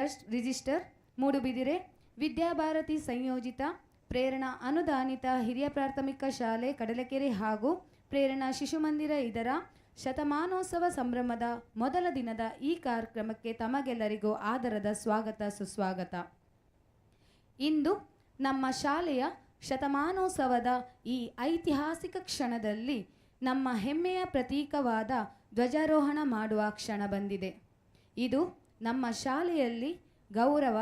Trust register Moodbidri Vidyabharati ಸಂಯೋಜಿತ ಪ್ರೇರಣಾ ಅನುದಾನಿತ ಹಿರಿಯ ಪ್ರಾಥಮಿಕ ಶಾಲೆ ಕಡಲಕೆರೆ ಹಾಗೂ ಪ್ರೇರಣಾ ಶಿಶುಮಂದಿರ ಇದರ ಶತಮಾನೋತ್ಸವ ಸಂಭ್ರಮದ ಮೊದಲ ದಿನದ ಈ ಕಾರ್ಯಕ್ರಮಕ್ಕೆ ತಮಗೆಲ್ಲರಿಗೂ ಆದರದ ಸ್ವಾಗತ ಸುಸ್ವಾಗತ. ಇಂದು ನಮ್ಮ ಶಾಲೆಯ ಶತಮಾನೋತ್ಸವದ ಈ ಐತಿಹಾಸಿಕ ಕ್ಷಣದಲ್ಲಿ ನಮ್ಮ ಹೆಮ್ಮೆಯ ಪ್ರತೀಕವಾದ ಧ್ವಜಾರೋಹಣ ಮಾಡುವ ಕ್ಷಣ ಬಂದಿದೆ. ಇದು ನಮ್ಮ ಶಾಲೆಯಲ್ಲಿ ಗೌರವ,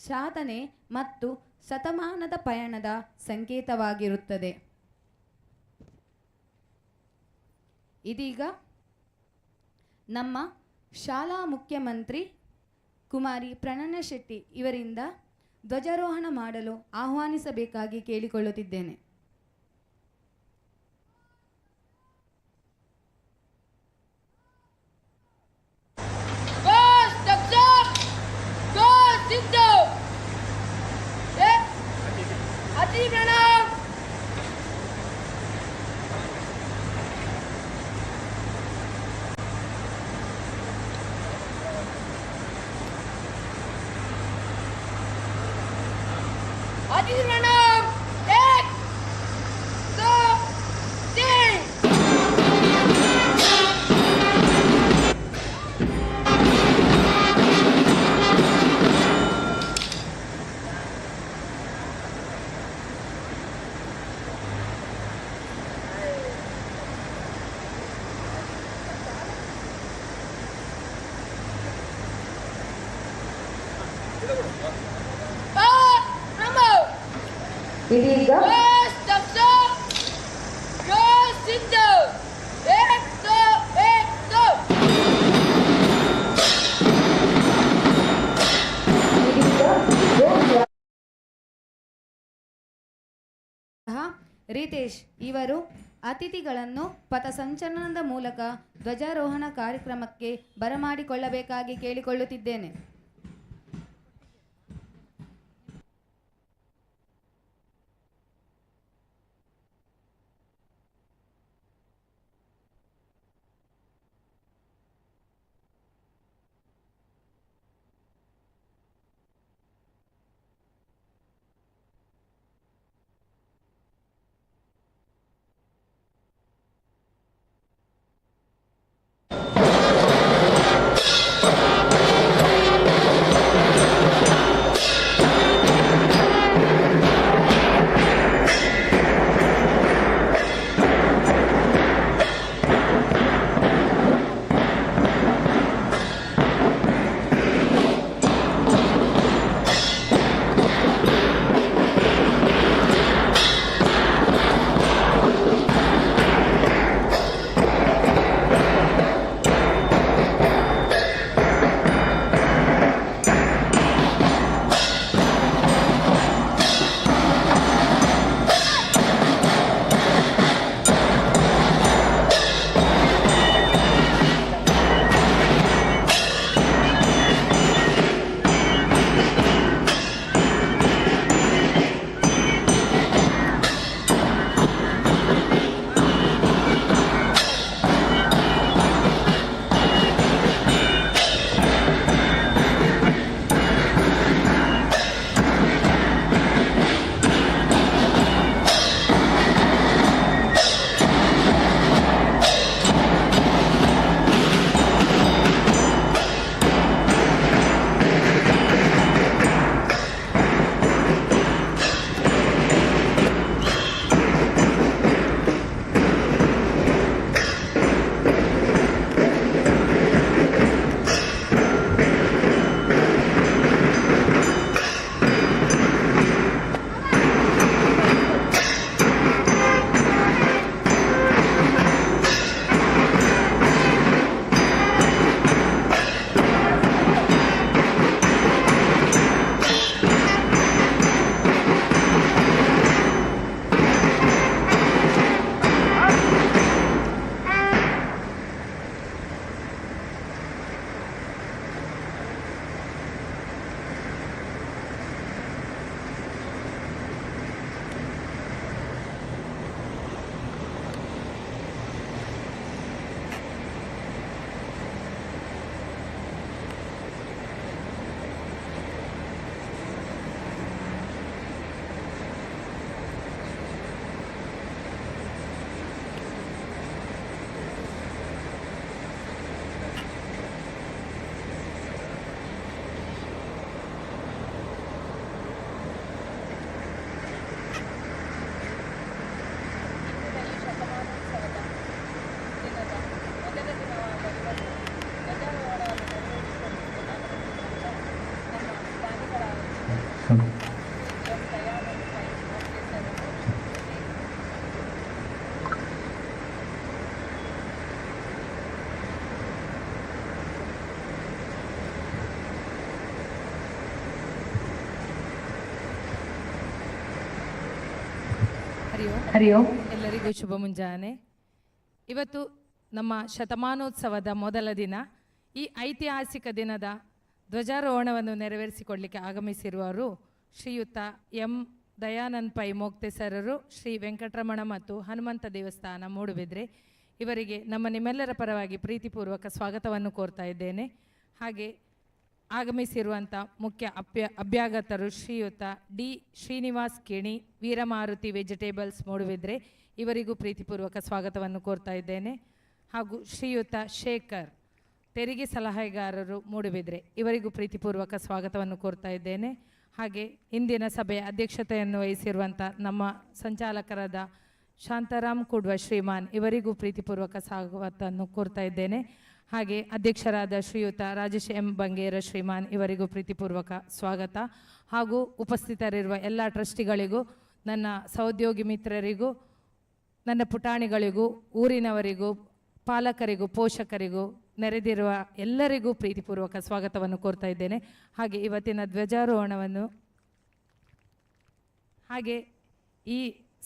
ಸಾಧನೆ ಮತ್ತು ಶತಮಾನದ ಪಯಣದ ಸಂಕೇತವಾಗಿರುತ್ತದೆ. ಇದೀಗ ನಮ್ಮ ಶಾಲಾ ಮುಖ್ಯಮಂತ್ರಿ ಕುಮಾರಿ ಪ್ರಣಯ ಶೆಟ್ಟಿ ಇವರಿಂದ ಧ್ವಜಾರೋಹಣ ಮಾಡಲು ಆಹ್ವಾನಿಸಬೇಕಾಗಿ ಕೇಳಿಕೊಳ್ಳುತ್ತಿದ್ದೇನೆ. ಇದೀಗ ರಿತೇಶ್ ಇವರು ಅತಿಥಿಗಳನ್ನು ಪಥಸಂಚಲನದ ಮೂಲಕ ಧ್ವಜಾರೋಹಣ ಕಾರ್ಯಕ್ರಮಕ್ಕೆ ಬರಮಾಡಿಕೊಳ್ಳಬೇಕಾಗಿ ಕೇಳಿಕೊಳ್ಳುತ್ತಿದ್ದೇನೆ. ಹರಿ ಓಂ. ಎಲ್ಲರಿಗೂ ಶುಭ ಮುಂಜಾನೆ. ಇವತ್ತು ನಮ್ಮ ಶತಮಾನೋತ್ಸವದ ಮೊದಲ ದಿನ. ಈ ಐತಿಹಾಸಿಕ ದಿನದ ಧ್ವಜಾರೋಹಣವನ್ನು ನೆರವೇರಿಸಿಕೊಳ್ಳಲಿಕ್ಕೆ ಆಗಮಿಸಿರುವವರು ಶ್ರೀಯುತ ಎಂ ದಯಾನಂದ್ ಪೈ ಮೋಕ್ತೇಸರರು, ಶ್ರೀ ವೆಂಕಟರಮಣ ಮತ್ತು ಹನುಮಂತ ದೇವಸ್ಥಾನ ಮೂಡುಬಿದ್ರೆ. ಇವರಿಗೆ ನಮ್ಮ ನಿಮ್ಮೆಲ್ಲರ ಪರವಾಗಿ ಪ್ರೀತಿಪೂರ್ವಕ ಸ್ವಾಗತವನ್ನು ಕೋರ್ತಾ ಇದ್ದೇನೆ. ಹಾಗೆ ಆಗಮಿಸಿರುವಂಥ ಮುಖ್ಯ ಅಭ್ಯಾಗತರು ಶ್ರೀಯುತ ಡಿ ಶ್ರೀನಿವಾಸ್ ಕಿಣಿ, ವೀರಮಾರುತಿ ವೆಜಿಟೇಬಲ್ಸ್ ಮೂಡುಬಿದ್ರೆ. ಇವರಿಗೂ ಪ್ರೀತಿಪೂರ್ವಕ ಸ್ವಾಗತವನ್ನು ಕೋರ್ತಾ ಇದ್ದೇನೆ. ಹಾಗೂ ಶ್ರೀಯುತ ಶೇಖರ್, ತೆರಿಗೆ ಸಲಹೆಗಾರರು ಮೂಡುಬಿದ್ರೆ. ಇವರಿಗೂ ಪ್ರೀತಿಪೂರ್ವಕ ಸ್ವಾಗತವನ್ನು ಕೋರ್ತಾ ಇದ್ದೇನೆ. ಹಾಗೆ ಇಂದಿನ ಸಭೆಯ ಅಧ್ಯಕ್ಷತೆಯನ್ನು ವಹಿಸಿರುವಂಥ ನಮ್ಮ ಸಂಚಾಲಕರಾದ ಶಾಂತಾರಾಮ್ ಕುಡ್ವ ಶ್ರೀಮಾನ್, ಇವರಿಗೂ ಪ್ರೀತಿಪೂರ್ವಕ ಸ್ವಾಗತವನ್ನು ಕೋರ್ತಾ ಇದ್ದೇನೆ. ಹಾಗೆ ಅಧ್ಯಕ್ಷರಾದ ಶ್ರೀಯುತ ರಾಜೇಶ್ ಎಂ ಬಂಗೇರ ಶ್ರೀಮಾನ್, ಇವರಿಗೂ ಪ್ರೀತಿಪೂರ್ವಕ ಸ್ವಾಗತ. ಹಾಗೂ ಉಪಸ್ಥಿತರಿರುವ ಎಲ್ಲ ಟ್ರಸ್ಟಿಗಳಿಗೂ, ನನ್ನ ಸಹೋದ್ಯೋಗಿ ಮಿತ್ರರಿಗೂ, ನನ್ನ ಪುಟಾಣಿಗಳಿಗೂ, ಊರಿನವರಿಗೂ, ಪಾಲಕರಿಗೂ, ಪೋಷಕರಿಗೂ, ನೆರೆದಿರುವ ಎಲ್ಲರಿಗೂ ಪ್ರೀತಿಪೂರ್ವಕ ಸ್ವಾಗತವನ್ನು ಕೋರ್ತಾ ಇದ್ದೇನೆ. ಹಾಗೆ ಇವತ್ತಿನ ಧ್ವಜಾರೋಹಣವನ್ನು ಹಾಗೆ ಈ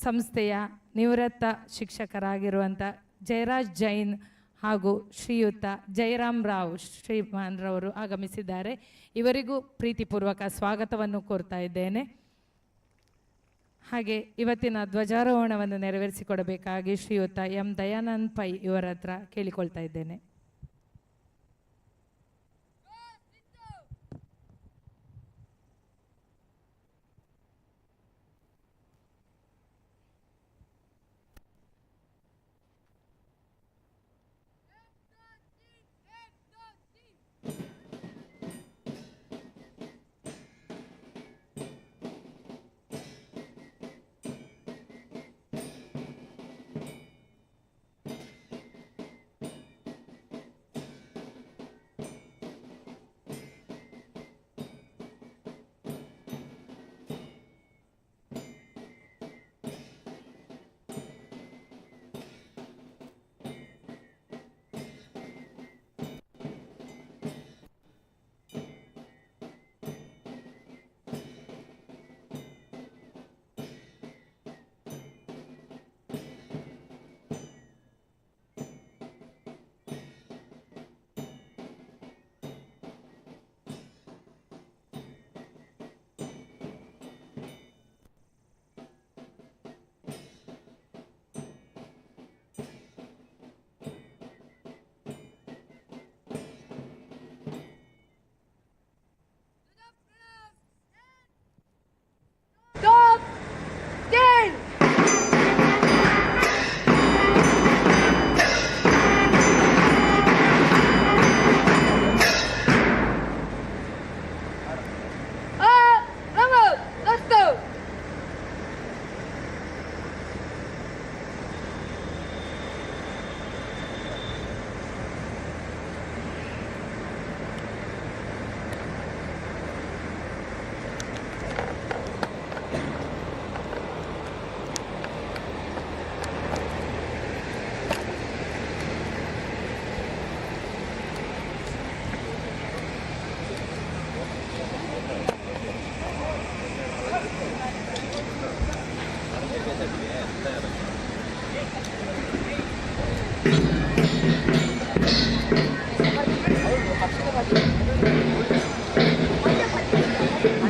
ಸಂಸ್ಥೆಯ ನಿವೃತ್ತ ಶಿಕ್ಷಕರಾಗಿರುವಂಥ ಜಯರಾಜ್ ಜೈನ್ ಹಾಗೂ ಶ್ರೀಯುತ ಜಯರಾಮ್ ರಾವ್ ಶ್ರೀಮಾನ್ರವರು ಆಗಮಿಸಿದ್ದಾರೆ. ಇವರಿಗೂ ಪ್ರೀತಿಪೂರ್ವಕ ಸ್ವಾಗತವನ್ನು ಕೋರ್ತಾ ಇದ್ದೇನೆ. ಹಾಗೆ ಇವತ್ತಿನ ಧ್ವಜಾರೋಹಣವನ್ನು ನೆರವೇರಿಸಿಕೊಡಬೇಕಾಗಿ ಶ್ರೀಯುತ ಎಂ ದಯಾನಂದ್ ಪೈ ಇವರ ಹತ್ರ ಕೇಳಿಕೊಳ್ತಾ ಇದ್ದೇನೆ.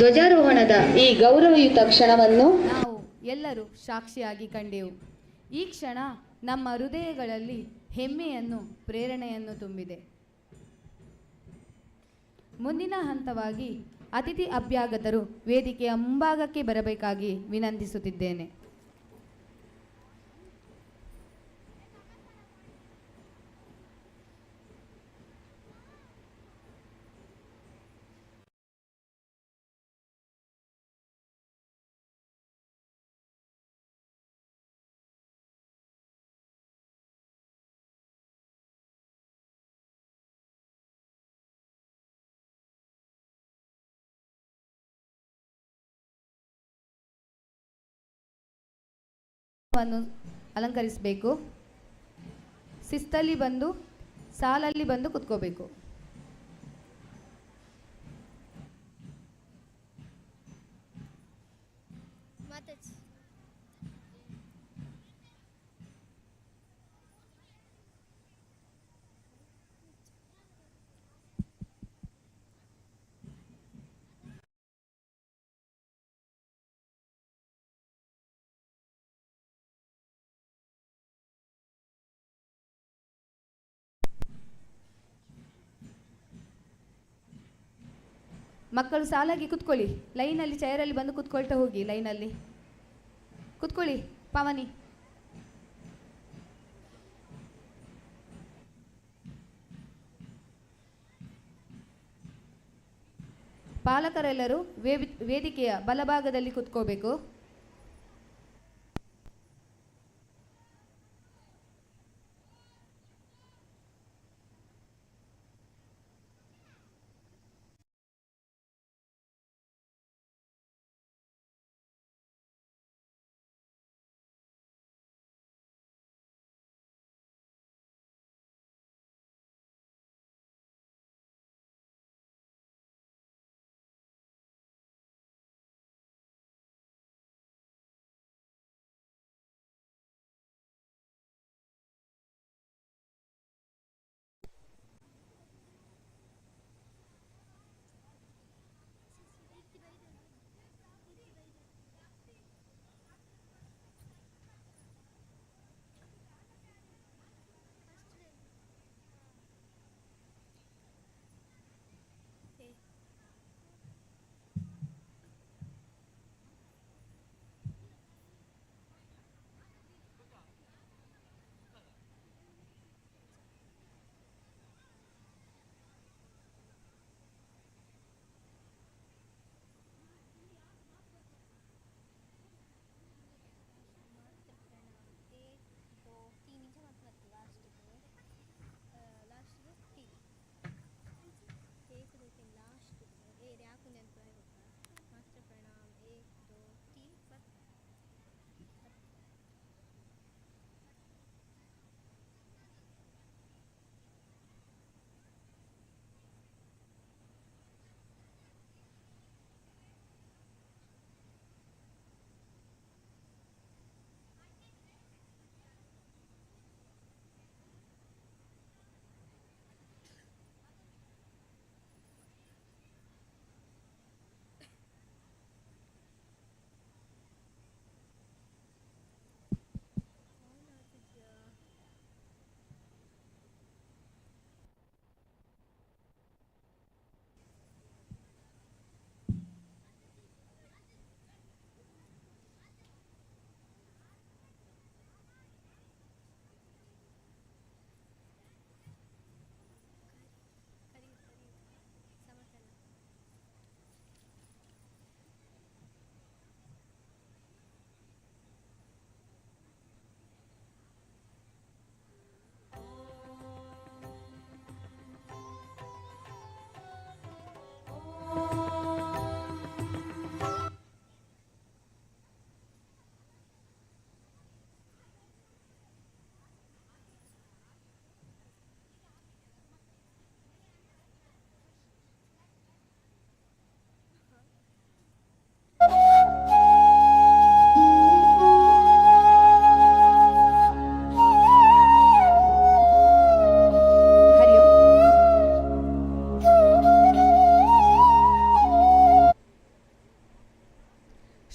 ಧ್ವಜಾರೋಹಣದ ಈ ಗೌರವಯುತ ಕ್ಷಣವನ್ನು ನಾವು ಎಲ್ಲರೂ ಸಾಕ್ಷಿಯಾಗಿ ಕಂಡೆವು. ಈ ಕ್ಷಣ ನಮ್ಮ ಹೃದಯಗಳಲ್ಲಿ ಹೆಮ್ಮೆಯನ್ನು, ಪ್ರೇರಣೆಯನ್ನು ತುಂಬಿದೆ. ಮುಂದಿನ ಹಂತವಾಗಿ ಅತಿಥಿ ಅಭ್ಯಾಗತರು ವೇದಿಕೆಯ ಮುಂಭಾಗಕ್ಕೆ ಬರಬೇಕಾಗಿ ವಿನಂತಿಸುತ್ತಿದ್ದೇನೆ. ವನ್ನು ಅಲಂಕರಿಸಬೇಕು. ಶಿಸ್ತಲ್ಲಿ ಬಂದು ಸಾಲಲ್ಲಿ ಬಂದು ಕುತ್ಕೋಬೇಕು. ಮಕ್ಕಳು ಸಾಲಾಗಿ ಕುತ್ಕೊಳ್ಳಿ. ಲೈನಲ್ಲಿ ಚೇರಲ್ಲಿ ಬಂದು ಕುತ್ಕೊಳ್ತಾ ಹೋಗಿ. ಲೈನಲ್ಲಿ ಕುತ್ಕೊಳ್ಳಿ. ಪವನಿ, ಪಾಲಕರೆಲ್ಲರೂ ವೇದಿಕೆಯ ಬಲಭಾಗದಲ್ಲಿ ಕುತ್ಕೋಬೇಕು.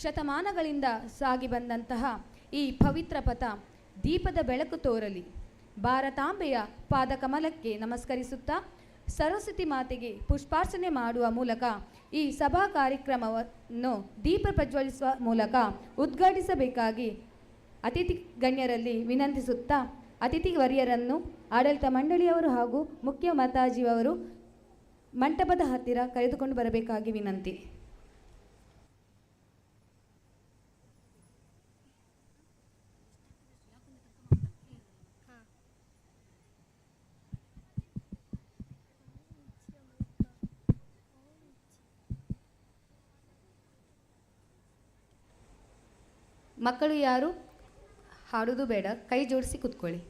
ಶತಮಾನಗಳಿಂದ ಸಾಗಿ ಬಂದಂತಹ ಈ ಪವಿತ್ರ ಪಥ ದೀಪದ ಬೆಳಕು ತೋರಲಿ. ಭಾರತಾಂಬೆಯ ಪಾದಕಮಲಕ್ಕೆ ನಮಸ್ಕರಿಸುತ್ತಾ ಸರಸ್ವತಿ ಮಾತೆಗೆ ಪುಷ್ಪಾರ್ಚನೆ ಮಾಡುವ ಮೂಲಕ ಈ ಸಭಾ ಕಾರ್ಯಕ್ರಮವನ್ನು ದೀಪ ಪ್ರಜ್ವಲಿಸುವ ಮೂಲಕ ಉದ್ಘಾಟಿಸಬೇಕಾಗಿ ಅತಿಥಿ ಗಣ್ಯರಲ್ಲಿ ವಿನಂತಿಸುತ್ತಾ ಅತಿಥಿ ವರ್ಯರನ್ನು ಆಡಳಿತ ಮಂಡಳಿಯವರು ಹಾಗೂ ಮುಖ್ಯ ಮಾತಾಜಿಯವರು ಮಂಟಪದ ಹತ್ತಿರ ಕರೆದುಕೊಂಡು ಬರಬೇಕಾಗಿ ವಿನಂತಿ. ಮಕ್ಕಳು ಯಾರು ಹಾಡೋದು ಬೇಡ, ಕೈ ಜೋಡಿಸಿ ಕೂತ್ಕೊಳ್ಳಿ.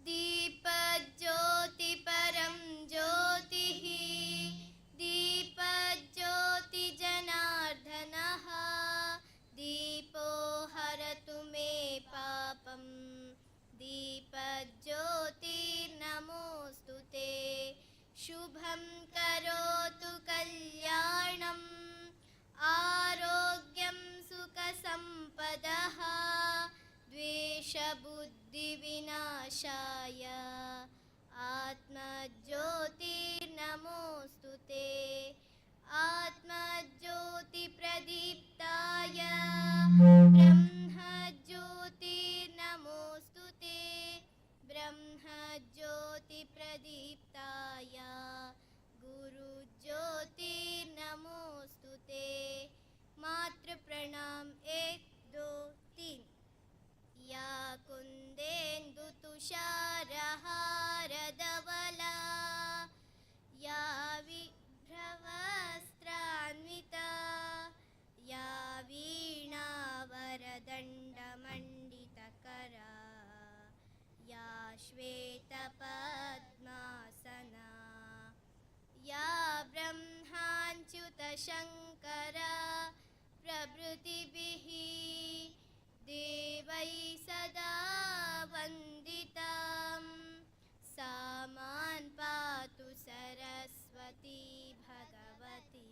दीपज्योति परं ज्योतिः दीपज्योति जनार्दनः दीपो हरतु मे पापं दीपज्योतिर्नमोऽस्तु ते शुभं करोतु कल्याणम् आरोग्यं सुखसम्पदः द्वेषबुद्धिविनाशाय आत्मज्योतिर्नमोऽस्तु ते आत्मज्योतिप्रदीप्ताय ब्रह्मज्योतिर्नमोऽस्तु ते ब्रह्मज्योतिप्रदीप्ताय गुरुज्योतिर्नमोऽस्तु ते मातृप्रणाम 1 2 3 या कुन्देन्दुतुषारहारधवला या विभ्रवस्त्रान्विता या वीणावरदण्डमण्डितकरा या श्वेतपद्मासना या ब्रह्माच्युतशङ्करा प्रभृतिभिः देवै सदा वन्दितां सा मां पातु सरस्वती भगवती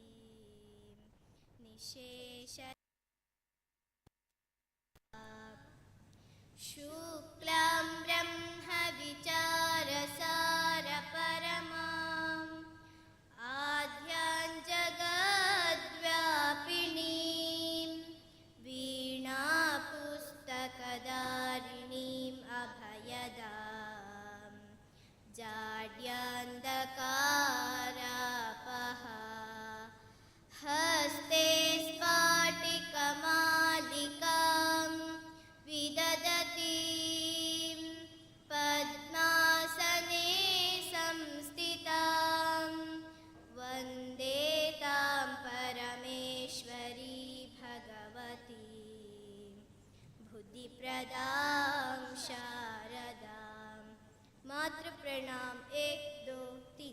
निशेष शुक्लां ब्रह्मविचारसारपरमाम् आद्यां जगद्व्यापिनीं वीणापुस्तकधारिणीम् अभयदां जाड्यान्धकारापः हस्ते स्फाटिकमालिकां विदधतीं पद्मासने संस्थितां वन्दे तां परमेश्वरी भगवती बुद्धिप्रदां शारदां मातृप्रणाम 1 2 3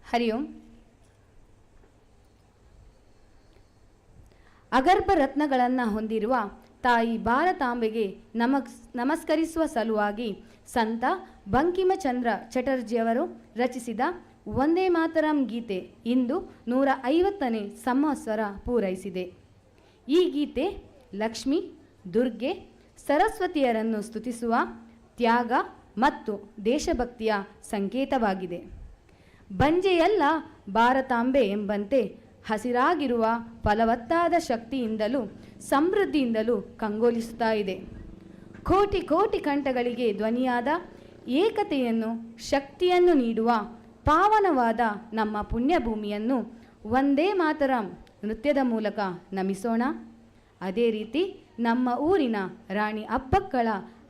ಹರಿ ಓಂ. ಅಗರ್ಭ ರತ್ನಗಳನ್ನು ಹೊಂದಿರುವ ತಾಯಿ ಭಾರತಾಂಬೆಗೆ ನಮಸ್ಕರಿಸುವ ಸಲುವಾಗಿ ಸಂತ ಬಂಕಿಮಚಂದ್ರ ಚಟರ್ಜಿಯವರು ರಚಿಸಿದ ವಂದೇ ಮಾತರಂ ಗೀತೆ ಇಂದು 150ನೇ ಸಂವತ್ಸರ ಪೂರೈಸಿದೆ. ಈ ಗೀತೆ ಲಕ್ಷ್ಮಿ, ದುರ್ಗೆ, ಸರಸ್ವತಿಯರನ್ನು ಸ್ತುತಿಸುವ ತ್ಯಾಗ ಮತ್ತು ದೇಶಭಕ್ತಿಯ ಸಂಕೇತವಾಗಿದೆ. ಬಂಜೆಯಲ್ಲ ಭಾರತಾಂಬೆ ಎಂಬಂತೆ ಹಸಿರಾಗಿರುವ ಫಲವತ್ತಾದ ಶಕ್ತಿಯಿಂದಲೂ ಸಮೃದ್ಧಿಯಿಂದಲೂ ಕಂಗೊಳಿಸುತ್ತಾ ಇದೆ. ಕೋಟಿ ಕೋಟಿ ಕಂಠಗಳಿಗೆ ಧ್ವನಿಯಾದ ಏಕತೆಯನ್ನು, ಶಕ್ತಿಯನ್ನು ನೀಡುವ ಪಾವನವಾದ ನಮ್ಮ ಪುಣ್ಯಭೂಮಿಯನ್ನು ವಂದೇ ಮಾತರಂ ನೃತ್ಯದ ಮೂಲಕ ನಮಿಸೋಣ. ಅದೇ ರೀತಿ ನಮ್ಮ ಊರಿನ ರಾಣಿ ಅಬ್ಬಕ್ಕಳ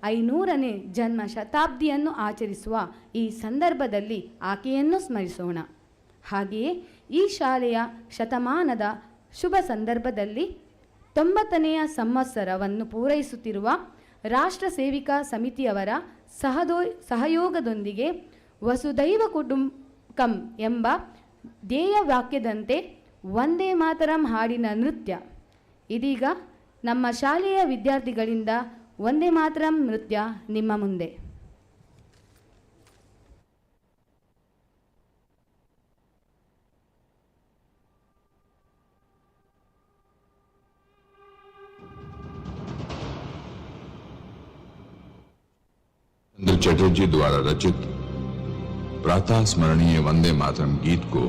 500ನೇ ಜನ್ಮ ಶತಾಬ್ದಿಯನ್ನು ಆಚರಿಸುವ ಈ ಸಂದರ್ಭದಲ್ಲಿ ಆಕೆಯನ್ನು ಸ್ಮರಿಸೋಣ. ಹಾಗೆಯೇ ಈ ಶಾಲೆಯ ಶತಮಾನದ ಶುಭ ಸಂದರ್ಭದಲ್ಲಿ 90ನೆಯ ಸಂವತ್ಸರವನ್ನು ಪೂರೈಸುತ್ತಿರುವ ರಾಷ್ಟ್ರ ಸೇವಿಕಾ ಸಮಿತಿಯವರ ಸಹಯೋಗದೊಂದಿಗೆ ವಸುದೈವ ಕುಟುಂಬಕಂ ಎಂಬ ಧ್ಯೇಯ ವಾಕ್ಯದಂತೆ ವಂದೇ ಮಾತರಂ ಹಾಡಿನ ನೃತ್ಯ. ಇದೀಗ ನಮ್ಮ ಶಾಲೆಯ ವಿದ್ಯಾರ್ಥಿಗಳಿಂದ ವಂದೇ ಮಾತರಂ ನೃತ್ಯ ನಿಮ್ಮ ಮುಂದೆ. चंद्र चटर्जी द्वारा रचित प्रातः स्मरणीय वंदे मातरम गीत को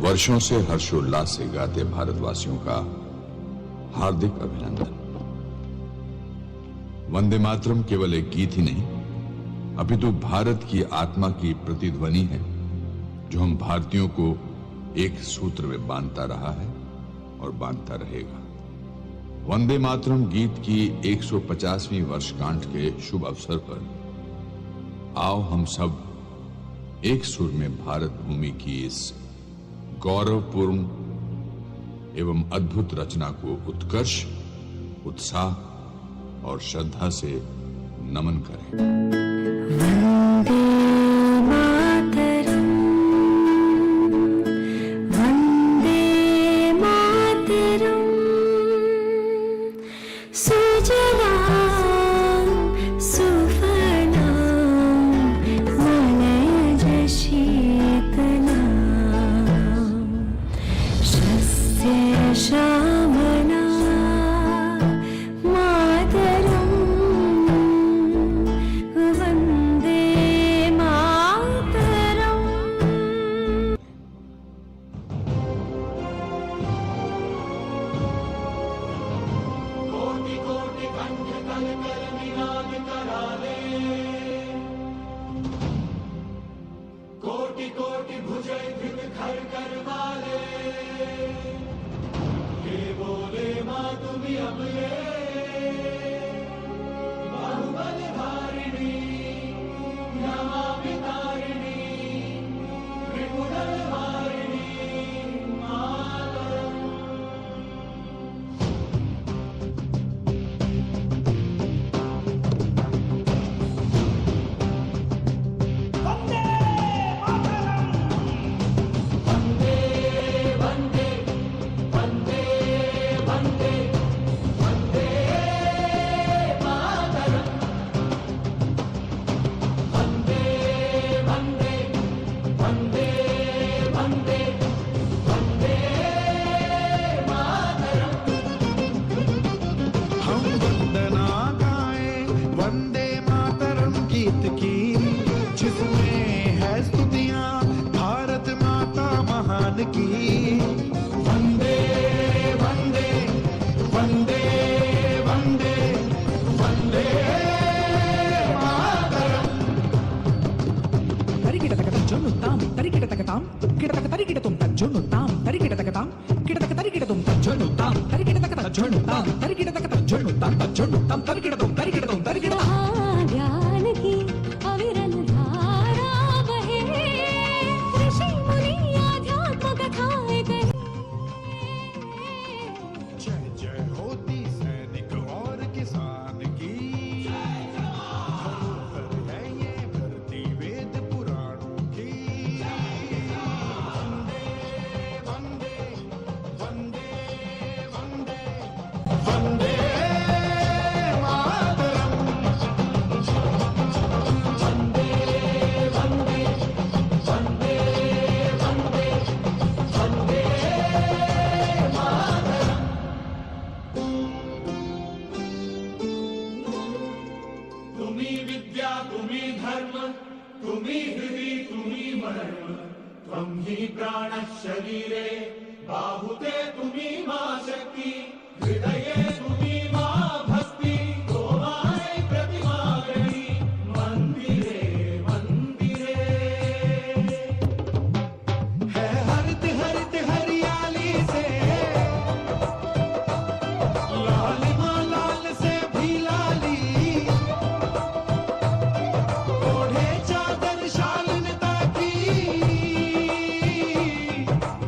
वर्षों से हर्षोल्लास से गाते भारतवासियों का हार्दिक अभिनंदन। वंदे मातरम केवल एक गीत ही नहीं अपितु भारत की आत्मा की प्रतिध्वनि है जो हम भारतीयों को एक सूत्र में बांधता रहा है और बांधता रहेगा। वंदे मातरम गीत की 150वीं वर्षगांठ के शुभ अवसर पर आओ हम सब एक सुर में भारत भूमि की इस गौरवपूर्ण एवं अद्भुत रचना को उत्कर्ष, उत्साह और श्रद्धा से नमन करें।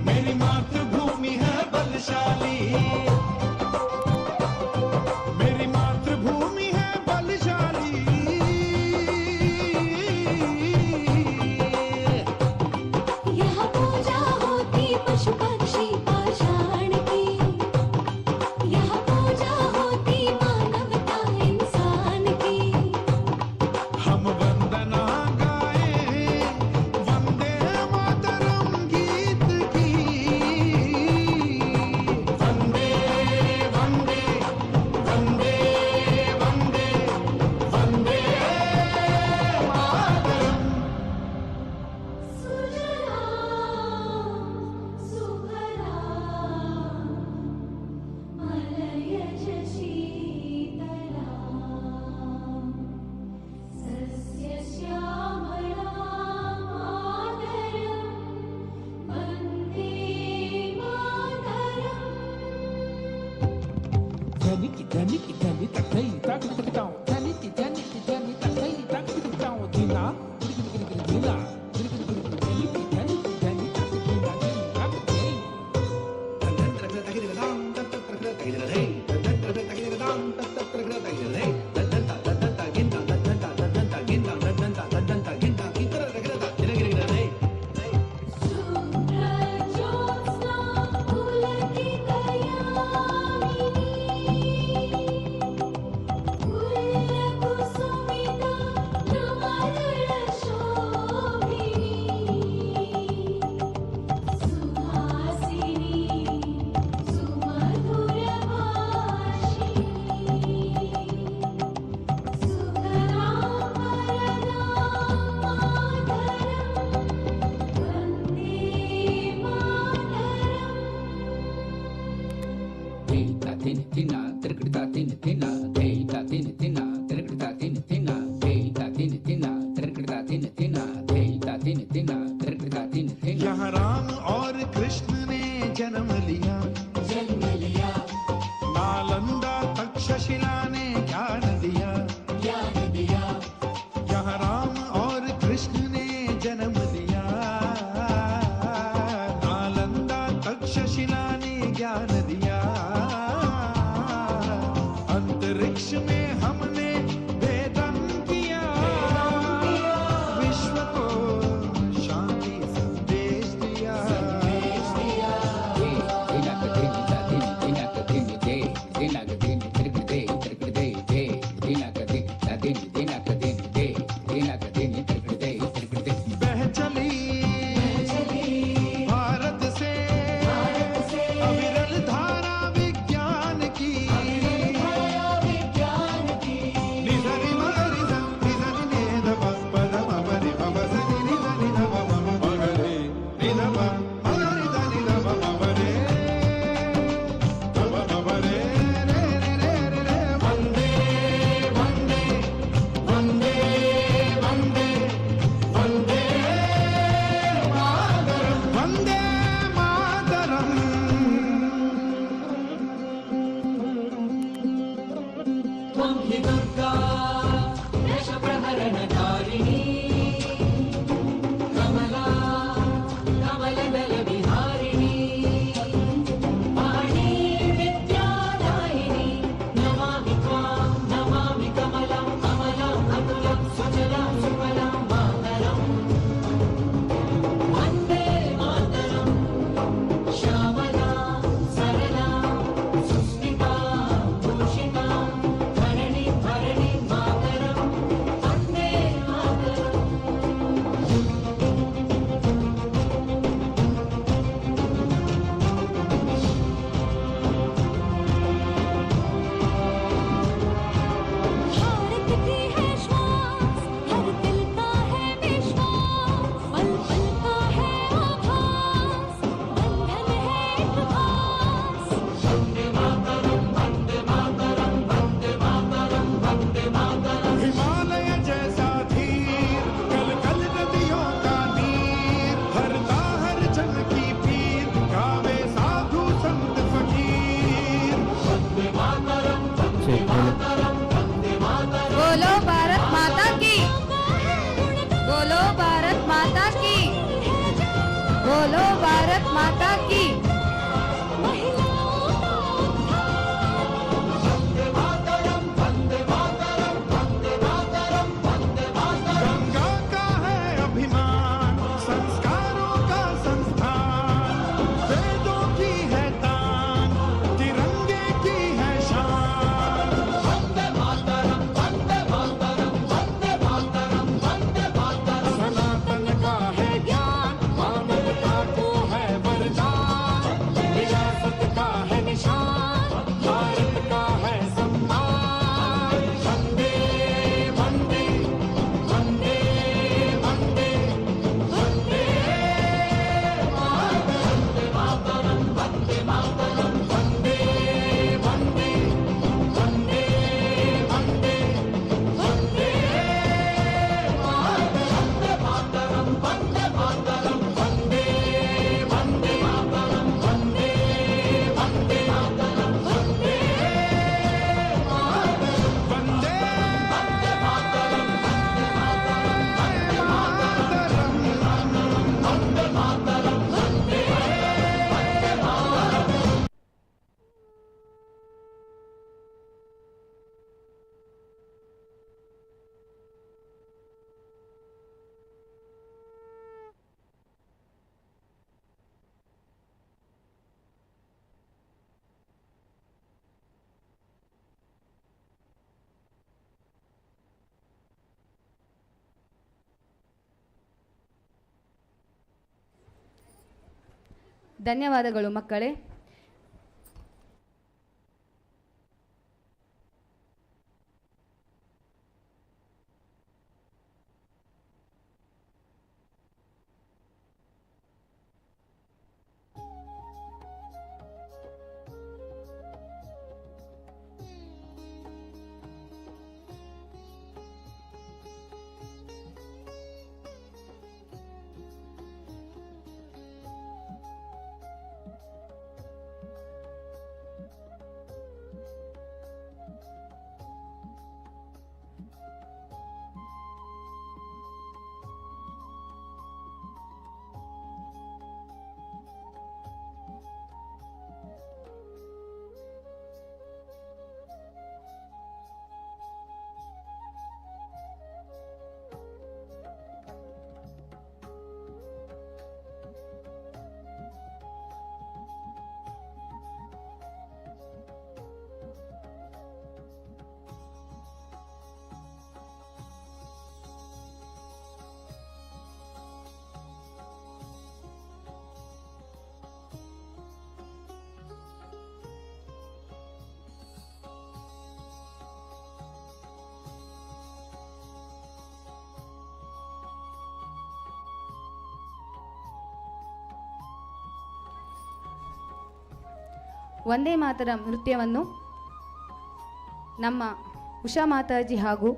मेरी मातृभूमि यहाँ राम और कृष्ण ने जन्म लिया, नालंदा तक्षशिला ने ज्ञान दिया। यहाँ राम और कृष्ण ने जन्म लिया, नालंदा तक्षशिला ने ज्ञान दिया। अंतरिक्ष में हमने वेदन किया, विश्व को शांति संदेश दिया। बह चली भारत से अविरल धारा विज्ञान की। निधरि मगरि ध निधरि निध प पद म परि प प स नि नि ध नि ध प प म मगरि नि ध प मगरि ध नि ध प म परे ध प म परे रे रे रे रे रे। वंदे वंदे वंदे वंदे वंदे मातरम, वंदे मातरम। त्वं हि दुर्गा दशप्रहरणकारिणी, कमला कमलदलविहारिणी, वाणी विद्यादायिनी। नमामि त्वां नमामि कमलं कमलं अतुलं सुजलं सुफलं मातरम्। वन्दे मातरम् श्यामला सरला सुस्मिता भूषिता धरणि धरणि मातरम्। वन्दे मातरम्। भारत की है श्वास, हर दिल का है विश्वास, पल पल का है आभास, बंधन है एक आस। वन्दे मातरम् वन्दे मातरम् वन्दे मातरम् वन्दे मातरम्। हिमालय जैसा धीर, कल कल नदियों का नीर, हरता हर जन की पीर, गावे साधु संत फकीर। वन्दे मातरम् वन्दे मातरम् वन्दे मातरम्। बोलो भारत माता की, बोलो भारत माता की, बोलो भारत माता की। महिलाओं का वन्दे मातरम् वन्दे मातरम् वन्दे मातरम् वन्दे मातरम्। गंगा का है अभिमान, संस्कारों का संस्थान, वेदों की है तान, तिरंगे की है शान। वन्दे मातरम् वन्दे मातरम् वन्दे मातरम् वन्दे मातरम्। सनातन का है ज्ञान, मानवता को है वरदान। ಧನ್ಯವಾದಗಳು ಮಕ್ಕಳೇ. ವಂದೇ ಮಾತರಂ ನೃತ್ಯವನ್ನು ನಮ್ಮ ಉಷಾ ಮಾತಾಜಿ ಹಾಗೂ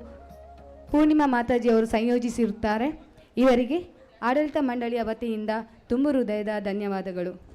ಪೂರ್ಣಿಮಾ ಮಾತಾಜಿಯವರು ಸಂಯೋಜಿಸಿರುತ್ತಾರೆ. ಇವರಿಗೆ ಆಡಳಿತ ಮಂಡಳಿಯ ವತಿಯಿಂದ ತುಂಬು ಹೃದಯದ ಧನ್ಯವಾದಗಳು.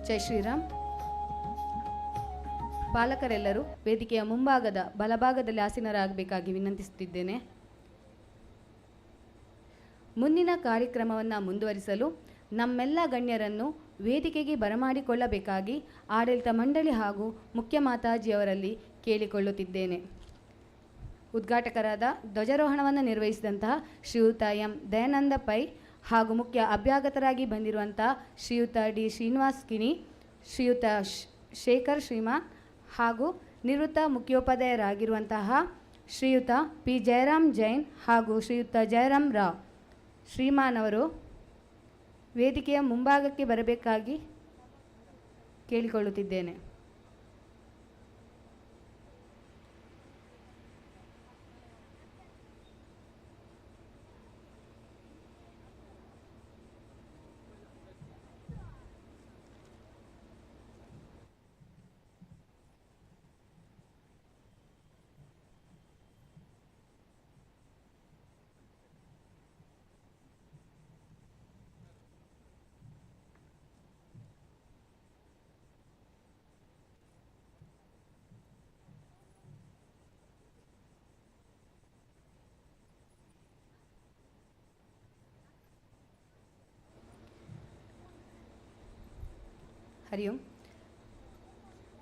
ಜೈ ಶ್ರೀರಾಮ್. ಪಾಲಕರೆಲ್ಲರೂ ವೇದಿಕೆಯ ಮುಂಭಾಗದ ಬಲಭಾಗದಲ್ಲಿ ಆಸೀನರಾಗಬೇಕಾಗಿ ವಿನಂತಿಸುತ್ತಿದ್ದೇನೆ. ಮುಂದಿನ ಕಾರ್ಯಕ್ರಮವನ್ನು ಮುಂದುವರಿಸಲು ನಮ್ಮೆಲ್ಲ ಗಣ್ಯರನ್ನು ವೇದಿಕೆಗೆ ಬರಮಾಡಿಕೊಳ್ಳಬೇಕಾಗಿ ಆಡಳಿತ ಮಂಡಳಿ ಹಾಗೂ ಮುಖ್ಯ ಮಾತಾಜಿಯವರಲ್ಲಿ ಕೇಳಿಕೊಳ್ಳುತ್ತಿದ್ದೇನೆ. ಉದ್ಘಾಟಕರಾದ ಧ್ವಜಾರೋಹಣವನ್ನು ನಿರ್ವಹಿಸಿದಂತಹ ಶ್ರೀಯುತ ಎಂ ದಯಾನಂದ ಪೈ ಹಾಗೂ ಮುಖ್ಯ ಅಭ್ಯಾಗತರಾಗಿ ಬಂದಿರುವಂತಹ ಶ್ರೀಯುತ ಡಿ ಶ್ರೀನಿವಾಸ್ ಕಿಣಿ, ಶ್ರೀಯುತ ಶೇಖರ್ ಶ್ರೀಮಾನ್ ಹಾಗೂ ನಿವೃತ್ತ ಮುಖ್ಯೋಪಾಧ್ಯಾಯರಾಗಿರುವಂತಹ ಶ್ರೀಯುತ ಪಿ ಜಯರಾಮ್ ಜೈನ್ ಹಾಗೂ ಶ್ರೀಯುತ ಜಯರಾಮ್ ರಾವ್ ಶ್ರೀಮಾನ್ ಅವರು ವೇದಿಕೆಯ ಮುಂಭಾಗಕ್ಕೆ ಬರಬೇಕಾಗಿ ಕೇಳಿಕೊಳ್ಳುತ್ತಿದ್ದೇನೆ. ಹರಿ ಓಂ.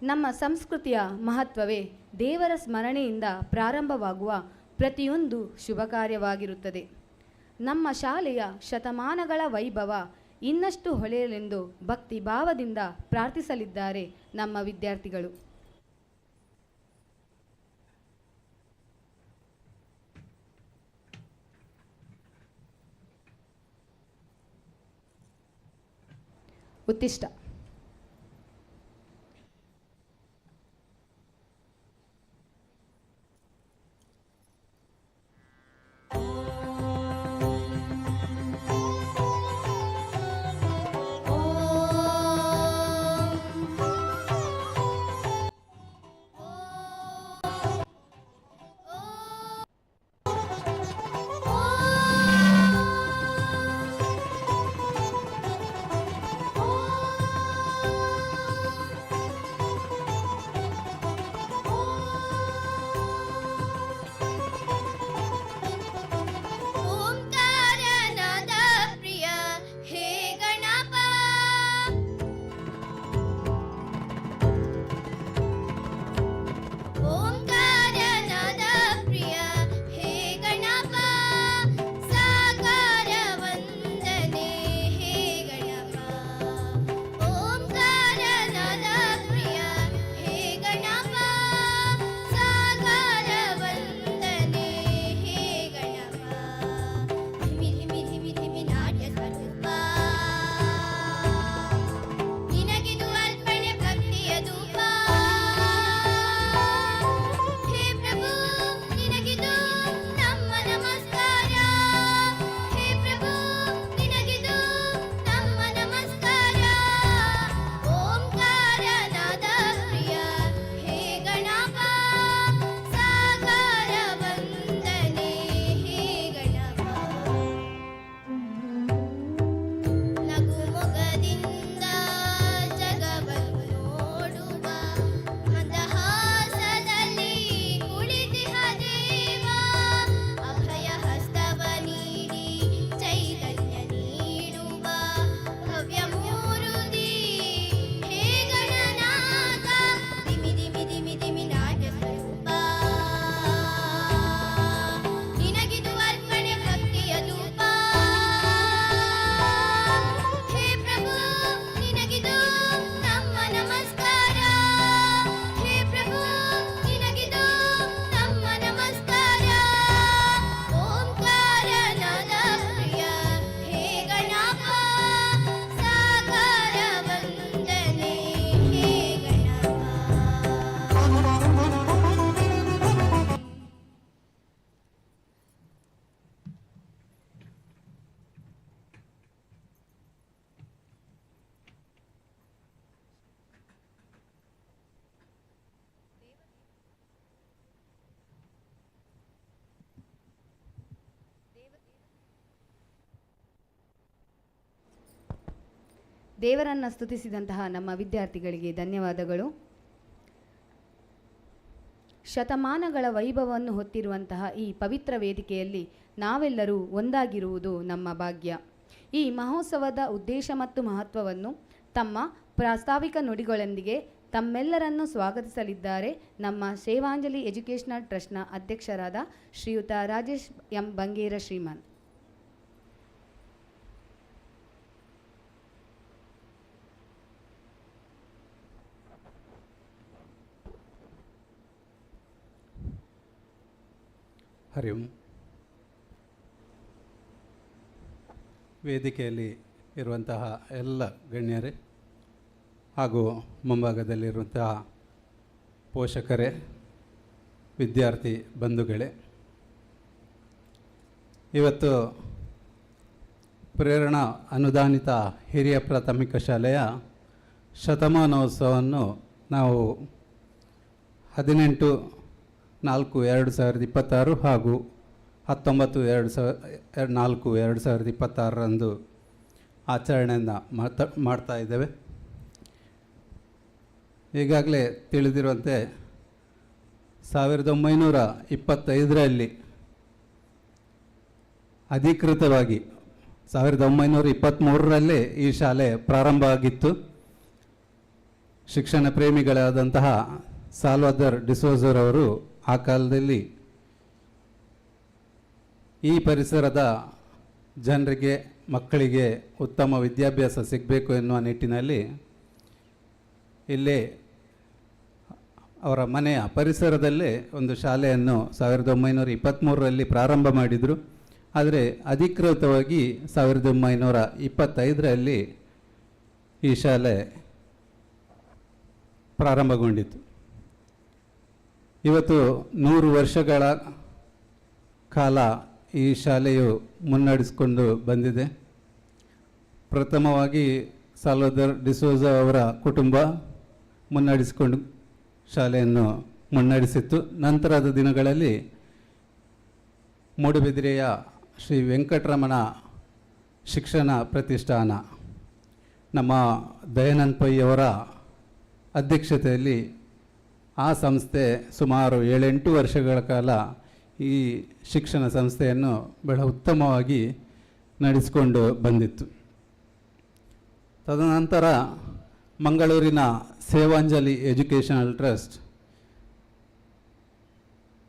ನಮ್ಮ ಸಂಸ್ಕೃತಿಯ ಮಹತ್ವವೇ ದೇವರ ಸ್ಮರಣೆಯಿಂದ ಪ್ರಾರಂಭವಾಗುವ ಪ್ರತಿಯೊಂದು ಶುಭ ಕಾರ್ಯವಾಗಿರುತ್ತದೆ. ನಮ್ಮ ಶಾಲೆಯ ಶತಮಾನಗಳ ವೈಭವ ಇನ್ನಷ್ಟು ಹೊಳೆಯಲೆಂದು ಭಕ್ತಿ ಭಾವದಿಂದ ಪ್ರಾರ್ಥಿಸಲಿದ್ದಾರೆ ನಮ್ಮ ವಿದ್ಯಾರ್ಥಿಗಳು. ಉತ್ತಿಷ್ಟ. ದೇವರನ್ನು ಸ್ತುತಿಸಿದಂತಹ ನಮ್ಮ ವಿದ್ಯಾರ್ಥಿಗಳಿಗೆ ಧನ್ಯವಾದಗಳು. ಶತಮಾನಗಳ ವೈಭವವನ್ನು ಹೊತ್ತಿರುವಂತಹ ಈ ಪವಿತ್ರ ವೇದಿಕೆಯಲ್ಲಿ ನಾವೆಲ್ಲರೂ ಒಂದಾಗಿರುವುದು ನಮ್ಮ ಭಾಗ್ಯ. ಈ ಮಹೋತ್ಸವದ ಉದ್ದೇಶ ಮತ್ತು ಮಹತ್ವವನ್ನು ತಮ್ಮ ಪ್ರಾಸ್ತಾವಿಕ ನುಡಿಗಳೊಂದಿಗೆ ತಮ್ಮೆಲ್ಲರನ್ನು ಸ್ವಾಗತಿಸಲಿದ್ದಾರೆ ನಮ್ಮ ಸೇವಾಂಜಲಿ ಎಜುಕೇಷನಲ್ ಟ್ರಸ್ಟ್ನ ಅಧ್ಯಕ್ಷರಾದ ಶ್ರೀಯುತ ರಾಜೇಶ್ ಎಂ ಬಂಗೇರ ಶ್ರೀಮಾನ್. ಹರಿ ಓಂ. ವೇದಿಕೆಯಲ್ಲಿ ಇರುವಂತಹ ಎಲ್ಲ ಗಣ್ಯರೇ ಹಾಗೂ ಮುಂಭಾಗದಲ್ಲಿರುವಂತಹ ಪೋಷಕರೇ, ವಿದ್ಯಾರ್ಥಿ ಬಂಧುಗಳೇ, ಇವತ್ತು ಪ್ರೇರಣಾ ಅನುದಾನಿತ ಹಿರಿಯ ಪ್ರಾಥಮಿಕ ಶಾಲೆಯ ಶತಮಾನೋತ್ಸವವನ್ನು ನಾವು 18/4/2026 ಹಾಗೂ 19/4/2026 ಆಚರಣೆಯನ್ನು ಮಾಡ್ತಾ ಇದ್ದೇವೆ. ಈಗಾಗಲೇ ತಿಳಿದಿರುವಂತೆ 1925ರಲ್ಲಿ ಅಧಿಕೃತವಾಗಿ 1923ರಲ್ಲಿ ಈ ಶಾಲೆ ಪ್ರಾರಂಭ ಆಗಿತ್ತು. ಶಿಕ್ಷಣ ಪ್ರೇಮಿಗಳಾದಂತಹ ಸಾಲ್ವಾದರ್ ಡಿಸೋಜರ್ ಅವರು ಆ ಕಾಲದಲ್ಲಿ ಈ ಪರಿಸರದ ಜನರಿಗೆ, ಮಕ್ಕಳಿಗೆ ಉತ್ತಮ ವಿದ್ಯಾಭ್ಯಾಸ ಸಿಗಬೇಕು ಎನ್ನುವ ನಿಟ್ಟಿನಲ್ಲಿ ಇಲ್ಲಿ ಅವರ ಮನೆಯ ಪರಿಸರದಲ್ಲೇ ಒಂದು ಶಾಲೆಯನ್ನು 1923ರಲ್ಲಿ ಪ್ರಾರಂಭ ಮಾಡಿದರು. ಆದರೆ ಅಧಿಕೃತವಾಗಿ 1925ರಲ್ಲಿ ಈ ಶಾಲೆ ಪ್ರಾರಂಭಗೊಂಡಿತು. ಇವತ್ತು 100 ವರ್ಷಗಳ ಕಾಲ ಈ ಶಾಲೆಯು ಮುನ್ನಡೆಸಿಕೊಂಡು ಬಂದಿದೆ. ಪ್ರಥಮವಾಗಿ ಸಾಲ್ವಾದರ್ ಡಿಸೋಜ ಅವರ ಕುಟುಂಬ ಮುನ್ನಡೆಸಿಕೊಂಡು ಶಾಲೆಯನ್ನು ಮುನ್ನಡೆಸಿತ್ತು. ನಂತರದ ದಿನಗಳಲ್ಲಿ ಮೂಡುಬಿದಿರೆಯ ಶ್ರೀ ವೆಂಕಟರಮಣ ಶಿಕ್ಷಣ ಪ್ರತಿಷ್ಠಾನ ನಮ್ಮ ದಯಾನಂದ ಪೈ ಅವರ ಅಧ್ಯಕ್ಷತೆಯಲ್ಲಿ ಆ ಸಂಸ್ಥೆ ಸುಮಾರು 7-8 ವರ್ಷಗಳ ಕಾಲ ಈ ಶಿಕ್ಷಣ ಸಂಸ್ಥೆಯನ್ನು ಬಹಳ ಉತ್ತಮವಾಗಿ ನಡೆಸಿಕೊಂಡು ಬಂದಿತ್ತು. ತದನಂತರ ಮಂಗಳೂರಿನ ಸೇವಾಂಜಲಿ ಎಜುಕೇಷನಲ್ ಟ್ರಸ್ಟ್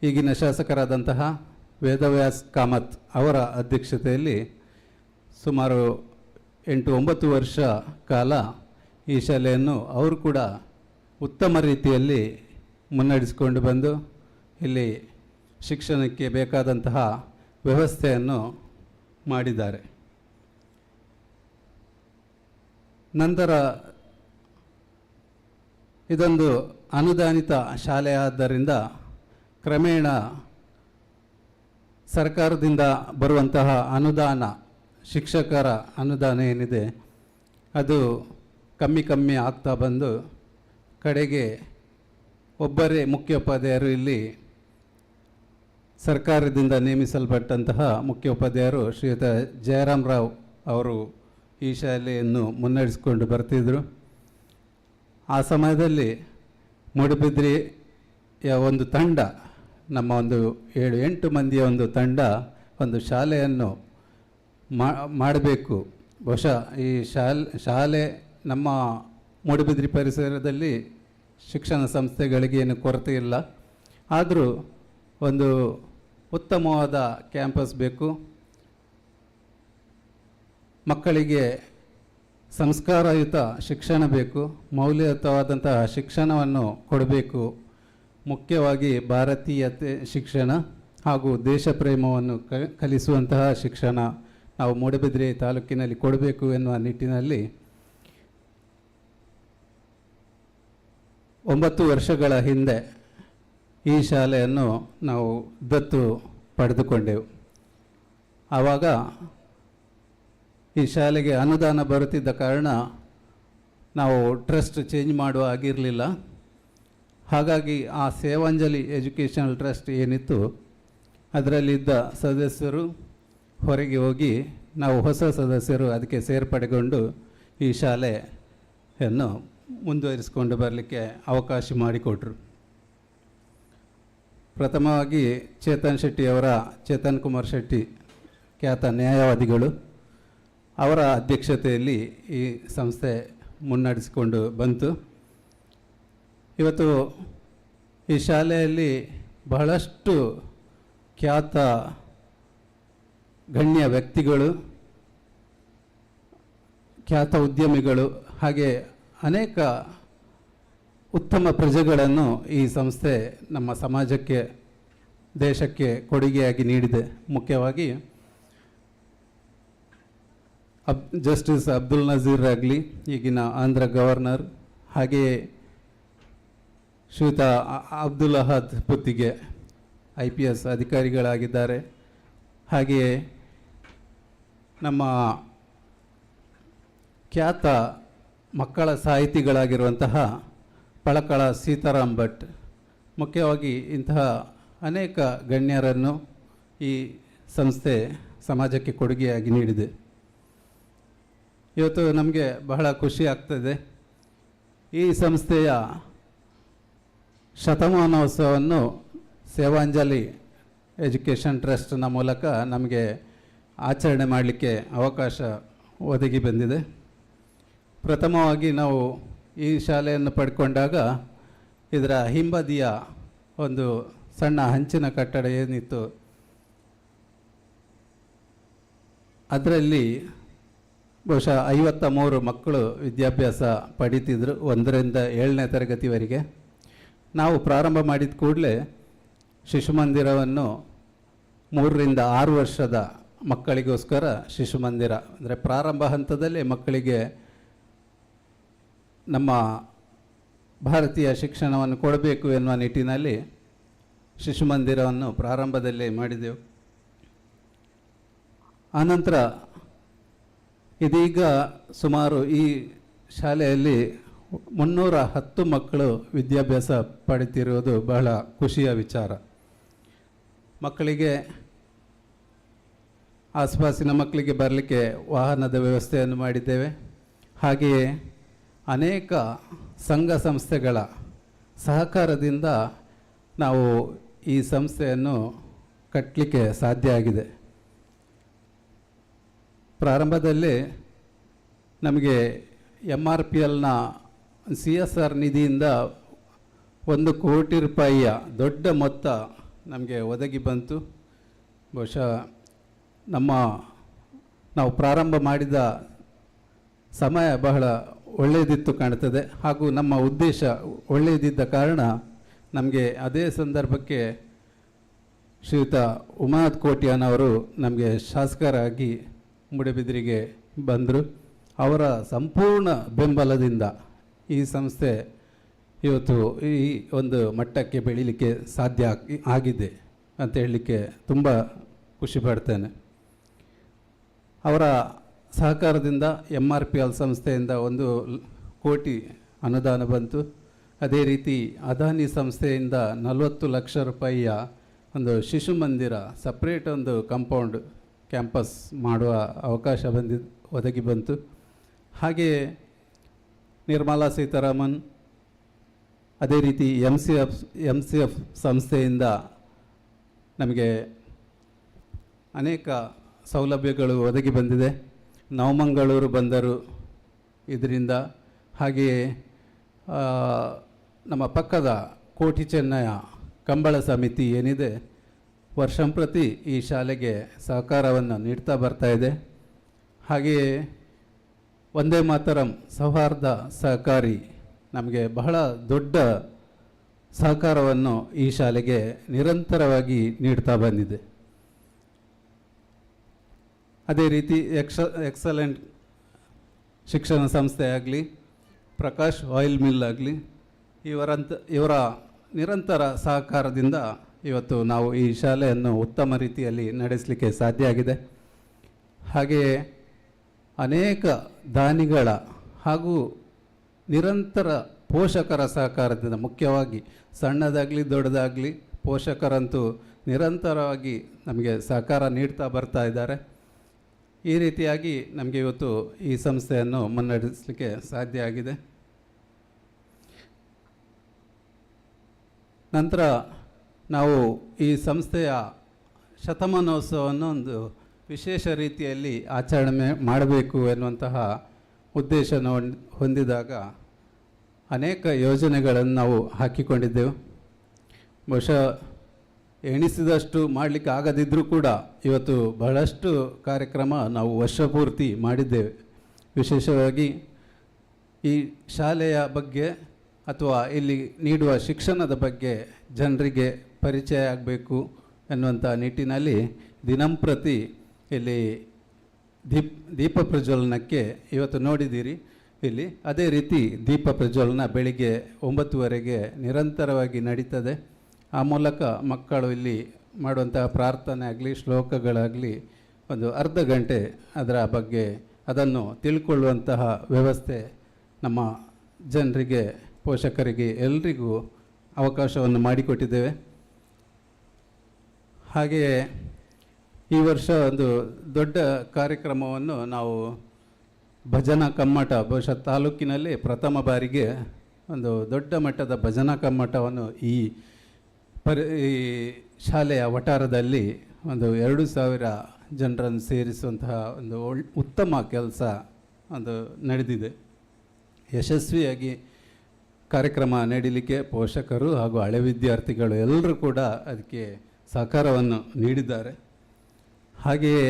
ಈಗಿನ ಶಾಸಕರಾದಂತಹ ವೇದವ್ಯಾಸ್ ಕಾಮತ್ ಅವರ ಅಧ್ಯಕ್ಷತೆಯಲ್ಲಿ ಸುಮಾರು 8-9 ವರ್ಷ ಕಾಲ ಈ ಶಾಲೆಯನ್ನು ಅವರು ಕೂಡ ಉತ್ತಮ ರೀತಿಯಲ್ಲಿ ಮುನ್ನಡೆಸಿಕೊಂಡು ಬಂದು ಇಲ್ಲಿ ಶಿಕ್ಷಣಕ್ಕೆ ಬೇಕಾದಂತಹ ವ್ಯವಸ್ಥೆಯನ್ನು ಮಾಡಿದ್ದಾರೆ. ನಂತರ ಇದೊಂದು ಅನುದಾನಿತ ಶಾಲೆಯಾದ್ದರಿಂದ ಕ್ರಮೇಣ ಸರ್ಕಾರದಿಂದ ಬರುವಂತಹ ಅನುದಾನ, ಶಿಕ್ಷಕರ ಅನುದಾನ ಏನಿದೆ ಅದು ಕಮ್ಮಿ ಆಗ್ತಾ ಬಂದು ಕಡೆಗೆ ಒಬ್ಬರೇ ಮುಖ್ಯೋಪಾಧ್ಯಾಯರು ಇಲ್ಲಿ ಸರ್ಕಾರದಿಂದ ನೇಮಿಸಲ್ಪಟ್ಟಂತಹ ಮುಖ್ಯೋಪಾಧ್ಯಾಯರು ಶ್ರೀಯುತ ಜಯರಾಮರಾವ್ ಅವರು ಈ ಶಾಲೆಯನ್ನು ಮುನ್ನಡೆಸಿಕೊಂಡು ಬರ್ತಿದ್ದರು. ಆ ಸಮಯದಲ್ಲಿ ಮೂಡುಬಿದ್ರೆಯ ಒಂದು ತಂಡ, ನಮ್ಮ ಒಂದು 7-8 ಮಂದಿಯ ಒಂದು ತಂಡ ಒಂದು ಶಾಲೆಯನ್ನು ಮಾಡಬೇಕು. ಬಹುಶಃ ಈ ಶಾಲೆ ನಮ್ಮ ಮೂಡುಬಿದ್ರೆ ಪರಿಸರದಲ್ಲಿ ಶಿಕ್ಷಣ ಸಂಸ್ಥೆಗಳಿಗೆ ಏನು ಕೊರತೆ ಇಲ್ಲ, ಆದರೂ ಒಂದು ಉತ್ತಮವಾದ ಕ್ಯಾಂಪಸ್ ಬೇಕು, ಮಕ್ಕಳಿಗೆ ಸಂಸ್ಕಾರಯುತ ಶಿಕ್ಷಣ ಬೇಕು, ಮೌಲ್ಯಯುತವಾದಂತಹ ಶಿಕ್ಷಣವನ್ನು ಕೊಡಬೇಕು. ಮುಖ್ಯವಾಗಿ ಭಾರತೀಯತೆ ಶಿಕ್ಷಣ ಹಾಗೂ ದೇಶ ಪ್ರೇಮವನ್ನು ಕಲಿಸುವಂತಹ ಶಿಕ್ಷಣ ನಾವು ಮೂಡುಬಿದ್ರೆ ತಾಲೂಕಿನಲ್ಲಿ ಕೊಡಬೇಕು ಎನ್ನುವ ನಿಟ್ಟಿನಲ್ಲಿ 9 ವರ್ಷಗಳ ಹಿಂದೆ ಈ ಶಾಲೆಯನ್ನು ನಾವು ದತ್ತು ಪಡೆದುಕೊಂಡೆವು. ಆವಾಗ ಈ ಶಾಲೆಗೆ ಅನುದಾನ ಬರುತ್ತಿದ್ದ ಕಾರಣ ನಾವು ಟ್ರಸ್ಟ್ ಚೇಂಜ್ ಮಾಡುವ ಆಗಿರಲಿಲ್ಲ. ಹಾಗಾಗಿ ಆ ಸೇವಾಂಜಲಿ ಎಜುಕೇಷನಲ್ ಟ್ರಸ್ಟ್ ಏನಿತ್ತು ಅದರಲ್ಲಿದ್ದ ಸದಸ್ಯರು ಹೊರಗೆ ಹೋಗಿ ನಾವು ಹೊಸ ಸದಸ್ಯರು ಅದಕ್ಕೆ ಸೇರ್ಪಡೆಗೊಂಡು ಈ ಶಾಲೆಯನ್ನು ಮುಂದುವರಿಸಿಕೊಂಡು ಬರಲಿಕ್ಕೆ ಅವಕಾಶ ಮಾಡಿಕೊಟ್ರು. ಪ್ರಥಮವಾಗಿ ಚೇತನ್ ಕುಮಾರ್ ಶೆಟ್ಟಿ ಖ್ಯಾತ ನ್ಯಾಯವಾದಿಗಳು ಅವರ ಅಧ್ಯಕ್ಷತೆಯಲ್ಲಿ ಈ ಸಂಸ್ಥೆ ಮುನ್ನಡೆಸಿಕೊಂಡು ಬಂತು. ಇವತ್ತು ಈ ಶಾಲೆಯಲ್ಲಿ ಬಹಳಷ್ಟು ಖ್ಯಾತ ಗಣ್ಯ ವ್ಯಕ್ತಿಗಳು, ಖ್ಯಾತ ಉದ್ಯಮಿಗಳು ಹಾಗೆ ಅನೇಕ ಉತ್ತಮ ಪ್ರಜೆಗಳನ್ನು ಈ ಸಂಸ್ಥೆ ನಮ್ಮ ಸಮಾಜಕ್ಕೆ, ದೇಶಕ್ಕೆ ಕೊಡುಗೆಯಾಗಿ ನೀಡಿದೆ. ಮುಖ್ಯವಾಗಿ ಜಸ್ಟಿಸ್ ಅಬ್ದುಲ್ ನಜೀರ್ ಆಗಲಿ, ಈಗಿನ ಆಂಧ್ರ ಗವರ್ನರ್, ಹಾಗೆಯೇ ಶ್ರೀಯುತ ಅಬ್ದುಲ್ ಅಹದ್ ಪುತ್ತಿಗೆ IPS ಅಧಿಕಾರಿಗಳಾಗಿದ್ದಾರೆ. ಹಾಗೆಯೇ ನಮ್ಮ ಖ್ಯಾತ ಮಕ್ಕಳ ಸಾಹಿತಿಗಳಾಗಿರುವಂತಹ ಪಳಕಳ ಸೀತಾರಾಮ್ ಭಟ್, ಮುಖ್ಯವಾಗಿ ಇಂತಹ ಅನೇಕ ಗಣ್ಯರನ್ನು ಈ ಸಂಸ್ಥೆ ಸಮಾಜಕ್ಕೆ ಕೊಡುಗೆಯಾಗಿ ನೀಡಿದೆ. ಇವತ್ತು ನಮಗೆ ಬಹಳ ಖುಷಿ ಆಗ್ತದೆ. ಈ ಸಂಸ್ಥೆಯ ಶತಮಾನೋತ್ಸವವನ್ನು ಸೇವಾಂಜಲಿ ಎಜುಕೇಷನ್ ಟ್ರಸ್ಟ್ನ ಮೂಲಕ ನಮಗೆ ಆಚರಣೆ ಮಾಡಲಿಕ್ಕೆ ಅವಕಾಶ ಒದಗಿ ಬಂದಿದೆ. ಪ್ರಥಮವಾಗಿ ನಾವು ಈ ಶಾಲೆಯನ್ನು ಪಡ್ಕೊಂಡಾಗ ಇದರ ಹಿಂಬದಿಯ ಒಂದು ಸಣ್ಣ ಹಂಚಿನ ಕಟ್ಟಡ ಏನಿತ್ತು ಅದರಲ್ಲಿ ಬಹುಶಃ 53 ಮಕ್ಕಳು ವಿದ್ಯಾಭ್ಯಾಸ ಪಡೀತಿದ್ರು 1ರಿಂದ 7ನೇ ತರಗತಿವರೆಗೆ. ನಾವು ಪ್ರಾರಂಭ ಮಾಡಿದ ಕೂಡಲೇ ಶಿಶು ಮಂದಿರವನ್ನು 3ರಿಂದ 6 ವರ್ಷದ ಮಕ್ಕಳಿಗೋಸ್ಕರ ಶಿಶು ಮಂದಿರ ಅಂದರೆ ಪ್ರಾರಂಭ ಹಂತದಲ್ಲಿ ಮಕ್ಕಳಿಗೆ ನಮ್ಮ ಭಾರತೀಯ ಶಿಕ್ಷಣವನ್ನು ಕೊಡಬೇಕು ಎನ್ನುವ ನಿಟ್ಟಿನಲ್ಲಿ ಶಿಶು ಮಂದಿರವನ್ನು ಪ್ರಾರಂಭದಲ್ಲೇ ಮಾಡಿದೆವು. ಆನಂತರ ಇದೀಗ ಸುಮಾರು ಈ ಶಾಲೆಯಲ್ಲಿ 310 ಮಕ್ಕಳು ವಿದ್ಯಾಭ್ಯಾಸ ಪಡೆಯುತ್ತಿರುವುದು ಬಹಳ ಖುಷಿಯ ವಿಚಾರ. ಮಕ್ಕಳಿಗೆ, ಆಸುಪಾಸಿನ ಮಕ್ಕಳಿಗೆ ಬರಲಿಕ್ಕೆ ವಾಹನದ ವ್ಯವಸ್ಥೆಯನ್ನು ಮಾಡಿದ್ದೇವೆ. ಹಾಗೆಯೇ ಅನೇಕ ಸಂಘ ಸಂಸ್ಥೆಗಳ ಸಹಕಾರದಿಂದ ನಾವು ಈ ಸಂಸ್ಥೆಯನ್ನು ಕಟ್ಟಲಿಕ್ಕೆ ಸಾಧ್ಯ ಆಗಿದೆ. ಪ್ರಾರಂಭದಲ್ಲಿ ನಮಗೆ MRPLನ CSR ನಿಧಿಯಿಂದ 1 ಕೋಟಿ ರೂಪಾಯಿಯ ದೊಡ್ಡ ಮೊತ್ತ ನಮಗೆ ಒದಗಿ ಬಂತು. ಬಹುಶಃ ನಾವು ಪ್ರಾರಂಭ ಮಾಡಿದ ಸಮಯ ಬಹಳ ಒಳ್ಳೆಯದಿತ್ತು ಕಾಣ್ತದೆ. ಹಾಗೂ ನಮ್ಮ ಉದ್ದೇಶ ಒಳ್ಳೆಯದಿದ್ದ ಕಾರಣ ನಮಗೆ ಅದೇ ಸಂದರ್ಭಕ್ಕೆ ಶ್ರೀಯುತ ಉಮಾನಾಥ್ ಕೋಟ್ಯಾನವರು ನಮಗೆ ಶಾಸಕರಾಗಿ ಮೂಡಬಿದಿರೆಗೆ ಬಂದರು. ಅವರ ಸಂಪೂರ್ಣ ಬೆಂಬಲದಿಂದ ಈ ಸಂಸ್ಥೆ ಇವತ್ತು ಈ ಒಂದು ಮಟ್ಟಕ್ಕೆ ಬೆಳೀಲಿಕ್ಕೆ ಸಾಧ್ಯ ಆಗಿದೆ ಅಂತ ಹೇಳಲಿಕ್ಕೆ ತುಂಬ ಖುಷಿ ಪಡ್ತೇನೆ. ಅವರ ಸಹಕಾರದಿಂದ MRPL ಸಂಸ್ಥೆಯಿಂದ 1 ಕೋಟಿ ಅನುದಾನ ಬಂತು. ಅದೇ ರೀತಿ ಅದಾನಿ ಸಂಸ್ಥೆಯಿಂದ 40 ಲಕ್ಷ ರೂಪಾಯಿಯ ಒಂದು ಶಿಶು ಮಂದಿರ, ಸಪ್ರೇಟ್ ಒಂದು ಕಾಂಪೌಂಡ್ ಕ್ಯಾಂಪಸ್ ಮಾಡುವ ಅವಕಾಶ ಒದಗಿ ಬಂತು. ಹಾಗೆಯೇ ನಿರ್ಮಲಾ ಸೀತಾರಾಮನ್, ಅದೇ ರೀತಿ MCF ಸಂಸ್ಥೆಯಿಂದ ನಮಗೆ ಅನೇಕ ಸೌಲಭ್ಯಗಳು ಒದಗಿ ಬಂದಿದೆ. ನವಮಂಗಳೂರು ಬಂದರು ಇದರಿಂದ. ಹಾಗೆಯೇ ನಮ್ಮ ಪಕ್ಕದ ಕೋಟಿ ಚೆನ್ನಯ ಕಂಬಳ ಸಮಿತಿ ಏನಿದೆ, ವರ್ಷಂಪ್ರತಿ ಈ ಶಾಲೆಗೆ ಸಹಕಾರವನ್ನು ನೀಡ್ತಾ ಬರ್ತಾ ಇದೆ. ಹಾಗೆಯೇ ವಂದೇ ಮಾತರಂ ಸೌಹಾರ್ದ ಸಹಕಾರಿ ನಮಗೆ ಬಹಳ ದೊಡ್ಡ ಸಹಕಾರವನ್ನು ಈ ಶಾಲೆಗೆ ನಿರಂತರವಾಗಿ ನೀಡ್ತಾ ಬಂದಿದೆ. ಅದೇ ರೀತಿ ಎಕ್ಸಲೆಂಟ್ ಶಿಕ್ಷಣ ಸಂಸ್ಥೆ ಆಗಲಿ, ಪ್ರಕಾಶ್ ಆಯಿಲ್ ಮಿಲ್ ಆಗಲಿ, ಇವರ ನಿರಂತರ ಸಹಕಾರದಿಂದ ಇವತ್ತು ನಾವು ಈ ಶಾಲೆಯನ್ನು ಉತ್ತಮ ರೀತಿಯಲ್ಲಿ ನಡೆಸಲಿಕ್ಕೆ ಸಾಧ್ಯ ಆಗಿದೆ. ಹಾಗೆಯೇ ಅನೇಕ ದಾನಿಗಳ ಹಾಗೂ ನಿರಂತರ ಪೋಷಕರ ಸಹಕಾರದಿಂದ, ಮುಖ್ಯವಾಗಿ ಸಣ್ಣದಾಗಲಿ ದೊಡ್ಡದಾಗಲಿ ಪೋಷಕರಂತೂ ನಿರಂತರವಾಗಿ ನಮಗೆ ಸಹಕಾರ ನೀಡ್ತಾ ಬರ್ತಾ ಇದ್ದಾರೆ. ಈ ರೀತಿಯಾಗಿ ನಮಗೆ ಇವತ್ತು ಈ ಸಂಸ್ಥೆಯನ್ನು ಮುನ್ನಡೆಸಲಿಕ್ಕೆ ಸಾಧ್ಯ ಆಗಿದೆ. ನಂತರ ನಾವು ಈ ಸಂಸ್ಥೆಯ ಶತಮಾನೋತ್ಸವವನ್ನು ಒಂದು ವಿಶೇಷ ರೀತಿಯಲ್ಲಿ ಆಚರಣೆ ಮಾಡಬೇಕು ಎನ್ನುವಂತಹ ಉದ್ದೇಶವನ್ನು ಹೊಂದಿದಾಗ ಅನೇಕ ಯೋಜನೆಗಳನ್ನು ನಾವು ಹಾಕಿಕೊಂಡಿದ್ದೆವು. ಬಹುಶಃ ಎಣಿಸಿದಷ್ಟು ಮಾಡಲಿಕ್ಕೆ ಆಗದಿದ್ದರೂ ಕೂಡ ಇವತ್ತು ಬಹಳಷ್ಟು ಕಾರ್ಯಕ್ರಮ ನಾವು ವರ್ಷಪೂರ್ತಿ ಮಾಡಿದ್ದೇವೆ. ವಿಶೇಷವಾಗಿ ಈ ಶಾಲೆಯ ಬಗ್ಗೆ ಅಥವಾ ಇಲ್ಲಿ ನೀಡುವ ಶಿಕ್ಷಣದ ಬಗ್ಗೆ ಜನರಿಗೆ ಪರಿಚಯ ಆಗಬೇಕು ಎನ್ನುವಂಥ ನಿಟ್ಟಿನಲ್ಲಿ ದಿನಂಪ್ರತಿ ಇಲ್ಲಿ ದೀಪ ಪ್ರಜ್ವಲನಕ್ಕೆ ಇವತ್ತು ನೋಡಿದ್ದೀರಿ ಇಲ್ಲಿ ಅದೇ ರೀತಿ ದೀಪ ಪ್ರಜ್ವಲನ ಬೆಳಿಗ್ಗೆ 9:00ವರೆಗೆ ನಿರಂತರವಾಗಿ ನಡೀತದೆ. ಆ ಮೂಲಕ ಮಕ್ಕಳು ಇಲ್ಲಿ ಮಾಡುವಂತಹ ಪ್ರಾರ್ಥನೆ ಆಗಲಿ ಶ್ಲೋಕಗಳಾಗಲಿ ಒಂದು ಅರ್ಧ ಗಂಟೆ ಅದರ ಬಗ್ಗೆ ಅದನ್ನು ತಿಳ್ಕೊಳ್ಳುವಂತಹ ವ್ಯವಸ್ಥೆ ನಮ್ಮ ಜನರಿಗೆ, ಪೋಷಕರಿಗೆ ಎಲ್ರಿಗೂ ಅವಕಾಶವನ್ನು ಮಾಡಿಕೊಟ್ಟಿದ್ದೇವೆ. ಹಾಗೆಯೇ ಈ ವರ್ಷ ಒಂದು ದೊಡ್ಡ ಕಾರ್ಯಕ್ರಮವನ್ನು ನಾವು ಭಜನಾ ಕಮ್ಮಟ, ಬಹುಶಃ ತಾಲೂಕಿನಲ್ಲಿ ಪ್ರಥಮ ಬಾರಿಗೆ ಒಂದು ದೊಡ್ಡ ಮಟ್ಟದ ಭಜನಾ ಕಮ್ಮಟವನ್ನು ಈ ಶಾಲೆಯ ವಠಾರದಲ್ಲಿ ಒಂದು 2,000 ಜನರನ್ನು ಸೇರಿಸುವಂತಹ ಒಂದು ಉತ್ತಮ ಕೆಲಸ ಒಂದು ನಡೆದಿದೆ. ಯಶಸ್ವಿಯಾಗಿ ಕಾರ್ಯಕ್ರಮ ನಡೀಲಿಕ್ಕೆ ಪೋಷಕರು ಹಾಗೂ ಹಳೆ ವಿದ್ಯಾರ್ಥಿಗಳು ಎಲ್ಲರೂ ಕೂಡ ಅದಕ್ಕೆ ಸಹಕಾರವನ್ನು ನೀಡಿದ್ದಾರೆ. ಹಾಗೆಯೇ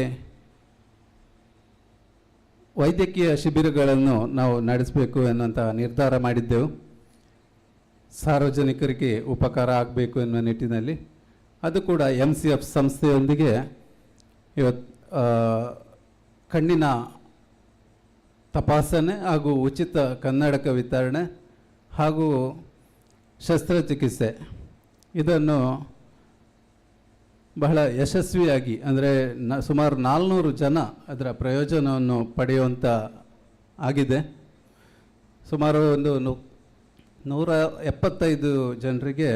ವೈದ್ಯಕೀಯ ಶಿಬಿರಗಳನ್ನು ನಾವು ನಡೆಸಬೇಕು ಎನ್ನುವಂಥ ನಿರ್ಧಾರ ಮಾಡಿದ್ದೆವು. ಸಾರ್ವಜನಿಕರಿಗೆ ಉಪಕಾರ ಆಗಬೇಕು ಎನ್ನುವ ನಿಟ್ಟಿನಲ್ಲಿ ಅದು ಕೂಡ MCF ಸಂಸ್ಥೆಯೊಂದಿಗೆ ಇವತ್ತು ಕಣ್ಣಿನ ತಪಾಸಣೆ ಹಾಗೂ ಉಚಿತ ಕನ್ನಡಕ ವಿತರಣೆ ಹಾಗೂ ಶಸ್ತ್ರಚಿಕಿತ್ಸೆ ಇದನ್ನು ಬಹಳ ಯಶಸ್ವಿಯಾಗಿ, ಅಂದರೆ ಸುಮಾರು 400 ಜನ ಅದರ ಪ್ರಯೋಜನವನ್ನು ಪಡೆಯುವಂಥ ಆಗಿದೆ. ಸುಮಾರು ಒಂದು 175 ಜನರಿಗೆ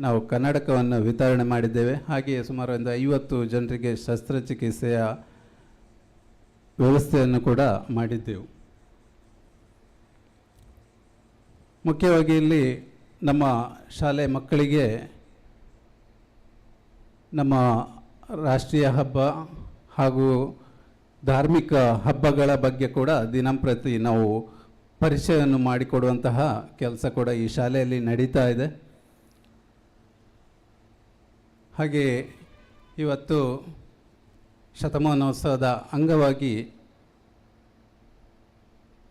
ನಾವು ಕನ್ನಡಕವನ್ನು ವಿತರಣೆ ಮಾಡಿದ್ದೇವೆ. ಹಾಗೆಯೇ ಸುಮಾರು ಒಂದು 50 ಜನರಿಗೆ ಶಸ್ತ್ರಚಿಕಿತ್ಸೆಯ ವ್ಯವಸ್ಥೆಯನ್ನು ಕೂಡ ಮಾಡಿದ್ದೆವು. ಮುಖ್ಯವಾಗಿ ಇಲ್ಲಿ ನಮ್ಮ ಶಾಲೆ ಮಕ್ಕಳಿಗೆ ನಮ್ಮ ರಾಷ್ಟ್ರೀಯ ಹಬ್ಬ ಹಾಗೂ ಧಾರ್ಮಿಕ ಹಬ್ಬಗಳ ಬಗ್ಗೆ ಕೂಡ ದಿನಂಪ್ರತಿ ನಾವು ಪರಿಚಯವನ್ನು ಮಾಡಿಕೊಡುವಂತಹ ಕೆಲಸ ಕೂಡ ಈ ಶಾಲೆಯಲ್ಲಿ ನಡೀತಾ ಇದೆ. ಹಾಗೆ ಇವತ್ತು ಶತಮಾನೋತ್ಸವದ ಅಂಗವಾಗಿ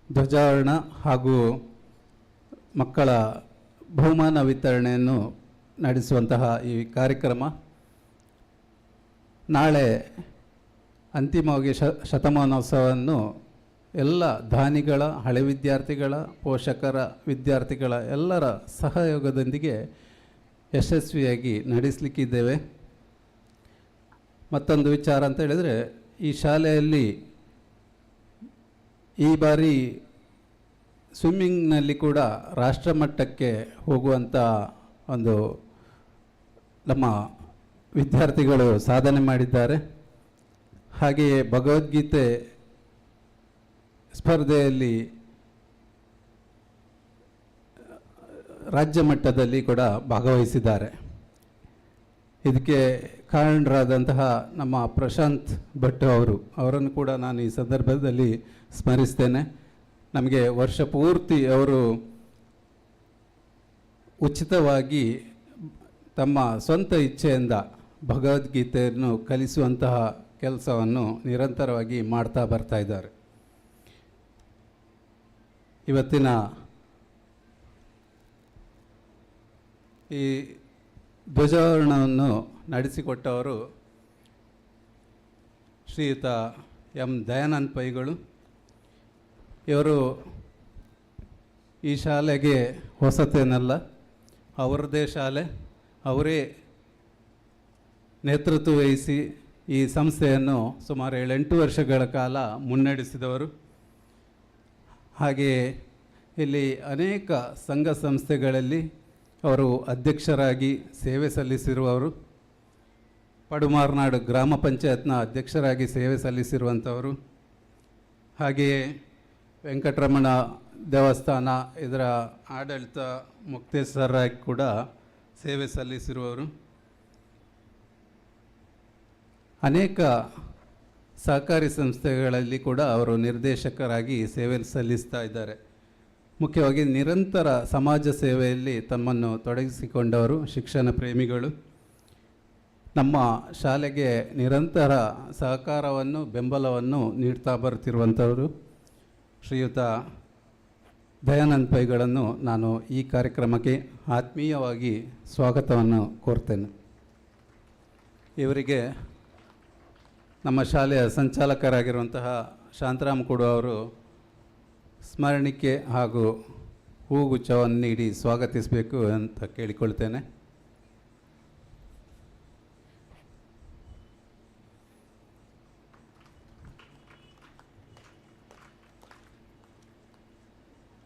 ಧ್ವಜಾರೋಹಣ ಹಾಗೂ ಮಕ್ಕಳ ಬಹುಮಾನ ವಿತರಣೆಯನ್ನು ನಡೆಸುವಂತಹ ಈ ಕಾರ್ಯಕ್ರಮ ನಾಳೆ ಅಂತಿಮವಾಗಿ ಶತಮಾನೋತ್ಸವವನ್ನು ಎಲ್ಲ ದಾನಿಗಳ, ಹಳೆ ವಿದ್ಯಾರ್ಥಿಗಳ, ಪೋಷಕರ, ವಿದ್ಯಾರ್ಥಿಗಳ ಎಲ್ಲರ ಸಹಯೋಗದೊಂದಿಗೆ ಯಶಸ್ವಿಯಾಗಿ ನಡೆಸಲಿಕ್ಕಿದ್ದೇವೆ. ಮತ್ತೊಂದು ವಿಚಾರ ಅಂತ ಹೇಳಿದರೆ, ಈ ಶಾಲೆಯಲ್ಲಿ ಈ ಬಾರಿ ಸ್ವಿಮ್ಮಿಂಗ್ನಲ್ಲಿ ಕೂಡ ರಾಷ್ಟ್ರಮಟ್ಟಕ್ಕೆ ಹೋಗುವಂಥ ಒಂದು ನಮ್ಮ ವಿದ್ಯಾರ್ಥಿಗಳು ಸಾಧನೆ ಮಾಡಿದ್ದಾರೆ. ಹಾಗೆಯೇ ಭಗವದ್ಗೀತೆ ಸ್ಪರ್ಧೆಯಲ್ಲಿ ರಾಜ್ಯ ಮಟ್ಟದಲ್ಲಿ ಕೂಡ ಭಾಗವಹಿಸಿದ್ದಾರೆ. ಇದಕ್ಕೆ ಕಾರಣರಾದಂತಹ ನಮ್ಮ ಪ್ರಶಾಂತ್ ಭಟ್ ಅವರನ್ನು ಕೂಡ ನಾನು ಈ ಸಂದರ್ಭದಲ್ಲಿ ಸ್ಮರಿಸ್ತೇನೆ. ನಮಗೆ ವರ್ಷ ಪೂರ್ತಿ ಅವರು ಉಚಿತವಾಗಿ ತಮ್ಮ ಸ್ವಂತ ಇಚ್ಛೆಯಿಂದ ಭಗವದ್ಗೀತೆಯನ್ನು ಕಲಿಸುವಂತಹ ಕೆಲಸವನ್ನು ನಿರಂತರವಾಗಿ ಮಾಡ್ತಾ ಬರ್ತಾ ಇದ್ದಾರೆ. ಇವತ್ತಿನ ಈ ಧ್ವಜಾರೋಹಣವನ್ನು ನಡೆಸಿಕೊಟ್ಟವರು ಶ್ರೀಯುತ ಎಂ ದಯಾನಂದ ಪೈಗಳು. ಇವರು ಈ ಶಾಲೆಗೆ ಹೊಸತೇನಲ್ಲ, ಅವರದೇ ಶಾಲೆ, ಅವರೇ ನೇತೃತ್ವ ವಹಿಸಿ ಈ ಸಂಸ್ಥೆಯನ್ನು ಸುಮಾರು 7-8 ವರ್ಷಗಳ ಕಾಲ ಮುನ್ನಡೆಸಿದವರು. ಹಾಗೆಯೇ ಇಲ್ಲಿ ಅನೇಕ ಸಂಘ ಸಂಸ್ಥೆಗಳಲ್ಲಿ ಅವರು ಅಧ್ಯಕ್ಷರಾಗಿ ಸೇವೆ ಸಲ್ಲಿಸಿರುವವರು. ಪಡುಮಾರ್ನಾಡು ಗ್ರಾಮ ಪಂಚಾಯತ್ನ ಅಧ್ಯಕ್ಷರಾಗಿ ಸೇವೆ ಸಲ್ಲಿಸಿರುವಂಥವರು. ಹಾಗೆಯೇ ವೆಂಕಟರಮಣ ದೇವಸ್ಥಾನ ಇದರ ಆಡಳಿತ ಮುಕ್ತೇಶ್ವರರಾಗಿ ಕೂಡ ಸೇವೆ ಸಲ್ಲಿಸಿರುವವರು. ಅನೇಕ ಸಹಕಾರಿ ಸಂಸ್ಥೆಗಳಲ್ಲಿ ಕೂಡ ಅವರು ನಿರ್ದೇಶಕರಾಗಿ ಸೇವೆ ಸಲ್ಲಿಸ್ತಾ ಇದ್ದಾರೆ. ಮುಖ್ಯವಾಗಿ ನಿರಂತರ ಸಮಾಜ ಸೇವೆಯಲ್ಲಿ ತಮ್ಮನ್ನು ತೊಡಗಿಸಿಕೊಂಡವರು, ಶಿಕ್ಷಣ ಪ್ರೇಮಿಗಳು. ನಮ್ಮ ಶಾಲೆಗೆ ನಿರಂತರ ಸಹಕಾರವನ್ನು ಬೆಂಬಲವನ್ನು ನೀಡ್ತಾ ಬರುತ್ತಿರುವಂಥವರು ಶ್ರೀಯುತ ದಯಾನಂದ್ ಪೈಗಳನ್ನು ನಾನು ಈ ಕಾರ್ಯಕ್ರಮಕ್ಕೆ ಆತ್ಮೀಯವಾಗಿ ಸ್ವಾಗತವನ್ನು ಕೋರ್ತೇನೆ. ಇವರಿಗೆ ನಮ್ಮ ಶಾಲೆಯ ಸಂಚಾಲಕರಾಗಿರುವಂತಹ ಶಾಂತರಾಮ್ ಕೂಡ ಅವರು ಸ್ಮರಣಿಕೆ ಹಾಗೂ ಹೂಗುಚ್ಛವನ್ನು ನೀಡಿ ಸ್ವಾಗತಿಸಬೇಕು ಅಂತ ಕೇಳಿಕೊಳ್ತೇನೆ.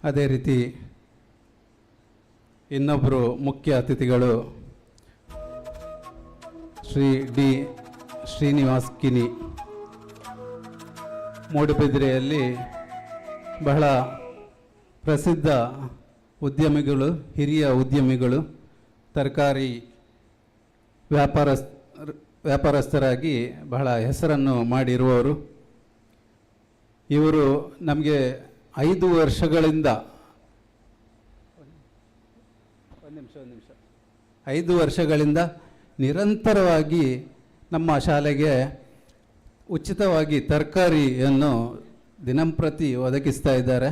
ಅದೇ ರೀತಿ ಇನ್ನೊಬ್ಬರು ಮುಖ್ಯ ಅತಿಥಿಗಳು ಶ್ರೀ ಡಿ ಶ್ರೀನಿವಾಸ್ ಕಿನಿ, ಮೂಡುಬಿದಿರೆಯಲ್ಲಿ ಬಹಳ ಪ್ರಸಿದ್ಧ ಉದ್ಯಮಿಗಳು, ಹಿರಿಯ ಉದ್ಯಮಿಗಳು, ತರಕಾರಿ ವ್ಯಾಪಾರಸ್ಥರಾಗಿ ಬಹಳ ಹೆಸರನ್ನು ಮಾಡಿರುವವರು. ಇವರು ನಮಗೆ 5 ವರ್ಷಗಳಿಂದ 5 ವರ್ಷಗಳಿಂದ ನಿರಂತರವಾಗಿ ನಮ್ಮ ಶಾಲೆಗೆ ಉಚಿತವಾಗಿ ತರಕಾರಿಯನ್ನು ದಿನಂಪ್ರತಿ ಒದಗಿಸ್ತಾ ಇದ್ದಾರೆ.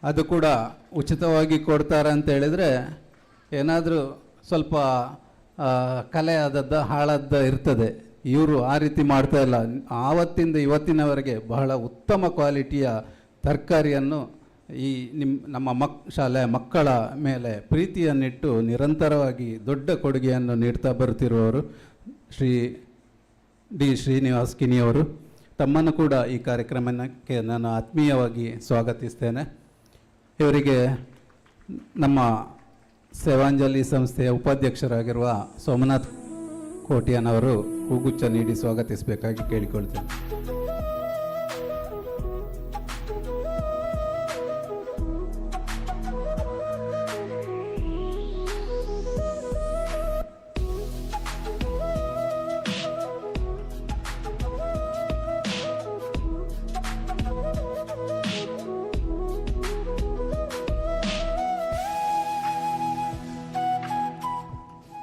ಅದು ಕೂಡ ಉಚಿತವಾಗಿ ಕೊಡ್ತಾರೆ ಅಂತ ಹೇಳಿದರೆ ಏನಾದರೂ ಸ್ವಲ್ಪ ಕಲೆ ಆದದ್ದು ಹಾಳಾದ ಇರ್ತದೆ. ಇವರು ಆ ರೀತಿ ಮಾಡ್ತಾ ಇಲ್ಲ. ಆವತ್ತಿಂದ ಇವತ್ತಿನವರೆಗೆ ಬಹಳ ಉತ್ತಮ ಕ್ವಾಲಿಟಿಯ ತರಕಾರಿಯನ್ನು ಈ ನಮ್ಮ ಶಾಲೆಯ ಮಕ್ಕಳ ಮೇಲೆ ಪ್ರೀತಿಯನ್ನಿಟ್ಟು ನಿರಂತರವಾಗಿ ದೊಡ್ಡ ಕೊಡುಗೆಯನ್ನು ನೀಡ್ತಾ ಬರುತ್ತಿರುವವರು ಶ್ರೀ ಡಿ ಶ್ರೀನಿವಾಸ್ ಕಿನಿಯವರು. ತಮ್ಮನ್ನು ಕೂಡ ಈ ಕಾರ್ಯಕ್ರಮಕ್ಕೆ ನಾನು ಆತ್ಮೀಯವಾಗಿ ಸ್ವಾಗತಿಸ್ತೇನೆ. ಇವರಿಗೆ ನಮ್ಮ ಸೇವಾಂಜಲಿ ಸಂಸ್ಥೆಯ ಉಪಾಧ್ಯಕ್ಷರಾಗಿರುವ ಸೋಮನಾಥ್ ಕೋಟಿಯನವರು ಹೂಗುಚ್ಛ ನೀಡಿ ಸ್ವಾಗತಿಸಬೇಕಾಗಿ ಕೇಳಿಕೊಳ್ತೇನೆ.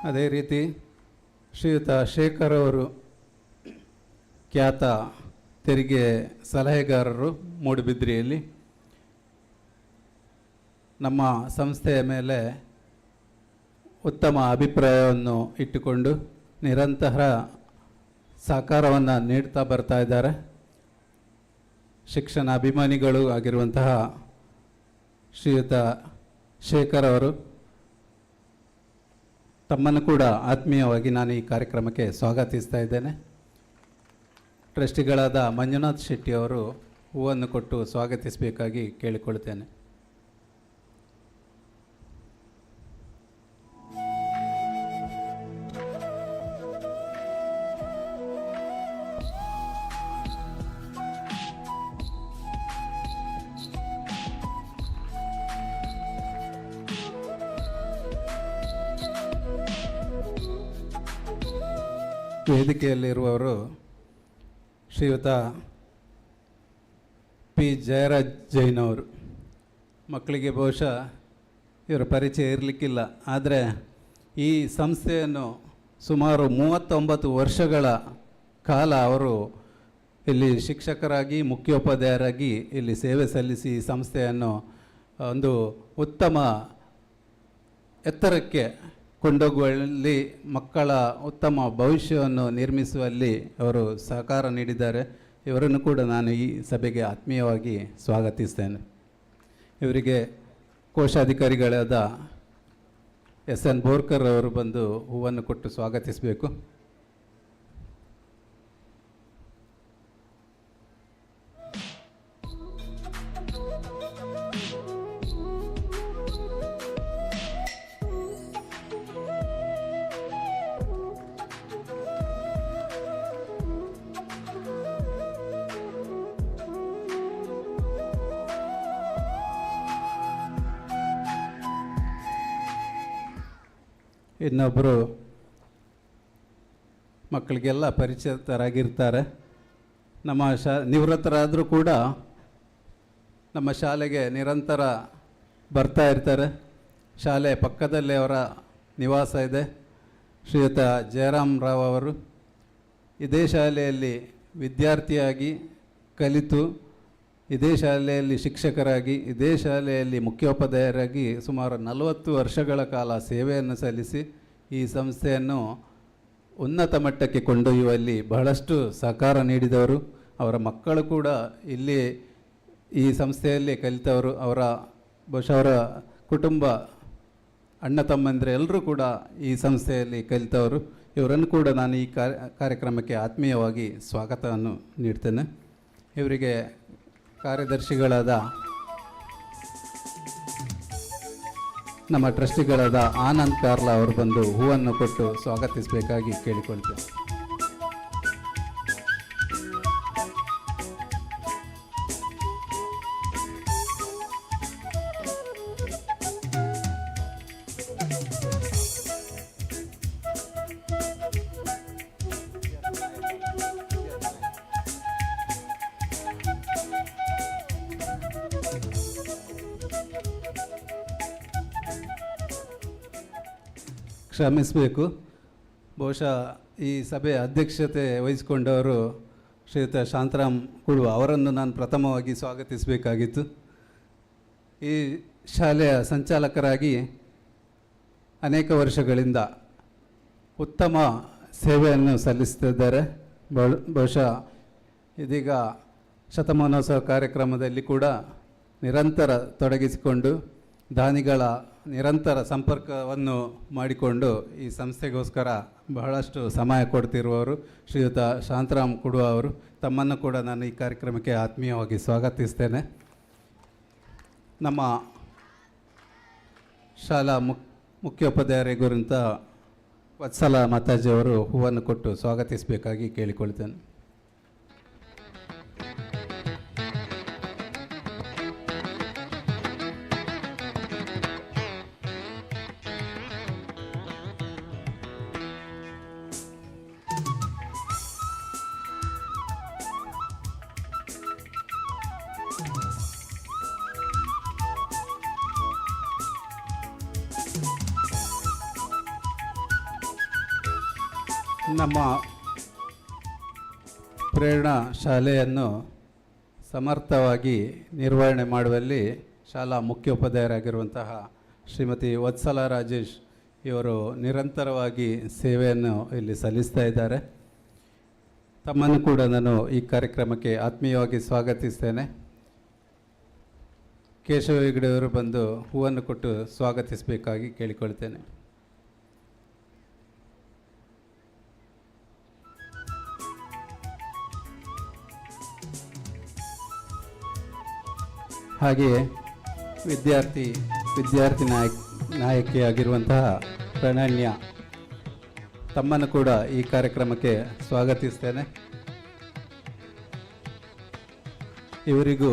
ಅದೇ ರೀತಿ ಶ್ರೀಯುತ ಶೇಖರ್ ಅವರು ಖ್ಯಾತ ತೆರಿಗೆ ಸಲಹೆಗಾರರು, ಮೂಡುಬಿದ್ರಿಯಲ್ಲಿ ನಮ್ಮ ಸಂಸ್ಥೆಯ ಮೇಲೆ ಉತ್ತಮ ಅಭಿಪ್ರಾಯವನ್ನು ಇಟ್ಟುಕೊಂಡು ನಿರಂತರ ಸಹಕಾರವನ್ನು ನೀಡ್ತಾ ಬರ್ತಾ ಇದ್ದಾರೆ. ಶಿಕ್ಷಣ ಅಭಿಮಾನಿಗಳು ಆಗಿರುವಂತಹ ಶ್ರೀಯುತ ಶೇಖರ್ ಅವರು, ತಮ್ಮನ್ನು ಕೂಡ ಆತ್ಮೀಯವಾಗಿ ನಾನು ಈ ಕಾರ್ಯಕ್ರಮಕ್ಕೆ ಸ್ವಾಗತಿಸ್ತಾ ಇದ್ದೇನೆ. ಟ್ರಸ್ಟಿಗಳಾದ ಮಂಜುನಾಥ್ ಶೆಟ್ಟಿ ಅವರು ಹೂವನ್ನು ಕೊಟ್ಟು ಸ್ವಾಗತಿಸಬೇಕಾಗಿ ಕೇಳಿಕೊಳ್ತೇನೆ. ವೇದಿಕೆಯಲ್ಲಿರುವವರು ಶ್ರೀಯುತ ಪಿ ಜಯರಾಜ್ ಜೈನ್ ಅವರು. ಮಕ್ಕಳಿಗೆ ಬಹುಶಃ ಇವರ ಪರಿಚಯ ಇರಲಿಕ್ಕಿಲ್ಲ, ಆದರೆ ಈ ಸಂಸ್ಥೆಯನ್ನು ಸುಮಾರು 39 ವರ್ಷಗಳ ಕಾಲ ಅವರು ಇಲ್ಲಿ ಶಿಕ್ಷಕರಾಗಿ, ಮುಖ್ಯೋಪಾಧ್ಯಾಯರಾಗಿ ಇಲ್ಲಿ ಸೇವೆ ಸಲ್ಲಿಸಿ ಈ ಸಂಸ್ಥೆಯನ್ನು ಒಂದು ಉತ್ತಮ ಎತ್ತರಕ್ಕೆ ಕೊಂಡೊಯ್ಯುವಲ್ಲಿ, ಮಕ್ಕಳ ಉತ್ತಮ ಭವಿಷ್ಯವನ್ನು ನಿರ್ಮಿಸುವಲ್ಲಿ ಅವರು ಸಹಕಾರ ನೀಡಿದ್ದಾರೆ. ಇವರನ್ನು ಕೂಡ ನಾನು ಈ ಸಭೆಗೆ ಆತ್ಮೀಯವಾಗಿ ಸ್ವಾಗತಿಸ್ತೇನೆ. ಇವರಿಗೆ ಕೋಶಾಧಿಕಾರಿಗಳಾದ ಎಸ್.ಎನ್. ಬೋರ್ಕರ್ ಅವರು ಬಂದು ಹೂವನ್ನು ಕೊಟ್ಟು ಸ್ವಾಗತಿಸಬೇಕು. ಇನ್ನೊಬ್ಬರು ಮಕ್ಕಳಿಗೆಲ್ಲ ಪರಿಚಿತರಾಗಿರ್ತಾರೆ. ನಮ್ಮ ನಿವೃತ್ತರಾದರೂ ಕೂಡ ನಮ್ಮ ಶಾಲೆಗೆ ನಿರಂತರ ಬರ್ತಾ ಇರ್ತಾರೆ. ಶಾಲೆ ಪಕ್ಕದಲ್ಲೇ ಅವರ ನಿವಾಸ ಇದೆ. ಶ್ರೀಯುತ ಜಯರಾಮ್ ರಾವ್ ಅವರು ಇದೇ ಶಾಲೆಯಲ್ಲಿ ವಿದ್ಯಾರ್ಥಿಯಾಗಿ ಕಲಿತು, ಇದೇ ಶಾಲೆಯಲ್ಲಿ ಶಿಕ್ಷಕರಾಗಿ, ಇದೇ ಶಾಲೆಯಲ್ಲಿ ಮುಖ್ಯೋಪಾಧ್ಯಾಯರಾಗಿ ಸುಮಾರು 40 ವರ್ಷಗಳ ಕಾಲ ಸೇವೆಯನ್ನು ಸಲ್ಲಿಸಿ ಈ ಸಂಸ್ಥೆಯನ್ನು ಉನ್ನತ ಮಟ್ಟಕ್ಕೆ ಕೊಂಡೊಯ್ಯುವಲ್ಲಿ ಬಹಳಷ್ಟು ಸಹಕಾರ ನೀಡಿದವರು. ಅವರ ಮಕ್ಕಳು ಕೂಡ ಇಲ್ಲಿ ಈ ಸಂಸ್ಥೆಯಲ್ಲಿ ಕಲಿತವರು. ಬಹುಶಃ ಅವರ ಕುಟುಂಬ ಅಣ್ಣ ತಮ್ಮಂದಿರು ಎಲ್ಲರೂ ಕೂಡ ಈ ಸಂಸ್ಥೆಯಲ್ಲಿ ಕಲಿತವರು. ಇವರನ್ನು ಕೂಡ ನಾನು ಈ ಕಾರ್ಯಕ್ರಮಕ್ಕೆ ಆತ್ಮೀಯವಾಗಿ ಸ್ವಾಗತವನ್ನು ನೀಡ್ತೇನೆ. ಇವರಿಗೆ ಕಾರ್ಯದರ್ಶಿಗಳಾದ ನಮ್ಮ ಟ್ರಸ್ಟಿಗಳಾದ ಆನಂದ್ ಕಾರ್ಲಾ ಅವರು ಬಂದು ಹೂವನ್ನು ಕೊಟ್ಟು ಸ್ವಾಗತಿಸಬೇಕಾಗಿ ಕೇಳಿಕೊಳ್ತೇನೆ. ಕ್ಷಮಿಸಬೇಕು, ಬಹುಶಃ ಈ ಸಭೆಯ ಅಧ್ಯಕ್ಷತೆ ವಹಿಸಿಕೊಂಡವರು ಶ್ರೀಯುತ ಶಾಂತರಾಮ್ ಕುಳುವ ಅವರನ್ನು ನಾನು ಪ್ರಥಮವಾಗಿ ಸ್ವಾಗತಿಸಬೇಕಾಗಿತ್ತು. ಈ ಶಾಲೆಯ ಸಂಚಾಲಕರಾಗಿ ಅನೇಕ ವರ್ಷಗಳಿಂದ ಉತ್ತಮ ಸೇವೆಯನ್ನು ಸಲ್ಲಿಸುತ್ತಿದ್ದಾರೆ. ಬಹುಶಃ ಇದೀಗ ಶತಮಾನೋತ್ಸವ ಕಾರ್ಯಕ್ರಮದಲ್ಲಿ ಕೂಡ ನಿರಂತರ ತೊಡಗಿಸಿಕೊಂಡು ದಾನಿಗಳ ನಿರಂತರ ಸಂಪರ್ಕವನ್ನು ಮಾಡಿಕೊಂಡು ಈ ಸಂಸ್ಥೆಗೋಸ್ಕರ ಬಹಳಷ್ಟು ಸಮಯ ಕೊಡ್ತಿರುವವರು ಶ್ರೀಯುತ ಶಾಂತರಾಮ್ ಕುಡುವ ಅವರು. ತಮ್ಮನ್ನು ಕೂಡ ನಾನು ಈ ಕಾರ್ಯಕ್ರಮಕ್ಕೆ ಆತ್ಮೀಯವಾಗಿ ಸ್ವಾಗತಿಸ್ತೇನೆ. ನಮ್ಮ ಶಾಲಾ ಮುಖ್ಯೋಪಾಧ್ಯಾಯರಿಗುರಂಥ ವತ್ಸಲ ಮಾತಾಜಿಯವರು ಹೂವನ್ನು ಕೊಟ್ಟು ಸ್ವಾಗತಿಸಬೇಕಾಗಿ ಕೇಳಿಕೊಳ್ತೇನೆ. ನಮ್ಮ ಪ್ರೇರಣಾ ಶಾಲೆಯನ್ನು ಸಮರ್ಥವಾಗಿ ನಿರ್ವಹಣೆ ಮಾಡುವಲ್ಲಿ ಶಾಲಾ ಮುಖ್ಯೋಪಾಧ್ಯಾಯರಾಗಿರುವಂತಹ ಶ್ರೀಮತಿ ವತ್ಸಲ ರಾಜೇಶ್ ಇವರು ನಿರಂತರವಾಗಿ ಸೇವೆಯನ್ನು ಇಲ್ಲಿ ಸಲ್ಲಿಸ್ತಾ ಇದ್ದಾರೆ. ತಮ್ಮನ್ನು ಕೂಡ ನಾನು ಈ ಕಾರ್ಯಕ್ರಮಕ್ಕೆ ಆತ್ಮೀಯವಾಗಿ ಸ್ವಾಗತಿಸ್ತೇನೆ. ಕೇಶವ ಹೆಗಡೆಯವರು ಬಂದು ಹೂವನ್ನು ಕೊಟ್ಟು ಸ್ವಾಗತಿಸಬೇಕಾಗಿ ಕೇಳಿಕೊಳ್ತೇನೆ. ಹಾಗೆಯೇ ವಿದ್ಯಾರ್ಥಿ ನಾಯಕಿಯಾಗಿರುವಂತಹ ಪ್ರಣನ್ಯ, ತಮ್ಮನ್ನು ಕೂಡ ಈ ಕಾರ್ಯಕ್ರಮಕ್ಕೆ ಸ್ವಾಗತಿಸ್ತೇನೆ. ಇವರಿಗೂ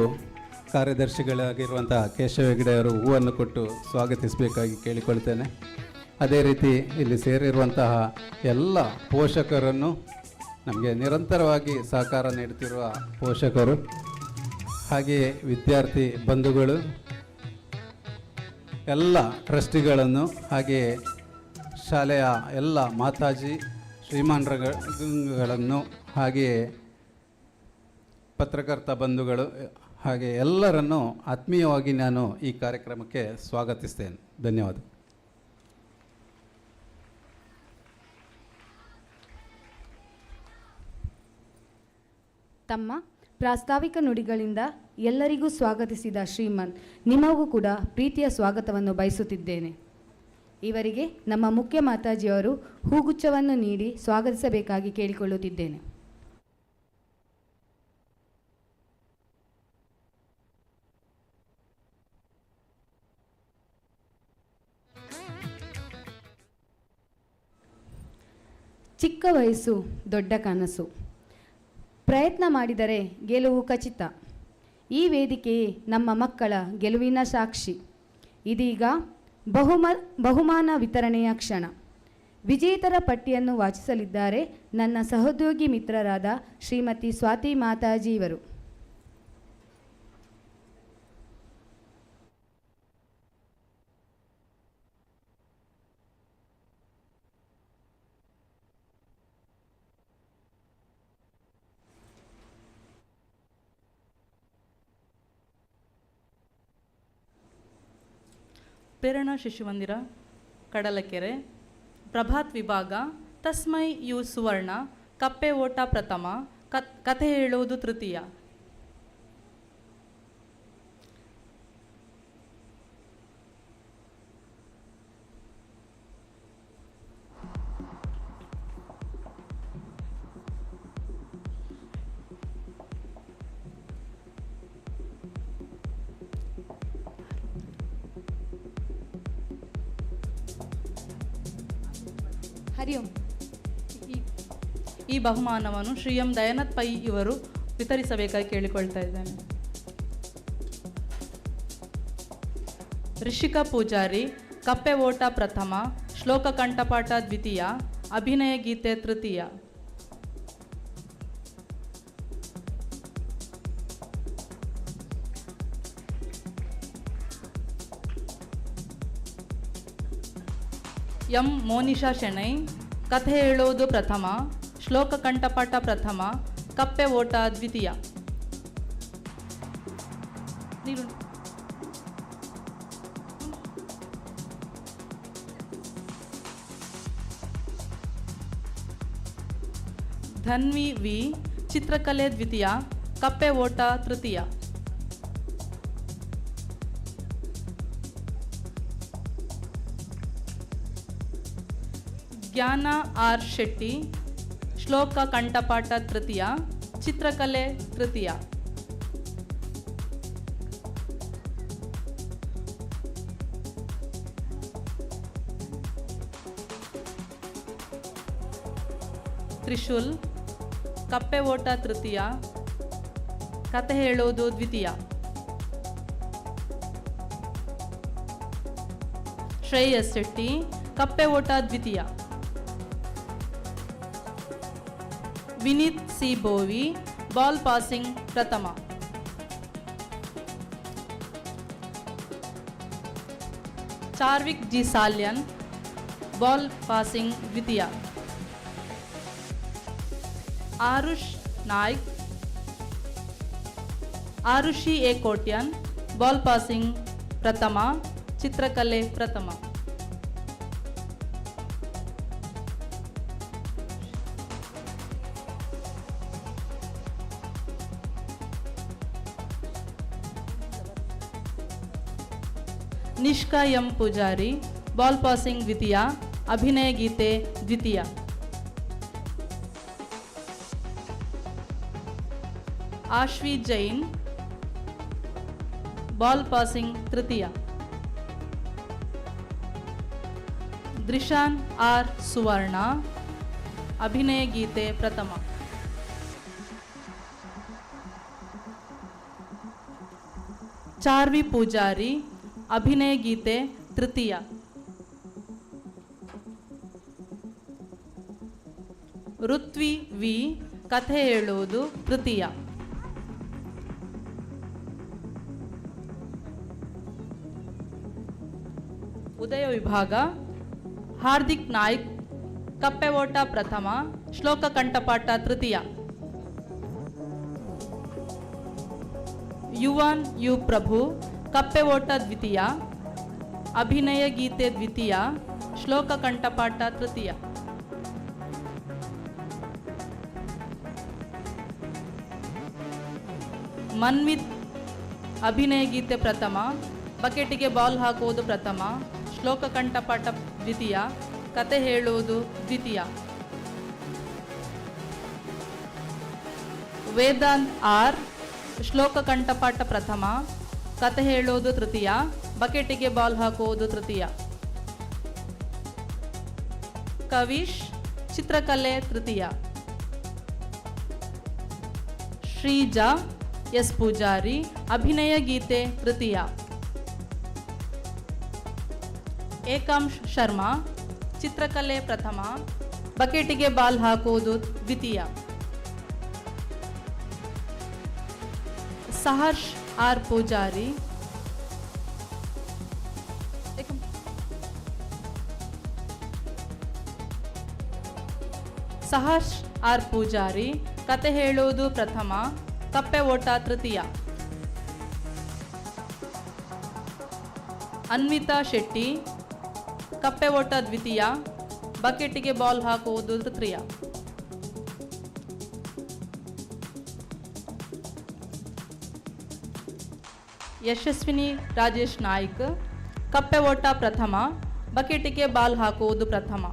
ಕಾರ್ಯದರ್ಶಿಗಳಾಗಿರುವಂತಹ ಕೇಶವ ಹೆಗಡೆಯವರು ಹೂವನ್ನು ಕೊಟ್ಟು ಸ್ವಾಗತಿಸಬೇಕಾಗಿ ಕೇಳಿಕೊಳ್ತೇನೆ. ಅದೇ ರೀತಿ ಇಲ್ಲಿ ಸೇರಿರುವಂತಹ ಎಲ್ಲ ಪೋಷಕರನ್ನು, ನಮಗೆ ನಿರಂತರವಾಗಿ ಸಹಕಾರ ನೀಡುತ್ತಿರುವ ಪೋಷಕರು, ಹಾಗೆಯೇ ವಿದ್ಯಾರ್ಥಿ ಬಂಧುಗಳು, ಎಲ್ಲ ಟ್ರಸ್ಟಿಗಳನ್ನು, ಹಾಗೆಯೇ ಶಾಲೆಯ ಎಲ್ಲ ಮಾತಾಜಿ ಶ್ರೀಮಾನ್ಗಳನ್ನು, ಹಾಗೆಯೇ ಪತ್ರಕರ್ತ ಬಂಧುಗಳು, ಹಾಗೆ ಎಲ್ಲರನ್ನು ಆತ್ಮೀಯವಾಗಿ ನಾನು ಈ ಕಾರ್ಯಕ್ರಮಕ್ಕೆ ಸ್ವಾಗತಿಸ್ತೇನೆ. ಧನ್ಯವಾದ. ತಮ್ಮ ಪ್ರಾಸ್ತಾವಿಕ ನುಡಿಗಳಿಂದ ಎಲ್ಲರಿಗೂ ಸ್ವಾಗತಿಸಿದ ಶ್ರೀಮನ್ ನಿಮಗೂ ಕೂಡ ಪ್ರೀತಿಯ ಸ್ವಾಗತವನ್ನು ಬಯಸುತ್ತಿದ್ದೇನೆ. ಇವರಿಗೆ ನಮ್ಮ ಮುಖ್ಯ ಮಾತಾಜಿಯವರು ಹೂಗುಚ್ಛವನ್ನು ನೀಡಿ ಸ್ವಾಗತಿಸಬೇಕಾಗಿ ಕೇಳಿಕೊಳ್ಳುತ್ತಿದ್ದೇನೆ. ಚಿಕ್ಕ ವಯಸ್ಸು ದೊಡ್ಡ ಕನಸು. ಪ್ರಯತ್ನ ಮಾಡಿದರೆ ಗೆಲುವು ಖಚಿತ. ಈ ವೇದಿಕೆಯೇ ನಮ್ಮ ಮಕ್ಕಳ ಗೆಲುವಿನ ಸಾಕ್ಷಿ. ಇದೀಗ ಬಹುಮಾನ ವಿತರಣೆಯ ಕ್ಷಣ. ವಿಜೇತರ ಪಟ್ಟಿಯನ್ನು ವಾಚಿಸಲಿದ್ದಾರೆ ನನ್ನ ಸಹೋದ್ಯೋಗಿ ಮಿತ್ರರಾದ ಶ್ರೀಮತಿ ಸ್ವಾತಿ ಮಾತಾಜಿ ಇವರು. ಪ್ರೇರಣಾ ಶಿಶು ಮಂದಿರ ಕಡಲಕೆರೆ ಪ್ರಭಾತ್ ವಿಭಾಗ ತಸ್ಮೈ ಯು ಸುವರ್ಣ ಕಪ್ಪೆ ಓಟ ಪ್ರಥಮ ಕಥೆ ಹೇಳುವುದು ತೃತೀಯ. ಹರಿ ಓಂ. ಈ ಬಹುಮಾನವನ್ನು ಶ್ರೀ ಎಂ ದಯಾನಂದ್ ಪೈ ಇವರು ವಿತರಿಸಬೇಕಾಗಿ ಕೇಳಿಕೊಳ್ತಾ ಇದ್ದೇನೆ. ರಿಷಿಕಾ ಪೂಜಾರಿ ಕಪ್ಪೆ ಓಟ ಪ್ರಥಮ, ಶ್ಲೋಕ ಕಂಠಪಾಠ ದ್ವಿತೀಯ, ಅಭಿನಯ ಗೀತೆ ತೃತೀಯ. ಎಂ ಮೋನಿಶಾ ಶೆಣೈ ಕಥೆ ಹೇಳುವುದು ಪ್ರಥಮ, ಶ್ಲೋಕ ಕಂಠಪಾಠ ಪ್ರಥಮ, ಕಪ್ಪೆ ಓಟ ದ್ವಿತೀಯ. ಧನ್ವಿ ವಿ ಚಿತ್ರಕಲೆ ದ್ವಿತೀಯ, ಕಪ್ಪೆ ಓಟ ತೃತೀಯ. ಜ್ಞಾನ ಆರ್ ಶೆಟ್ಟಿ ಶ್ಲೋಕ ಕಂಠಪಾಠ ತೃತೀಯ, ಚಿತ್ರಕಲೆ ತೃತೀಯ. ತ್ರಿಶೂಲ್ ಕಪ್ಪೆ ಓಟ ತೃತೀಯ, ಕಥೆ ಹೇಳುವುದು ದ್ವಿತೀಯ. ಶ್ರೇಯಸ್ ಶೆಟ್ಟಿ ಕಪ್ಪೆ ಓಟ ದ್ವಿತೀಯ. Vineeth C Bovi ball passing ಪ್ರಥಮ. Charvik G Salian ball passing ದ್ವಿತೀಯ. Arushi A Kotian ball passing ಪ್ರಥಮ, ಚಿತ್ರಕಲೆ ಪ್ರಥಮ. Nishka M Poojary ball passing ದ್ವಿತೀಯ, ಅಭಿನಯ ಗೀತೆ ದ್ವಿತೀಯ. ಆಶ್ವಿ ಜೈನ್ ಬಾಲ್ ಪಾಸಿಂಗ್ ತೃತೀಯ. ದೃಶಾನ್ ಆರ್ ಸುವರ್ಣ ಅಭಿನಯ ಗೀತೆ ಪ್ರಥಮ. ಚಾರ್ವಿ ಪೂಜಾರಿ ಅಭಿನಯ ಗೀತೆ ತೃತೀಯ. ಋತ್ವಿ ವಿ ಕಥೆ ಹೇಳುವುದು ತೃತೀಯ. ಉದಯ ವಿಭಾಗ ಹಾರ್ದಿಕ್ ನಾಯ್ಕ್ ಕಪ್ಪೆ ಓಟ ಪ್ರಥಮ, ಶ್ಲೋಕ ಕಂಠಪಾಠ ತೃತೀಯ. ಯುವಾನ್ ಯು ಪ್ರಭು ಕಪ್ಪೆ ಓಟ ದ್ವಿತೀಯ, ಅಭಿನಯ ಗೀತೆ ದ್ವಿತೀಯ, ಶ್ಲೋಕ ಕಂಠಪಾಠ ತೃತೀಯ. ಮನ್ವಿತ್ ಅಭಿನಯ ಗೀತೆ ಪ್ರಥಮ, ಬಕೆಟಿಗೆ ಬಾಲ್ ಹಾಕುವುದು ಪ್ರಥಮ, ಶ್ಲೋಕ ಕಂಠಪಾಠ ದ್ವಿತೀಯ, ಕತೆ ಹೇಳುವುದು ದ್ವಿತೀಯ. ವೇದಾಂತ್ ಆರ್ ಶ್ಲೋಕ ಕಂಠಪಾಠ ಪ್ರಥಮ, ಕತೆ ಹೇಳುವುದು ತೃತೀಯ, ಬಕೆಟಿಗೆ ಬಾಲ್ ಹಾಕುವುದು ತೃತೀಯ. ಕವಿಶ್ ಚಿತ್ರಕಲೆ ತೃತೀಯ. ಶ್ರೀಜಾ ಎಸ್ ಪೂಜಾರಿ ಅಭಿನಯ ಗೀತೆ ತೃತೀಯ. ಏಕಾಂಶ್ ಶರ್ಮಾ ಚಿತ್ರಕಲೆ ಪ್ರಥಮ, ಬಕೆಟಿಗೆ ಬಾಲ್ ಹಾಕುವುದು ದ್ವಿತೀಯ. ಸಹರ್ಷ್ ಆರ್ ಪೂಜಾರಿ, ಸಹರ್ಷ್ ಆರ್ ಪೂಜಾರಿ, ಕತೆ ಹೇಳುವುದು ಪ್ರಥಮ, ಕಪ್ಪೆ ಓಟ ತೃತೀಯ. ಅನ್ವಿತಾ ಶೆಟ್ಟಿ, ಕಪ್ಪೆ ಓಟ ದ್ವಿತೀಯ, ಬಕೆಟಿಗೆ ಬಾಲ್ ಹಾಕುವುದು ತೃತೀಯ. ಯಶಸ್ವಿನಿ ರಾಜೇಶ್ ನಾಯ್ಕ್, ಕಪ್ಪೆ ಓಟ ಪ್ರಥಮ, ಬಕೆಟಿಗೆ ಬಾಲ್ ಹಾಕುವುದು ಪ್ರಥಮ.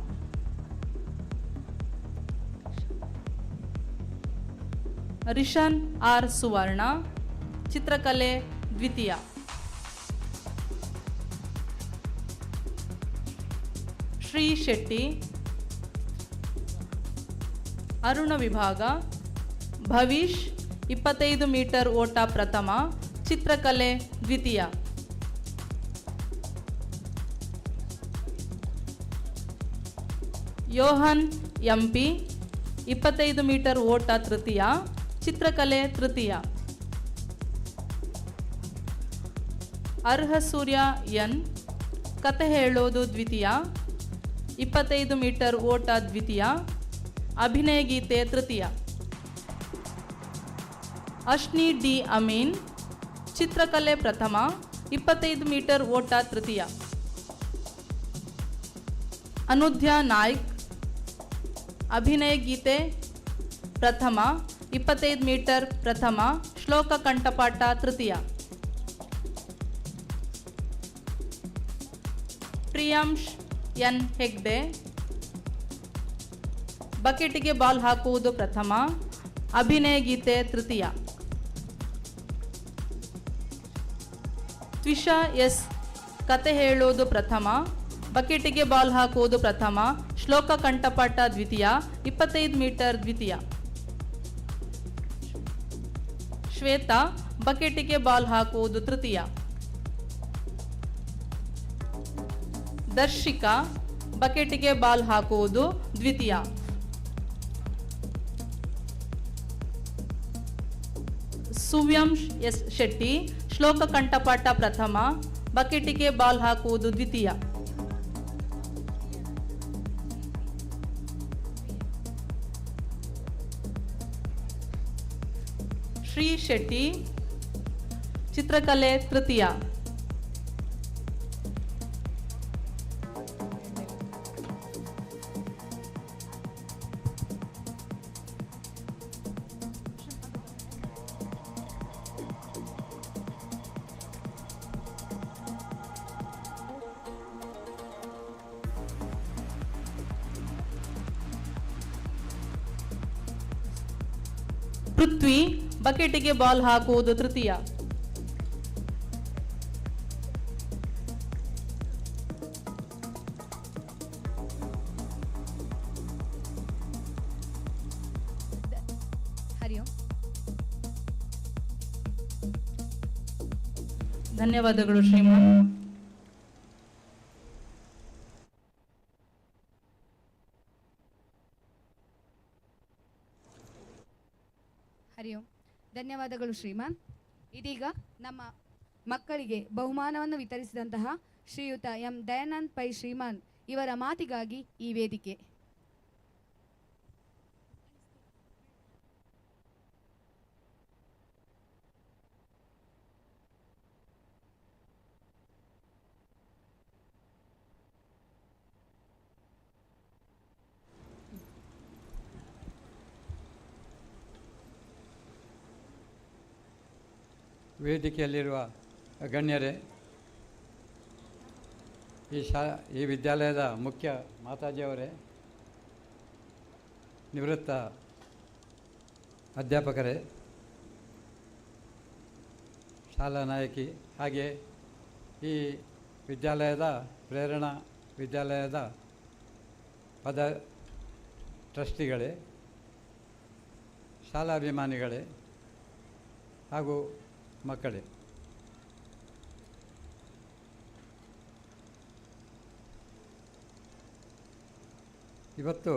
ರಿಷನ್ ಆರ್ ಸುವರ್ಣ, ಚಿತ್ರಕಲೆ ದ್ವಿತೀಯ. ಶ್ರೀ ಶೆಟ್ಟಿ, ಅರುಣ ವಿಭಾಗ, ಭವಿಷ್ 25 ಮೀಟರ್ ಓಟ ಪ್ರಥಮ, ಚಿತ್ರಕಲೆ ದ್ವಿತೀಯ. ಯೋಹನ್ ಎಂಪಿ 25 ಮೀಟರ್ ಓಟ ತೃತೀಯ, ಚಿತ್ರಕಲೆ ತೃತೀಯ. ಅರ್ಹ ಸೂರ್ಯ ಎನ್, ಕತೆ ಹೇಳೋದು ದ್ವಿತೀಯ, 25 ಮೀಟರ್ ಓಟ ದ್ವಿತೀಯ, ಅಭಿನಯ ಗೀತೆ ತೃತೀಯ. ಅಶ್ನಿ ಡಿ ಅಮೀನ್, ಚಿತ್ರಕಲೆ ಪ್ರಥಮ, 25 ಮೀಟರ್ ಓಟ ತೃತೀಯ. ಅನುಧ್ಯ ನಾಯ್ಕ್, ಅಭಿನಯ ಗೀತೆ ಪ್ರಥಮ, 25 ಮೀಟರ್ ಪ್ರಥಮ, ಶ್ಲೋಕ ಕಂಠಪಾಠ ತೃತೀಯ. ಪ್ರಿಯಾಂಶ್ ಎನ್ ಹೆಗ್ಡೆ, ಬಕೆಟಿಗೆ ಬಾಲ್ ಹಾಕುವುದು ಪ್ರಥಮ, ಅಭಿನಯ ಗೀತೆ ತೃತೀಯ. ತ್ವಿಷಾ ಎಸ್, ಕತೆ ಹೇಳುವುದು ಪ್ರಥಮ, ಬಕೆಟಿಗೆ ಬಾಲ್ ಹಾಕುವುದು ಪ್ರಥಮ, ಶ್ಲೋಕ ಕಂಠಪಾಠ ದ್ವಿತೀಯ, 25 ಮೀಟರ್ ದ್ವಿತೀಯ. ಶ್ವೇತಾ, ಬಕೆಟಿಗೆ ಬಾಲ್ ಹಾಕುವುದು ತೃತೀಯ. ದರ್ಶಿಕಾ, ಬಕೆಟಿಗೆ ಬಾಲ್ ಹಾಕುವುದು ದ್ವಿತೀಯ. ಸುವ್ಯಂಶ್ ಎಸ್ ಶೆಟ್ಟಿ, ಶ್ಲೋಕ ಕಂಠಪಾಠ ಪ್ರಥಮ, ಬಕೆಟಿಗೆ ಬಾಲ್ ಹಾಕುವುದು ದ್ವಿತೀಯ. ಶ್ರೀ ಶೆಟ್ಟಿ, ಚಿತ್ರಕಲೆ ತೃತೀಯ. ಪೃಥ್ವಿ, ಬಕೆಟಿಗೆ ಬಾಲ್ ಹಾಕುವುದು ತೃತೀಯ. ಹರಿ ಓಂ. ಧನ್ಯವಾದಗಳು ಶ್ರೀಮಾನ್. ಹರಿ ಓಂ. ಧನ್ಯವಾದಗಳು ಶ್ರೀಮಾನ್. ಇದೀಗ ನಮ್ಮ ಮಕ್ಕಳಿಗೆ ಬಹುಮಾನವನ್ನು ವಿತರಿಸಿದಂತಹ ಶ್ರೀಯುತ ಎಂ ದಯಾನಂದ್ ಪೈ ಶ್ರೀಮಾನ್ ಇವರ ಮಾತಿಗಾಗಿ ಈ ವೇದಿಕೆ. ವೇದಿಕೆಯಲ್ಲಿರುವ ಗಣ್ಯರೇ, ಈ ವಿದ್ಯಾಲಯದ ಮುಖ್ಯ ಮಾತಾಜಿಯವರೇ, ನಿವೃತ್ತ ಅಧ್ಯಾಪಕರೇ, ಶಾಲಾ ನಾಯಕಿ, ಹಾಗೆ ಈ ವಿದ್ಯಾಲಯದ ಪ್ರೇರಣಾ ವಿದ್ಯಾಲಯದ ಪದ ಟ್ರಸ್ಟಿಗಳೇ, ಶಾಲಾಭಿಮಾನಿಗಳೇ ಹಾಗೂ ಮಕ್ಕಳೇ, ಇವತ್ತು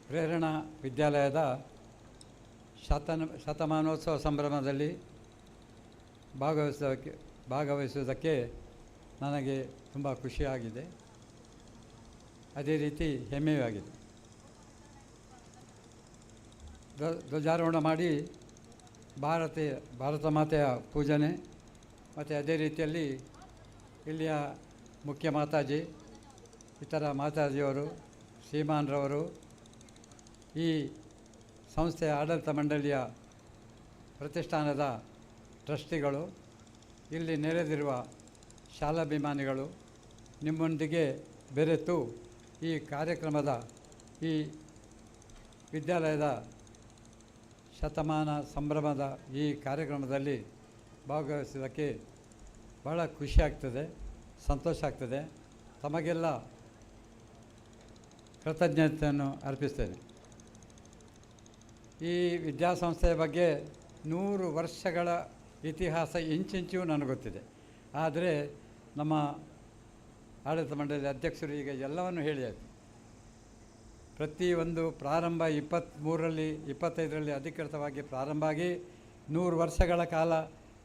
ಪ್ರೇರಣಾ ವಿದ್ಯಾಲಯದ ಶತಮಾನೋತ್ಸವ ಸಂಭ್ರಮದಲ್ಲಿ ಭಾಗವಹಿಸುವುದಕ್ಕೆ ನನಗೆ ತುಂಬ ಖುಷಿಯಾಗಿದೆ. ಅದೇ ರೀತಿ ಹೆಮ್ಮೆಯೂ ಆಗಿದೆ. ಧ್ವಜಾರೋಹಣ ಮಾಡಿ ಭಾರತ ಮಾತೆಯ ಪೂಜನೆ ಮತ್ತು ಅದೇ ರೀತಿಯಲ್ಲಿ ಇಲ್ಲಿಯ ಮುಖ್ಯ ಮಾತಾಜಿ, ಇತರ ಮಾತಾಜಿಯವರು, ಶ್ರೀಮಾನ್ರವರು, ಈ ಸಂಸ್ಥೆಯ ಆಡಳಿತ ಮಂಡಳಿಯ ಪ್ರತಿಷ್ಠಾನದ ಟ್ರಸ್ಟಿಗಳು, ಇಲ್ಲಿ ನೆರೆದಿರುವ ಶಾಲಾಭಿಮಾನಿಗಳು ನಿಮ್ಮೊಂದಿಗೆ ಬೆರೆತು ಈ ಕಾರ್ಯಕ್ರಮದ ಈ ವಿದ್ಯಾಲಯದ ಶತಮಾನ ಸಂಭ್ರಮದ ಈ ಕಾರ್ಯಕ್ರಮದಲ್ಲಿ ಭಾಗವಹಿಸೋದಕ್ಕೆ ಭಾಳ ಖುಷಿಯಾಗ್ತದೆ, ಸಂತೋಷ ಆಗ್ತದೆ. ತಮಗೆಲ್ಲ ಕೃತಜ್ಞತೆಯನ್ನು ಅರ್ಪಿಸ್ತೇನೆ. ಈ ವಿದ್ಯಾಸಂಸ್ಥೆಯ ಬಗ್ಗೆ 100 ವರ್ಷಗಳ ಇತಿಹಾಸ ಇಂಚಿಂಚೂ ನನಗೆ ಗೊತ್ತಿದೆ. ಆದರೆ ನಮ್ಮ ಆಡಳಿತ ಮಂಡಳಿ ಅಧ್ಯಕ್ಷರು ಈಗ ಎಲ್ಲವನ್ನು ಹೇಳಿ ಆಯಿತು. ಪ್ರತಿಯೊಂದು ಪ್ರಾರಂಭ 23ರಲ್ಲಿ 25ರಲ್ಲಿ ಅಧಿಕೃತವಾಗಿ ಪ್ರಾರಂಭ ಆಗಿ 100 ವರ್ಷಗಳ ಕಾಲ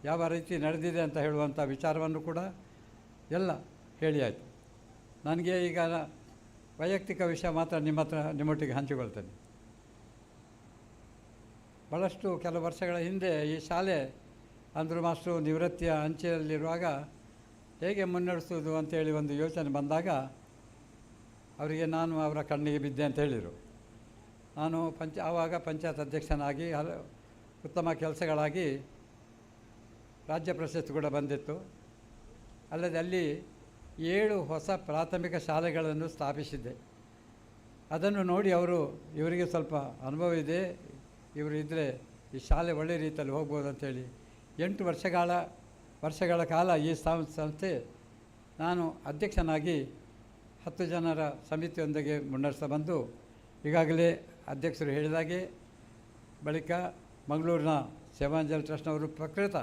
ಯಾವ ರೀತಿ ನಡೆದಿದೆ ಅಂತ ಹೇಳುವಂಥ ವಿಚಾರವನ್ನು ಕೂಡ ಎಲ್ಲ ಹೇಳಿ ಆಯಿತು. ನನಗೆ ಈಗ ವೈಯಕ್ತಿಕ ವಿಷಯ ಮಾತ್ರ ನಿಮ್ಮೊಟ್ಟಿಗೆ ಹಂಚಿಕೊಳ್ತೇನೆ. ಭಾಳಷ್ಟು ಕೆಲವು ವರ್ಷಗಳ ಹಿಂದೆ ಈ ಶಾಲೆ ಅಂದರು ಮಾಸ್ಟ್ರು ನಿವೃತ್ತಿಯ ಅಂಚೆಯಲ್ಲಿರುವಾಗ ಹೇಗೆ ಮುನ್ನಡೆಸೋದು ಅಂತೇಳಿ ಒಂದು ಯೋಚನೆ ಬಂದಾಗ ಅವರಿಗೆ ನಾನು ಅವರ ಕಣ್ಣಿಗೆ ಬಿದ್ದೆ ಅಂತ ಹೇಳಿದರು. ನಾನು ಆವಾಗ ಪಂಚಾಯತ್ ಅಧ್ಯಕ್ಷನಾಗಿ ಉತ್ತಮ ಕೆಲಸಗಳಾಗಿ ರಾಜ್ಯ ಪ್ರಶಸ್ತಿ ಕೂಡ ಬಂದಿತ್ತು. ಅಲ್ಲದೆ ಅಲ್ಲಿ 7 ಹೊಸ ಪ್ರಾಥಮಿಕ ಶಾಲೆಗಳನ್ನು ಸ್ಥಾಪಿಸಿದ್ದೆ. ಅದನ್ನು ನೋಡಿ ಇವರಿಗೆ ಸ್ವಲ್ಪ ಅನುಭವ ಇದೆ, ಇವರು ಇದ್ದರೆ ಈ ಶಾಲೆ ಒಳ್ಳೆಯ ರೀತಿಯಲ್ಲಿ ಹೋಗ್ಬೋದು ಅಂಥೇಳಿ 8 ವರ್ಷಗಳ ಕಾಲ ಈ ಸಂಸ್ಥೆ ನಾನು ಅಧ್ಯಕ್ಷನಾಗಿ 10 ಜನರ ಸಮಿತಿಯೊಂದಿಗೆ ಮುನ್ನಡೆಸ್ತಾ ಬಂದು ಈಗಾಗಲೇ ಅಧ್ಯಕ್ಷರು ಹೇಳಿದಾಗೆ ಬಳಿಕ ಮಂಗಳೂರಿನ ಸೇವಾಂಜಲಿ ಟ್ರಸ್ಟ್ನವರು ಪ್ರಕೃತ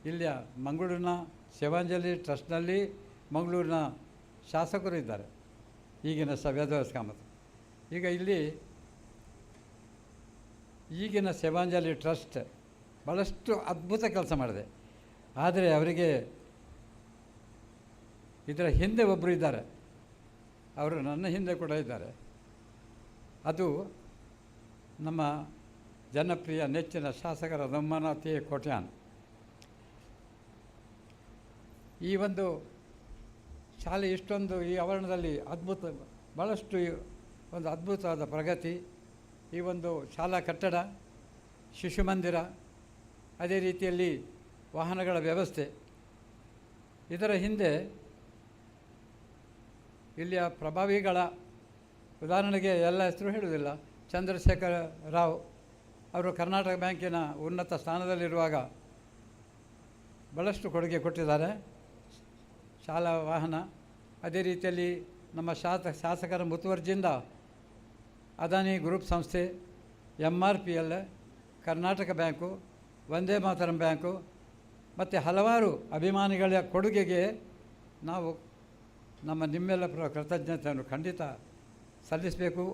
ಇಲ್ಲಿಯ ಮಂಗಳೂರಿನ ಸೇವಾಂಜಲಿ ಟ್ರಸ್ಟ್ನಲ್ಲಿ ಮಂಗಳೂರಿನ ಶಾಸಕರು ಇದ್ದಾರೆ, ಈಗಿನ ವೇದವ್ಯಾಸ ಕಾಮತ್. ಈಗ ಇಲ್ಲಿ ಈಗಿನ ಸೇವಾಂಜಲಿ ಟ್ರಸ್ಟ್ ಭಾಳಷ್ಟು ಅದ್ಭುತ ಕೆಲಸ ಮಾಡಿದೆ. ಆದರೆ ಅವರಿಗೆ ಇದರ ಹಿಂದೆ ಒಬ್ಬರು ಇದ್ದಾರೆ, ಅವರು ನನ್ನ ಹಿಂದೆ ಕೂಡ ಇದ್ದಾರೆ. ಅದು ನಮ್ಮ ಜನಪ್ರಿಯ ನೆಚ್ಚಿನ ಶಾಸಕರ ದಮ್ಮನಾಥಿ ಕೋಟ್ಯಾನ್. ಈ ಒಂದು ಶಾಲೆ ಇಷ್ಟೊಂದು ಈ ಆವರಣದಲ್ಲಿ ಭಾಳಷ್ಟು ಒಂದು ಅದ್ಭುತವಾದ ಪ್ರಗತಿ, ಈ ಒಂದು ಶಾಲಾ ಕಟ್ಟಡ, ಶಿಶು ಮಂದಿರ, ಅದೇ ರೀತಿಯಲ್ಲಿ ವಾಹನಗಳ ವ್ಯವಸ್ಥೆ, ಇದರ ಹಿಂದೆ ಇಲ್ಲಿಯ ಪ್ರಭಾವಿಗಳ ಉದಾಹರಣೆಗೆ ಎಲ್ಲ ಹೆಸರು ಹೇಳುವುದಿಲ್ಲ, ಚಂದ್ರಶೇಖರ ರಾವ್ ಅವರು ಕರ್ನಾಟಕ ಬ್ಯಾಂಕಿನ ಉನ್ನತ ಸ್ಥಾನದಲ್ಲಿರುವಾಗ ಭಾಳಷ್ಟು ಕೊಡುಗೆ ಕೊಟ್ಟಿದ್ದಾರೆ. ಶಾಲಾ ವಾಹನ, ಅದೇ ರೀತಿಯಲ್ಲಿ ನಮ್ಮ ಶಾಸಕರ ಮುತುವರ್ಜಿಯಿಂದ ಅದಾನಿ ಗ್ರೂಪ್ ಸಂಸ್ಥೆ, MRPL, Karnataka bank, Vande Mataram bank ಮತ್ತು ಹಲವಾರು ಅಭಿಮಾನಿಗಳ ಕೊಡುಗೆಗೆ ನಾವು ನಿಮ್ಮೆಲ್ಲ ಕೃತಜ್ಞತೆಯನ್ನು ಖಂಡಿತ ಸಲ್ಲಿಸಬೇಕು.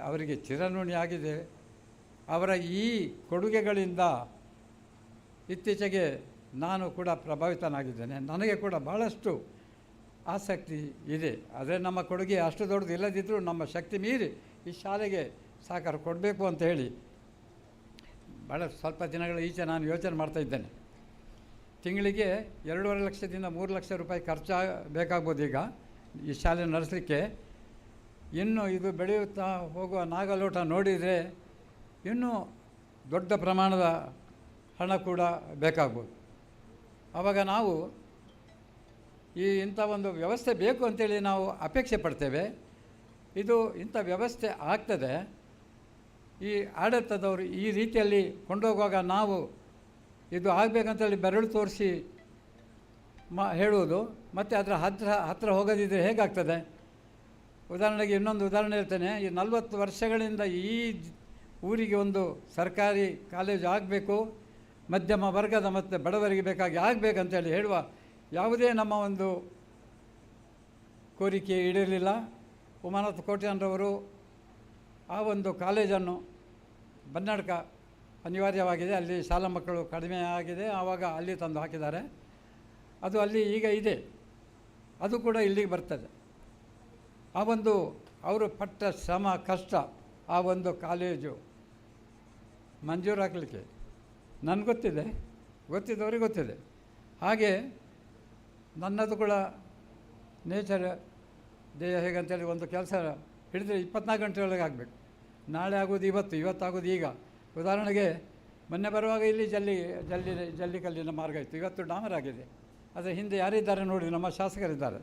ಅವರಿಗೆ ಚಿರಋಣಿಯಾಗಿದೆ. ಅವರ ಈ ಕೊಡುಗೆಗಳಿಂದ ಇತ್ತೀಚೆಗೆ ನಾನು ಕೂಡ ಪ್ರಭಾವಿತನಾಗಿದ್ದೇನೆ. ನನಗೆ ಕೂಡ ಭಾಳಷ್ಟು ಆಸಕ್ತಿ ಇದೆ. ಆದರೆ ನಮ್ಮ ಕೊಡುಗೆ ಅಷ್ಟು ದೊಡ್ಡದು ಇಲ್ಲದಿದ್ದರೂ ನಮ್ಮ ಶಕ್ತಿ ಮೀರಿ ಈ ಶಾಲೆಗೆ ಸಹಕಾರ ಕೊಡಬೇಕು ಅಂತ ಹೇಳಿ ಭಾಳ ಸ್ವಲ್ಪ ದಿನಗಳ ಈಚೆ ನಾನು ಯೋಚನೆ ಮಾಡ್ತಾಯಿದ್ದೇನೆ. ತಿಂಗಳಿಗೆ 2.5 ಲಕ್ಷದಿಂದ 3 ಲಕ್ಷ ರೂಪಾಯಿ ಬೇಕಾಗ್ಬೋದು ಈಗ ಈ ಶಾಲೆ ನಡೆಸಲಿಕ್ಕೆ. ಇನ್ನು ಇದು ಬೆಳೆಯುತ್ತಾ ಹೋಗುವ ನಾಗಲೋಟ ನೋಡಿದರೆ ಇನ್ನೂ ದೊಡ್ಡ ಪ್ರಮಾಣದ ಹಣ ಕೂಡ ಬೇಕಾಗ್ಬೋದು. ಆವಾಗ ನಾವು ಇಂಥ ಒಂದು ವ್ಯವಸ್ಥೆ ಬೇಕು ಅಂತೇಳಿ ನಾವು ಅಪೇಕ್ಷೆ ಪಡ್ತೇವೆ. ಇಂಥ ವ್ಯವಸ್ಥೆ ಆಗ್ತದೆ. ಈ ಆಡಳಿತದವರು ಈ ರೀತಿಯಲ್ಲಿ ಕೊಂಡೋಗುವಾಗ ನಾವು ಇದು ಆಗಬೇಕಂತೇಳಿ ಬೆರಳು ತೋರಿಸಿ ಹೇಳುವುದು ಮತ್ತು ಅದರ ಹತ್ತಿರ ಹೋಗೋದಿದ್ದರೆ ಹೇಗಾಗ್ತದೆ? ಉದಾಹರಣೆಗೆ ಇನ್ನೊಂದು ಉದಾಹರಣೆ ಹೇಳ್ತೇನೆ. ಈ 40 ವರ್ಷಗಳಿಂದ ಈ ಊರಿಗೆ ಒಂದು ಸರ್ಕಾರಿ ಕಾಲೇಜು ಆಗಬೇಕು, ಮಧ್ಯಮ ವರ್ಗದ ಮತ್ತು ಬಡವರಿಗೆ ಬೇಕಾಗಿ ಆಗಬೇಕಂತೇಳಿ ಹೇಳುವ ಯಾವುದೇ ನಮ್ಮ ಒಂದು ಕೋರಿಕೆ ಈಡೇರಲಿಲ್ಲ. ಉಮಾನಾಥ್ ಕೋಟ್ಯಾನ್ರವರು ಆ ಒಂದು ಕಾಲೇಜನ್ನು ಬನ್ನಡ್ಕ ಅನಿವಾರ್ಯವಾಗಿದೆ, ಅಲ್ಲಿ ಶಾಲಾ ಮಕ್ಕಳು ಕಡಿಮೆ ಆಗಿದೆ, ಆವಾಗ ಅಲ್ಲಿ ತಂದು ಹಾಕಿದ್ದಾರೆ. ಅದು ಅಲ್ಲಿ ಈಗ ಇದೆ, ಅದು ಕೂಡ ಇಲ್ಲಿಗೆ ಬರ್ತದೆ. ಆ ಒಂದು ಅವರು ಪಟ್ಟ ಶ್ರಮ ಕಷ್ಟ, ಆ ಒಂದು ಕಾಲೇಜು ಮಂಜೂರಾಗಲಿಕ್ಕೆ ನನಗೆ ಗೊತ್ತಿದೆ, ಗೊತ್ತಿದ್ದವ್ರಿಗೆ ಗೊತ್ತಿದೆ. ಹಾಗೆ ನನ್ನದು ಕೂಡ ನೇಚರ್ ದೇಹ ಹೇಗಂತೇಳಿ ಒಂದು ಕೆಲಸ ಹಿಡಿದ್ರೆ 24 ಗಂಟೆ ಒಳಗೆ ಆಗಬೇಕು. ನಾಳೆ ಆಗೋದು ಇವತ್ತು, ಇವತ್ತಾಗೋದು ಈಗ. ಉದಾಹರಣೆಗೆ ಮೊನ್ನೆ ಬರುವಾಗ ಇಲ್ಲಿ ಜಲ್ಲಿ ಕಲ್ಲಿನ ಮಾರ್ಗ ಇತ್ತು, ಇವತ್ತು ಡಾಮರ್ ಆಗಿದೆ. ಅದರ ಹಿಂದೆ ಯಾರಿದ್ದಾರೆ ನೋಡಿ, ನಮ್ಮ ಶಾಸಕರಿದ್ದಾರೆ.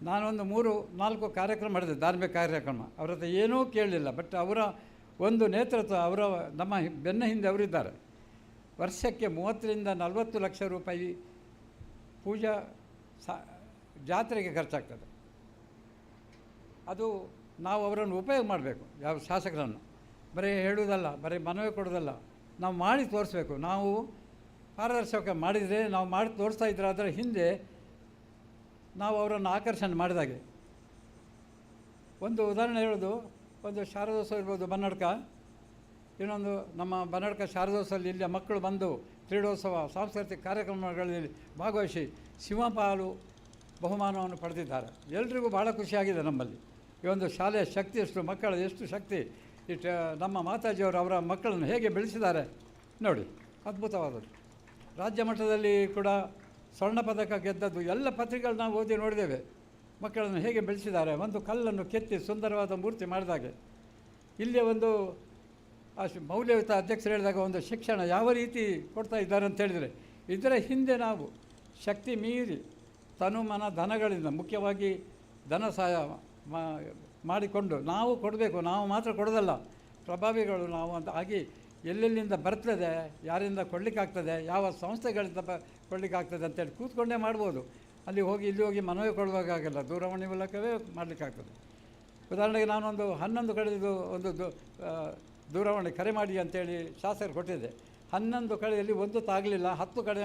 ನಾನೊಂದು 3-4 ಕಾರ್ಯಕ್ರಮ ಮಾಡಿದೆ, ಧಾರ್ಮಿಕ ಕಾರ್ಯಕ್ರಮ. ಅವ್ರ ಹತ್ರ ಏನೂ ಕೇಳಲಿಲ್ಲ, ಬಟ್ ಅವರ ಒಂದು ನೇತೃತ್ವ, ನಮ್ಮ ಬೆನ್ನ ಹಿಂದೆ ಅವರಿದ್ದಾರೆ. ವರ್ಷಕ್ಕೆ 30ರಿಂದ 40 ಲಕ್ಷ ರೂಪಾಯಿ ಪೂಜಾ ಜಾತ್ರೆಗೆ ಖರ್ಚಾಗ್ತದೆ. ಅದು ನಾವು ಅವರನ್ನು ಉಪಯೋಗ ಮಾಡಬೇಕು, ಯಾವ ಶಾಸಕರನ್ನು ಬರೀ ಹೇಳುವುದಲ್ಲ, ಬರೀ ಮನವಿ ಕೊಡೋದಲ್ಲ, ನಾವು ಮಾಡಿ ತೋರಿಸ್ಬೇಕು. ನಾವು ಪಾರದರ್ಶಕ ಮಾಡಿದರೆ, ನಾವು ಮಾಡಿ ತೋರಿಸ್ತಾ ಇದ್ರೆ ಅದರ ಹಿಂದೆ ನಾವು ಅವರನ್ನು ಆಕರ್ಷಣೆ ಮಾಡಿದಾಗೆ. ಒಂದು ಉದಾಹರಣೆ ಹೇಳೋದು, ಒಂದು ಶಾರದೋತ್ಸವ ಇರ್ಬೋದು ಬನ್ನಡ್ಕ, ಇನ್ನೊಂದು ನಮ್ಮ ಬನ್ನಡ್ಕ ಶಾರದೋತ್ಸವದಲ್ಲಿ ಇಲ್ಲಿಯ ಮಕ್ಕಳು ಬಂದು ಕ್ರೀಡೋತ್ಸವ ಸಾಂಸ್ಕೃತಿಕ ಕಾರ್ಯಕ್ರಮಗಳಲ್ಲಿ ಭಾಗವಹಿಸಿ ಸಿಂಹಪಾಲು ಬಹುಮಾನವನ್ನು ಪಡೆದಿದ್ದಾರೆ. ಎಲ್ರಿಗೂ ಭಾಳ ಖುಷಿಯಾಗಿದೆ. ನಮ್ಮಲ್ಲಿ ಈ ಒಂದು ಶಾಲೆಯ ಶಕ್ತಿ ಎಷ್ಟು, ಮಕ್ಕಳ ಎಷ್ಟು ಶಕ್ತಿ, ನಮ್ಮ ಮಾತಾಜಿಯವರು ಅವರ ಮಕ್ಕಳನ್ನು ಹೇಗೆ ಬೆಳೆಸಿದ್ದಾರೆ ನೋಡಿ, ಅದ್ಭುತವಾದದ್ದು. ರಾಜ್ಯ ಮಟ್ಟದಲ್ಲಿ ಕೂಡ ಸ್ವರ್ಣ ಪದಕ ಗೆದ್ದದ್ದು ಎಲ್ಲ ಪತ್ರಿಕೆಗಳು ನಾವು ಓದಿ ನೋಡಿದ್ದೇವೆ. ಮಕ್ಕಳನ್ನು ಹೇಗೆ ಬೆಳೆಸಿದ್ದಾರೆ, ಒಂದು ಕಲ್ಲನ್ನು ಕೆತ್ತಿ ಸುಂದರವಾದ ಮೂರ್ತಿ ಮಾಡಿದಾಗೆ. ಇಲ್ಲಿಯ ಒಂದು ಮೌಲ್ಯಯುತ ಅಧ್ಯಕ್ಷರು ಹೇಳಿದಾಗ ಒಂದು ಶಿಕ್ಷಣ ಯಾವ ರೀತಿ ಕೊಡ್ತಾ ಇದ್ದಾರೆ ಅಂತ ಹೇಳಿದರೆ, ಇದರ ಹಿಂದೆ ನಾವು ಶಕ್ತಿ ಮೀರಿ ತನು ಮನ ಧನಗಳಿಂದ, ಮುಖ್ಯವಾಗಿ ಧನ ಸಹಾಯ ಮಾಡಿಕೊಂಡು ನಾವು ಕೊಡಬೇಕು. ನಾವು ಮಾತ್ರ ಕೊಡೋದಲ್ಲ, ಪ್ರಭಾವಿಗಳು ನಾವು ಅಂತ ಆಗಿ ಎಲ್ಲೆಲ್ಲಿಂದ ಬರ್ತದೆ, ಯಾರಿಂದ ಕೊಡಲಿಕ್ಕಾಗ್ತದೆ, ಯಾವ ಸಂಸ್ಥೆಗಳಿಂದ ಕೊಡಲಿಕ್ಕಾಗ್ತದೆ ಅಂತೇಳಿ ಕೂತ್ಕೊಂಡೇ ಮಾಡ್ಬೋದು. ಅಲ್ಲಿ ಹೋಗಿ ಇಲ್ಲಿ ಹೋಗಿ ಮನವಿ ಕೊಡುವಾಗಲ್ಲ, ದೂರವಾಣಿ ಮೂಲಕವೇ ಮಾಡಲಿಕ್ಕಾಗ್ತದೆ. ಉದಾಹರಣೆಗೆ ನಾನೊಂದು 11 ಕಡೆದು ಒಂದು ದೂರವಾಣಿ ಕರೆ ಮಾಡಿ ಅಂತೇಳಿ ಶಾಸಕರು ಕೊಟ್ಟಿದ್ದೆ. 11 ಕಡೆಯಲ್ಲಿ ಒಂದು ತಾಗಲಿಲ್ಲ, 10 ಕಡೆ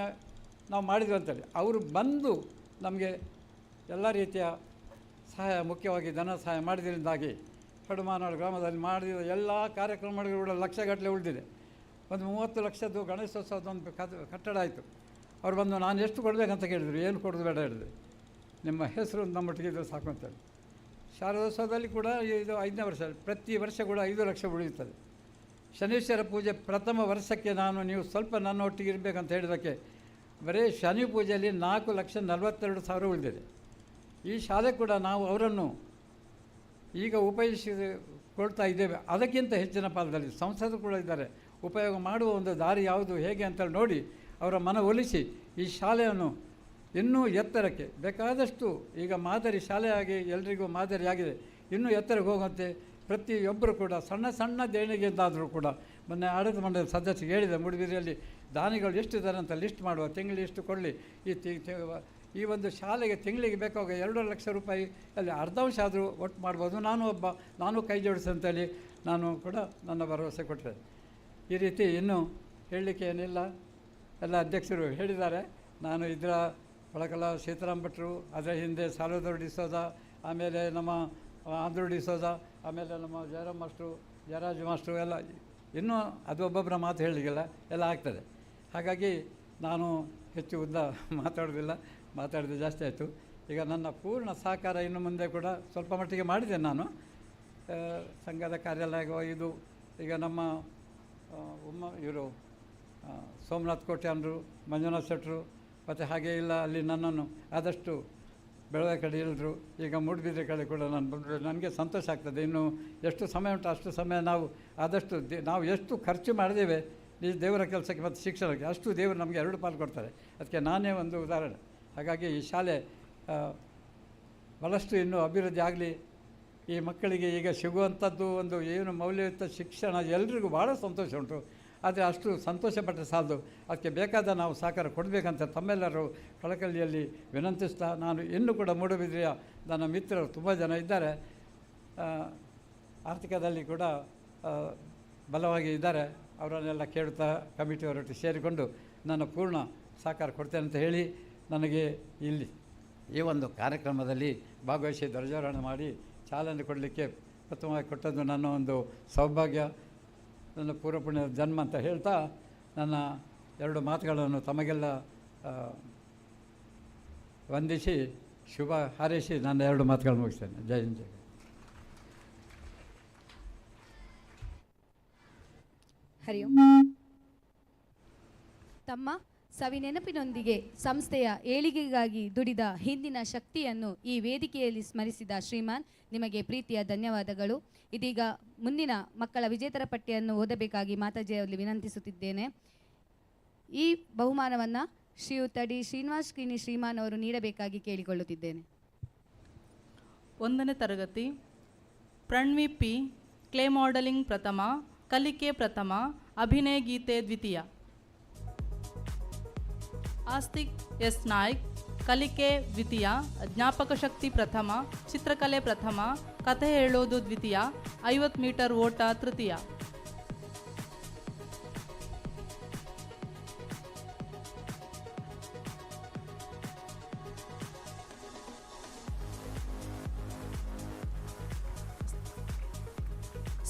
ನಾವು ಮಾಡಿದ್ವಿ ಅಂತೇಳಿ ಅವರು ಬಂದು ನಮಗೆ ಎಲ್ಲ ರೀತಿಯ ಸಹಾಯ, ಮುಖ್ಯವಾಗಿ ಧನ ಸಹಾಯ ಮಾಡಿದ್ರಿಂದಾಗಿ ಕಡುಮಾನಾಡು ಗ್ರಾಮದಲ್ಲಿ ಮಾಡಿದ ಎಲ್ಲ ಕಾರ್ಯಕ್ರಮಗಳು ಕೂಡ ಲಕ್ಷಗಟ್ಟಲೆ ಉಳಿದಿದೆ. ಒಂದು 30 ಲಕ್ಷದ್ದು ಗಣೇಶೋತ್ಸವದ ಒಂದು ಕಟ್ಟಡ ಆಯಿತು. ಅವ್ರು ಬಂದು ನಾನು ಎಷ್ಟು ಕೊಡಬೇಕಂತ ಕೇಳಿದರು. ಏನು ಕೊಡೋದು ಬೇಡ ಹೇಳಿದ್ರು, ನಿಮ್ಮ ಹೆಸರು ನಮ್ಮೊಟ್ಟಿಗೆ ಇದ್ದರೆ ಸಾಕು ಅಂತೇಳಿ. ಶಾರದೋತ್ಸವದಲ್ಲಿ ಕೂಡ ಇದು 5ನೇ ವರ್ಷ, ಪ್ರತಿ ವರ್ಷ ಕೂಡ 5 ಲಕ್ಷ ಉಳಿಯುತ್ತದೆ. ಶನೀಶ್ವರ ಪೂಜೆ ಪ್ರಥಮ ವರ್ಷಕ್ಕೆ ನೀವು ಸ್ವಲ್ಪ ನನ್ನೊಟ್ಟಿಗೆ ಇರಬೇಕಂತ ಹೇಳಿದ್ದಕ್ಕೆ ಬರೀ ಶನಿ ಪೂಜೆಯಲ್ಲಿ 4,42,000 ಉಳಿದಿದೆ. ಈ ಶಾಲೆ ಕೂಡ ನಾವು ಅವರನ್ನು ಈಗ ಉಪಯೋಗಿಸಿಕೊಳ್ತಾ ಇದ್ದೇವೆ. ಅದಕ್ಕಿಂತ ಹೆಚ್ಚಿನ ಪಾಲದಲ್ಲಿ ಸಂಸದರು ಕೂಡ ಇದ್ದಾರೆ. ಉಪಯೋಗ ಮಾಡುವ ಒಂದು ದಾರಿ ಯಾವುದು, ಹೇಗೆ ಅಂತೇಳಿ ನೋಡಿ ಅವರ ಮನವೊಲಿಸಿ ಈ ಶಾಲೆಯನ್ನು ಇನ್ನೂ ಎತ್ತರಕ್ಕೆ ಬೇಕಾದಷ್ಟು, ಈಗ ಮಾದರಿ ಶಾಲೆಯಾಗಿ ಎಲ್ರಿಗೂ ಮಾದರಿಯಾಗಿದೆ, ಇನ್ನೂ ಎತ್ತರಕ್ಕೆ ಹೋಗುವಂತೆ ಪ್ರತಿಯೊಬ್ಬರು ಕೂಡ ಸಣ್ಣ ಸಣ್ಣ ದೇಣಿಗೆಯಿಂದಾದರೂ ಕೂಡ, ಮೊನ್ನೆ ಆಡಳಿತ ಮಂಡಳಿ ಸದಸ್ಯರಿಗೆ ಹೇಳಿದೆ, ಮೂಡುಬಿದಿರೆಯಲ್ಲಿ ದಾನಿಗಳು ಎಷ್ಟಿದ್ದಾರೆ ಅಂತ ಲಿಸ್ಟ್ ಮಾಡುವ, ತಿಂಗಳಿಗೆ ಎಷ್ಟು ಕೊಡಲಿ. ಈ ಒಂದು ಶಾಲೆಗೆ ತಿಂಗಳಿಗೆ ಬೇಕಾಗ 2 ಲಕ್ಷ ರೂಪಾಯಿ ಅಲ್ಲಿ ಅರ್ಧಾಂಶ ಆದರೂ ಒಟ್ಟು ಮಾಡ್ಬೋದು. ನಾನು ಕೈ ಜೋಡಿಸಿ ಅಂತೇಳಿ ನಾನು ಕೂಡ ನನ್ನ ಭರವಸೆ ಕೊಟ್ಟೆ. ಈ ರೀತಿ ಇನ್ನೂ ಹೇಳಲಿಕ್ಕೆ ಏನಿಲ್ಲ, ಎಲ್ಲ ಅಧ್ಯಕ್ಷರು ಹೇಳಿದ್ದಾರೆ. ನಾನು ಇದರ ಒಳಕಲ ಸೀತಾರಾಮ್ ಭಟ್ರು, ಅದರ ಹಿಂದೆ ಸಾಲೋದರ್ ಡಿಸೋದ, ಆಮೇಲೆ ನಮ್ಮ ಆಂಧ್ರ ಡಿಸೋದ, ಆಮೇಲೆ ನಮ್ಮ ಜಯರಾಮ್ ಮಾಸ್ಟ್ರು, ಜಯರಾಜ್ ಮಾಸ್ಟ್ರು ಎಲ್ಲ, ಇನ್ನೂ ಅದು ಒಬ್ಬೊಬ್ಬರ ಮಾತು ಹೇಳಲಿಕ್ಕಿಲ್ಲ, ಎಲ್ಲ ಆಗ್ತದೆ. ಹಾಗಾಗಿ ನಾನು ಹೆಚ್ಚು ಉದ್ದ ಮಾತಾಡೋದು ಜಾಸ್ತಿ ಆಯಿತು. ಈಗ ನನ್ನ ಪೂರ್ಣ ಸಹಕಾರ ಇನ್ನು ಮುಂದೆ ಕೂಡ ಸ್ವಲ್ಪ ಮಟ್ಟಿಗೆ ಮಾಡಿದ್ದೇನೆ ನಾನು. ಸಂಘದ ಕಾರ್ಯಾಲಯ ಇದು ಈಗ ನಮ್ಮ ಇವರು ಸೋಮನಾಥ್ ಕೋಟ್ಯಾನ್ರು, ಮಂಜುನಾಥ್ ಶೆಟ್ಟರು, ಮತ್ತು ಹಾಗೆ ಇಲ್ಲ ಅಲ್ಲಿ ನನ್ನನ್ನು ಆದಷ್ಟು ಬೆಳವೆ ಕಡೆ ಹೇಳಿದ್ರು. ಈಗ ಮೂಡುಬಿದ್ರೆ ಕಡೆ ಕೂಡ ನಾನು ಬಂದರೆ ನನಗೆ ಸಂತೋಷ ಆಗ್ತದೆ. ಇನ್ನು ಎಷ್ಟು ಸಮಯ ಉಂಟು ಅಷ್ಟು ಸಮಯ ನಾವು ಆದಷ್ಟು ನಾವು ಎಷ್ಟು ಖರ್ಚು ಮಾಡಿದ್ದೇವೆ ಈ ದೇವರ ಕೆಲಸಕ್ಕೆ ಮತ್ತು ಶಿಕ್ಷಣಕ್ಕೆ, ಅಷ್ಟು ದೇವರು ನಮಗೆ 2 ಪಾಲು ಕೊಡ್ತಾರೆ. ಅದಕ್ಕೆ ನಾನೇ ಒಂದು ಉದಾಹರಣೆ. ಹಾಗಾಗಿ ಈ ಶಾಲೆ ಭಾಳಷ್ಟು ಇನ್ನೂ ಅಭಿವೃದ್ಧಿ ಆಗಲಿ. ಈ ಮಕ್ಕಳಿಗೆ ಈಗ ಸಿಗುವಂಥದ್ದು ಒಂದು ಏನು ಮೌಲ್ಯಯುತ ಶಿಕ್ಷಣ ಎಲ್ರಿಗೂ ಭಾಳ ಸಂತೋಷ ಉಂಟು. ಆದರೆ ಅಷ್ಟು ಸಂತೋಷಪಟ್ಟರೆ ಸಾಲದು, ಅದಕ್ಕೆ ಬೇಕಾದ ನಾವು ಸಹಕಾರ ಕೊಡಬೇಕಂತ ತಮ್ಮೆಲ್ಲರೂ ಕಳಕಳಿಯಲ್ಲಿ ವಿನಂತಿಸ್ತಾ, ನಾನು ಇನ್ನೂ ಕೂಡ ಮೂಡುಬಿದಿರೆಯ ನನ್ನ ಮಿತ್ರರು ತುಂಬ ಜನ ಇದ್ದಾರೆ, ಆರ್ಥಿಕದಲ್ಲಿ ಕೂಡ ಬಲವಾಗಿ ಇದ್ದಾರೆ. ಅವರನ್ನೆಲ್ಲ ಕೇಳುತ್ತಾ ಕಮಿಟಿಯವರೊಟ್ಟಿಗೆ ಸೇರಿಕೊಂಡು ನನ್ನ ಪೂರ್ಣ ಸಹಕಾರ ಕೊಡ್ತೇನೆ ಅಂತ ಹೇಳಿ ನನಗೆ ಇಲ್ಲಿ ಈ ಒಂದು ಕಾರ್ಯಕ್ರಮದಲ್ಲಿ ಭಾಗವಹಿಸಿ ಧ್ವಜಾರೋಹಣ ಮಾಡಿ ಚಾಲನೆ ಕೊಡಲಿಕ್ಕೆ ಪ್ರಥಮವಾಗಿ ಕೊಟ್ಟದ್ದು ನನ್ನ ಒಂದು ಸೌಭಾಗ್ಯ, ನನ್ನ ಪೂರ್ವಪುಣ್ಯ ಜನ್ಮ ಅಂತ ಹೇಳ್ತಾ ನನ್ನ ಎರಡು ಮಾತುಗಳನ್ನು ತಮಗೆಲ್ಲ ವಂದಿಸಿ ಶುಭ ಹಾರೈಸಿ ನನ್ನ ಎರಡು ಮಾತುಗಳನ್ನು ಮುಗಿಸ್ತೇನೆ. ಜೈ ಹಿಂದ್, ಜೈ. ಹರಿ ಓಂ. ತಮ್ಮ ಸವಿನೆನಪಿನೊಂದಿಗೆ ಸಂಸ್ಥೆಯ ಏಳಿಗೆಗಾಗಿ ದುಡಿದ ಹಿಂದಿನ ಶಕ್ತಿಯನ್ನು ಈ ವೇದಿಕೆಯಲ್ಲಿ ಸ್ಮರಿಸಿದ ಶ್ರೀಮಾನ್ ನಿಮಗೆ ಪ್ರೀತಿಯ ಧನ್ಯವಾದಗಳು. ಇದೀಗ ಮುಂದಿನ ಮಕ್ಕಳ ವಿಜೇತರ ಪಟ್ಟಿಯನ್ನು ಓದಬೇಕಾಗಿ ಮಾತಾಜಿಯವರಲ್ಲಿ ವಿನಂತಿಸುತ್ತಿದ್ದೇನೆ. ಈ ಬಹುಮಾನವನ್ನು ಶ್ರೀಯುತ ಡಿ ಶ್ರೀನಿವಾಸ್ ಕಿಣಿ ಶ್ರೀಮಾನ್ ಅವರು ನೀಡಬೇಕಾಗಿ ಕೇಳಿಕೊಳ್ಳುತ್ತಿದ್ದೇನೆ. 1ನೇ ತರಗತಿ ಪ್ರಣವಿ ಪಿ, ಕ್ಲೇ ಮಾಡೆಲಿಂಗ್ ಪ್ರಥಮ, ಕಲಿಕೆ ಪ್ರಥಮ, ಅಭಿನಯ ಗೀತೆ ದ್ವಿತೀಯ. ಆಸ್ತಿಕ್ ಎಸ್ ನಾಯ್ಕ್, ಕಲಿಕೆ ದ್ವಿತೀಯ, ಜ್ಞಾಪಕ ಶಕ್ತಿ ಪ್ರಥಮ, ಚಿತ್ರಕಲೆ ಪ್ರಥಮ, ಕಥೆ ಹೇಳೋದು ದ್ವಿತೀಯ, 50 ಮೀಟರ್ ಓಟ ತೃತೀಯ.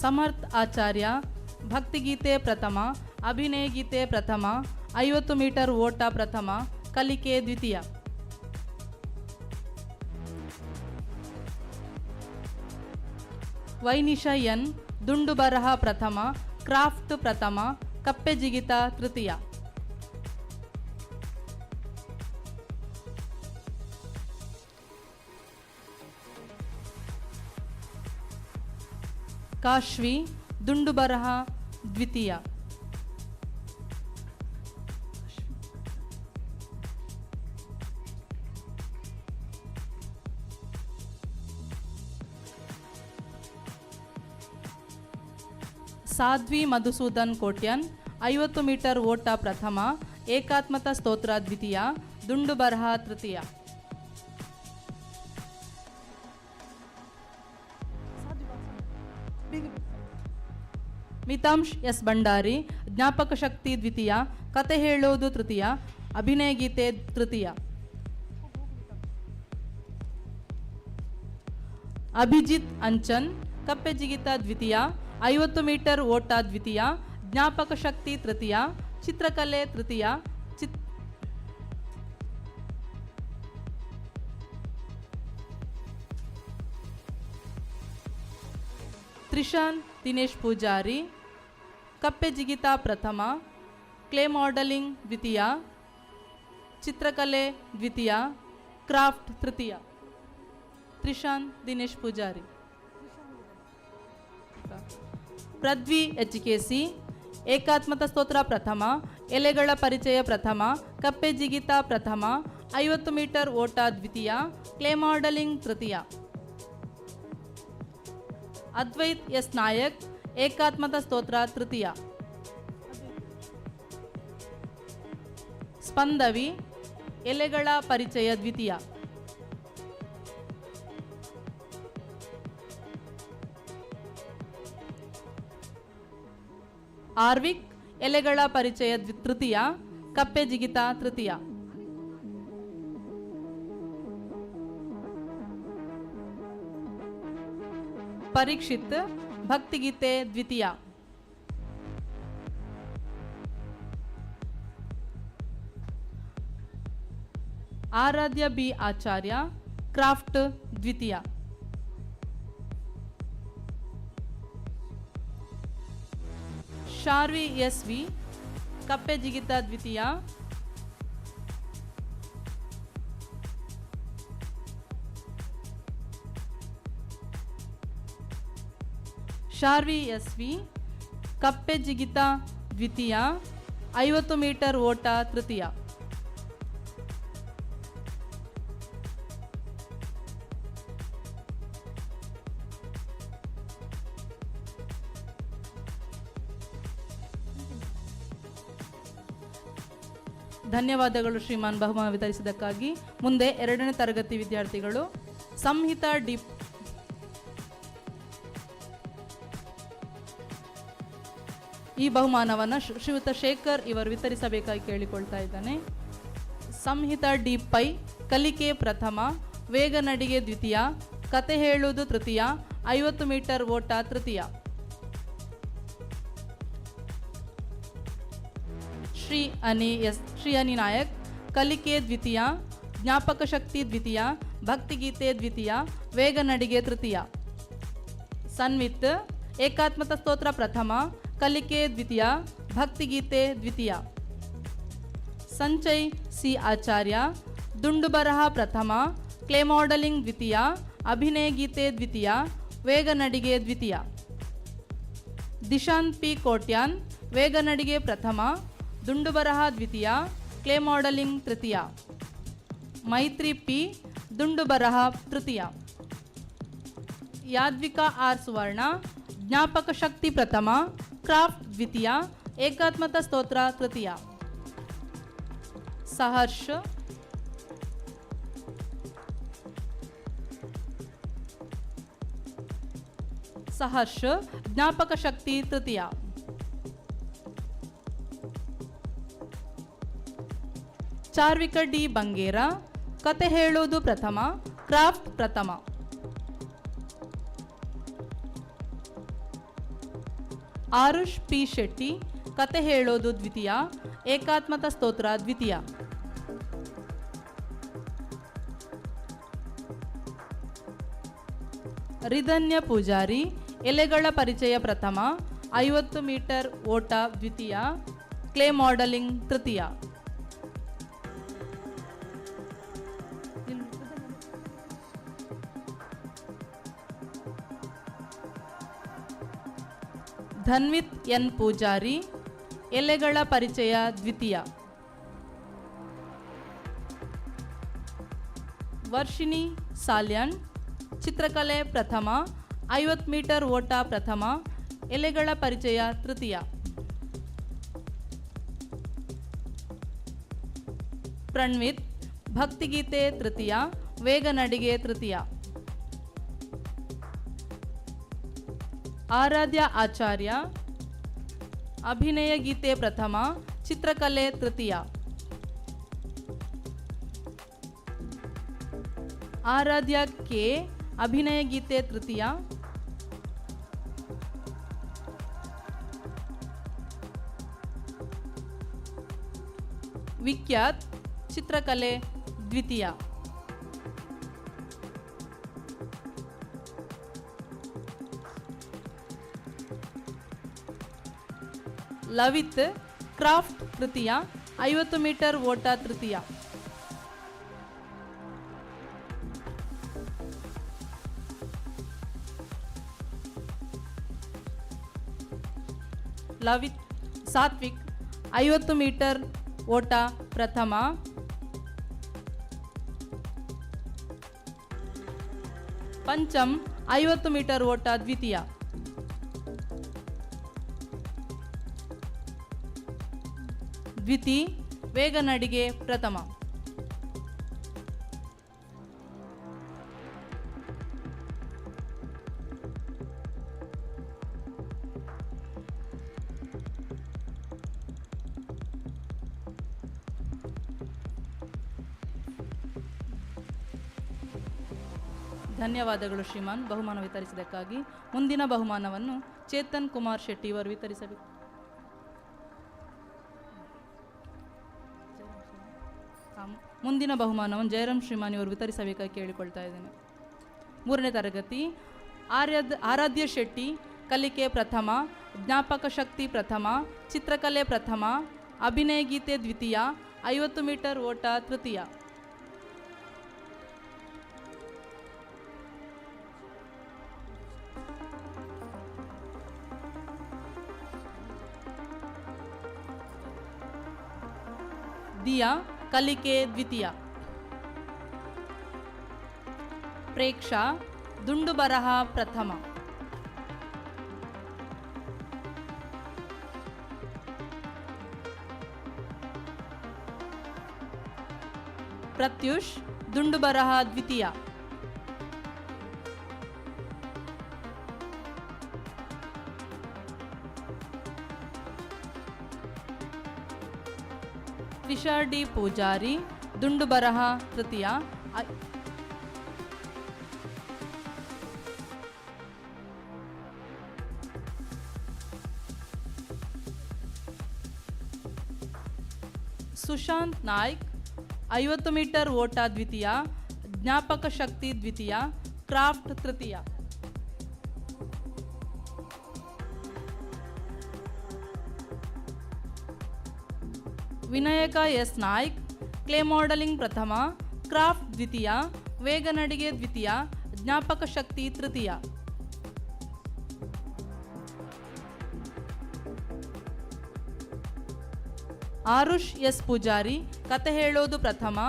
ಸಮರ್ಥ್ ಆಚಾರ್ಯ, ಭಕ್ತಿಗೀತೆ ಪ್ರಥಮ, ಅಭಿನಯ ಗೀತೆ ಪ್ರಥಮ, 50 ಮೀಟರ್ ಓಟ ಪ್ರಥಮ, ಕಲಿಕೆ ದ್ವಿತೀಯ. ವೈನಿಶಾ ಎನ್, ದುಂಡು ಬರಹ ಪ್ರಥಮ, ಕ್ರಾಫ್ಟ್ ಪ್ರಥಮ, ಕಪ್ಪೆ ಜಿಗಿತ ತೃತೀಯ. ಕಾಶ್ವಿ, ದುಂಡು ಬರಹ ದ್ವಿತೀಯ. ಸಾಧ್ವಿ ಮಧುಸೂದನ್ ಕೋಟ್ಯನ್, 50 ಮೀಟರ್ ಓಟ ಪ್ರಥಮ, ಏಕಾತ್ಮಕ ಸ್ತೋತ್ರ ದ್ವಿತೀಯ, ದುಂಡು ಬರಹ ತೃತೀಯ. ಮಿತಾಂಶ್ ಎಸ್ ಭಂಡಾರಿ, ಜ್ಞಾಪಕ ಶಕ್ತಿ ದ್ವಿತೀಯ, ಕತೆ ಹೇಳೋದು ತೃತೀಯ, ಅಭಿನಯ ಗೀತೆ ತೃತೀಯ. ಅಭಿಜಿತ್ ಅಂಚನ್, ಕಪ್ಪೆ ಜಿಗಿತ ದ್ವಿತೀಯ, 50 ಮೀಟರ್ ಓಟ ದ್ವಿತೀಯ, ಜ್ಞಾಪಕ ಶಕ್ತಿ ತೃತೀಯ, ಚಿತ್ರಕಲೆ ತೃತೀಯ. ತ್ರಿಶಾನ್ ದಿನೇಶ್ ಪೂಜಾರಿ, ಕಪ್ಪೆ ಜಿಗಿತ ಪ್ರಥಮ, ಕ್ಲೇ ಮಾಡೆಲಿಂಗ್ ದ್ವಿತೀಯ, ಚಿತ್ರಕಲೆ ದ್ವಿತೀಯ, ಕ್ರಾಫ್ಟ್ ತೃತೀಯ. ತ್ರಿಶಾನ್ ದಿನೇಶ್ ಪೂಜಾರಿ. ಪೃಥ್ವಿ ಎಚ್ಕೆಸಿ, ಏಕಾತ್ಮಕ ಸ್ತೋತ್ರ ಪ್ರಥಮ, ಎಲೆಗಳ ಪರಿಚಯ ಪ್ರಥಮ, ಕಪ್ಪೆ ಜಿಗಿತ ಪ್ರಥಮ, 50 ಮೀಟರ್ ಓಟ ದ್ವಿತೀಯ, ಕ್ಲೇ ಮಾಡೆಲಿಂಗ್ ತೃತೀಯ. ಅದ್ವೈತ್ ಎಸ್ ನಾಯಕ್, ಏಕಾತ್ಮಕ ಸ್ತೋತ್ರ ತೃತೀಯ. ಸ್ಪಂದವಿ, ಎಲೆಗಳ ಪರಿಚಯ ದ್ವಿತೀಯ. ಆರ್ವಿಕ್, ಎಲೆಗಳ ಪರಿಚಯ ತೃತೀಯ, ಕಪ್ಪೆ ಜಿಗಿತ ತೃತೀಯ. ಪರೀಕ್ಷಿತ್, ಭಕ್ತಿಗೀತೆ ದ್ವಿತೀಯ. ಆರಾಧ್ಯ ಬಿ ಆಚಾರ್ಯ, ಕ್ರಾಫ್ಟ್ ದ್ವಿತೀಯ. ಶಾರ್ವಿ ಎಸ್ ವಿ, ಕಪ್ಪೆ ಜಿಗಿತ ದ್ವಿತೀಯ. ಶಾರ್ವಿ ಎಸ್ ವಿ, ಕಪ್ಪೆ ಜಿಗಿತ ದ್ವಿತೀಯ, 50 ಮೀಟರ್ ಓಟ ತೃತೀಯ. ಧನ್ಯವಾದಗಳು ಶ್ರೀಮಾನ್ ಬಹುಮಾನ ವಿತರಿಸಿದ್ದಕ್ಕಾಗಿ. ಮುಂದೆ 2ನೇ ತರಗತಿ ವಿದ್ಯಾರ್ಥಿಗಳು ಸಂಹಿತಾ ಡಿ. ಈ ಬಹುಮಾನವನ್ನು ಶ್ರೀಯುತ ಶೇಖರ್ ಇವರು ವಿತರಿಸಬೇಕಾಗಿ ಕೇಳಿಕೊಳ್ತಾ ಇದ್ದಾನೆ. ಸಂಹಿತಾ ಡಿ ಪೈ ಕಲಿಕೆ ಪ್ರಥಮ, ವೇಗ ನಡಿಗೆ ದ್ವಿತೀಯ, ಕತೆ ಹೇಳುವುದು ತೃತೀಯ, 50 ಮೀಟರ್ ಓಟ ತೃತೀಯ. ಶ್ರೀ ಅನಿ ನಾಯಕ್ ಕಲಿಕೆ ದ್ವಿತೀಯ, ಜ್ಞಾಪಕ ಶಕ್ತಿ ದ್ವಿತೀಯ, ಭಕ್ತಿಗೀತೆ ದ್ವಿತೀಯ, ವೇಗ ನಡಿಗೆ ತೃತೀಯ. ಸನ್ವಿತ್ ಏಕಾತ್ಮಕ ಸ್ತೋತ್ರ ಪ್ರಥಮ, ಕಲಿಕೆ ದ್ವಿತೀಯ, ಭಕ್ತಿಗೀತೆ ದ್ವಿತೀಯ. ಸಂಚಯ್ ಸಿ ಆಚಾರ್ಯ ದುಂಡು ಬರಹ ಪ್ರಥಮ, ಕ್ಲೇ ಮಾಡೆಲಿಂಗ್ ದ್ವಿತೀಯ, ಅಭಿನಯ ಗೀತೆ ದ್ವಿತೀಯ, ವೇಗ ನಡಿಗೆ ದ್ವಿತೀಯ. ದಿಶಾಂತ್ ಪಿ ಕೋಟ್ಯಾನ್ ವೇಗ ನಡಿಗೆ ಪ್ರಥಮ, ದುಂಡು ಬರಹ ದ್ವಿತೀಯ, ಕ್ಲೇ ಮಾಡೆಲಿಂಗ್ ತೃತೀಯ. ಮೈತ್ರಿ ಪಿ ದುಂಡು ಬರಹ ತೃತೀಯ. ಯಾದ್ವಿಕಾ ಆರ್ ಸುವರ್ಣ ಜ್ಞಾಪಕ ಶಕ್ತಿ ಪ್ರಥಮ, ಕ್ರಾಫ್ಟ್ ದ್ವಿತೀಯ, ಏಕಾತ್ಮಕ ಸ್ತೋತ್ರ ತೃತೀಯ. ಸಹರ್ಷ್ ಜ್ಞಾಪಕ ಶಕ್ತಿ ತೃತೀಯ. ಚಾರ್ವಿಕ ಡಿ ಬಂಗೇರ ಕತೆ ಹೇಳುವುದು ಪ್ರಥಮ, ಕ್ರಾಫ್ಟ್ ಪ್ರಥಮ. ಆರುಷ್ ಪಿ ಶೆಟ್ಟಿ ಕತೆ ಹೇಳೋದು ದ್ವಿತೀಯ, ಏಕಾತ್ಮಕ ಸ್ತೋತ್ರ ದ್ವಿತೀಯ. ರಿಧನ್ಯ ಪೂಜಾರಿ ಎಲೆಗಳ ಪರಿಚಯ ಪ್ರಥಮ, 50 ಮೀಟರ್ ಓಟ ದ್ವಿತೀಯ, ಕ್ಲೇ ಮಾಡೆಲಿಂಗ್ ತೃತೀಯ. ಧನ್ವಿತ್ ಎನ್ ಪೂಜಾರಿ ಎಲೆಗಳ ಪರಿಚಯ ದ್ವಿತೀಯ. ವರ್ಷಿಣಿ ಸಾಲ್ಯನ್ ಚಿತ್ರಕಲೆ ಪ್ರಥಮ, 50 ಮೀಟರ್ ಓಟ ಪ್ರಥಮ, ಎಲೆಗಳ ಪರಿಚಯ ತೃತೀಯ. ಪ್ರಣವಿತ್ ಭಕ್ತಿಗೀತೆ ತೃತೀಯ, ವೇಗ ನಡಿಗೆ ತೃತೀಯ. ಆರಾಧ್ಯ ಆಚಾರ್ಯ ಅಭಿನಯ ಗೀತೆ ಪ್ರಥಮ, ಚಿತ್ರಕಲೆ ತೃತೀಯ. ಆರಾಧ್ಯ ಕೆ ಅಭಿನಯ ಗೀತೆ ತೃತೀಯ. ವಿಖ್ಯಾತ್ ಚಿತ್ರಕಲೆ ದ್ವಿತೀಯ. ಲವಿತ್ ಕ್ರಾಫ್ಟ್ ತೃತೀಯ, 50 ಮೀಟರ್ ಓಟ ತೃತೀಯ. ಸಾತ್ವಿಕ್ 50 ಮೀಟರ್ ಓಟ ಪ್ರಥಮ. ಪಂಚಮ್ 50 ಮೀಟರ್ ಓಟ ದ್ವಿತೀಯ. ದ್ವಿತಿ ವೇಗ ನಡಿಗೆ ಪ್ರಥಮ. ಧನ್ಯವಾದಗಳು ಶ್ರೀಮಾನ್ ಬಹುಮಾನ ವಿತರಿಸಿದ್ದಕ್ಕಾಗಿ. ಮುಂದಿನ ಬಹುಮಾನವನ್ನು ಚೇತನ್ ಕುಮಾರ್ ಶೆಟ್ಟಿ ಇವರು ವಿತರಿಸಬೇಕು. ಮುಂದಿನ ಬಹುಮಾನವನ್ನು ಜಯರಾಮ್ ಶ್ರೀಮಾನ್ ಇವರು ವಿತರಿಸಬೇಕಾಗಿ ಕೇಳಿಕೊಳ್ತಾ ಇದ್ದೇನೆ. 3ನೇ ತರಗತಿ ಆರಾಧ್ಯ ಶೆಟ್ಟಿ ಕಲಿಕೆ ಪ್ರಥಮ, ಜ್ಞಾಪಕ ಶಕ್ತಿ ಪ್ರಥಮ, ಚಿತ್ರಕಲೆ ಪ್ರಥಮ, ಅಭಿನಯ ಗೀತೆ ದ್ವಿತೀಯ, 50 ಮೀಟರ್ ಓಟ ತೃತೀಯ. ದಿಯಾ ಕಲಿಕೆ ದ್ವಿತೀಯ. ಪ್ರೇಕ್ಷಾ ದುಂಡು ಬರಹ ಪ್ರಥಮ. ಪ್ರತ್ಯುಷ್ ದುಂಡು ಬರಹ ದ್ವಿತೀಯ. ತ್ರಿಷಾ ಡಿ ಪೂಜಾರಿ ದುಂಡು ಬರಹ ತೃತೀಯ. ಸುಶಾಂತ್ ನಾಯ್ಕ್ 50 ಮೀಟರ್ ಓಟ ದ್ವಿತೀಯ, ಜ್ಞಾಪಕ ಶಕ್ತಿ ದ್ವಿತೀಯ, ಕ್ರಾಫ್ಟ್ ತೃತೀಯ. Vinayaka S Naik clay modelling ಪ್ರಥಮ, ಕ್ರಾಫ್ಟ್ ದ್ವಿತೀಯ, ವೇಗ ನಡಿಗೆ ದ್ವಿತೀಯ, ಜ್ಞಾಪಕ ಶಕ್ತಿ ತೃತೀಯ. ಆರುಷ್ ಎಸ್ ಪೂಜಾರಿ ಕತೆ ಹೇಳೋದು ಪ್ರಥಮ,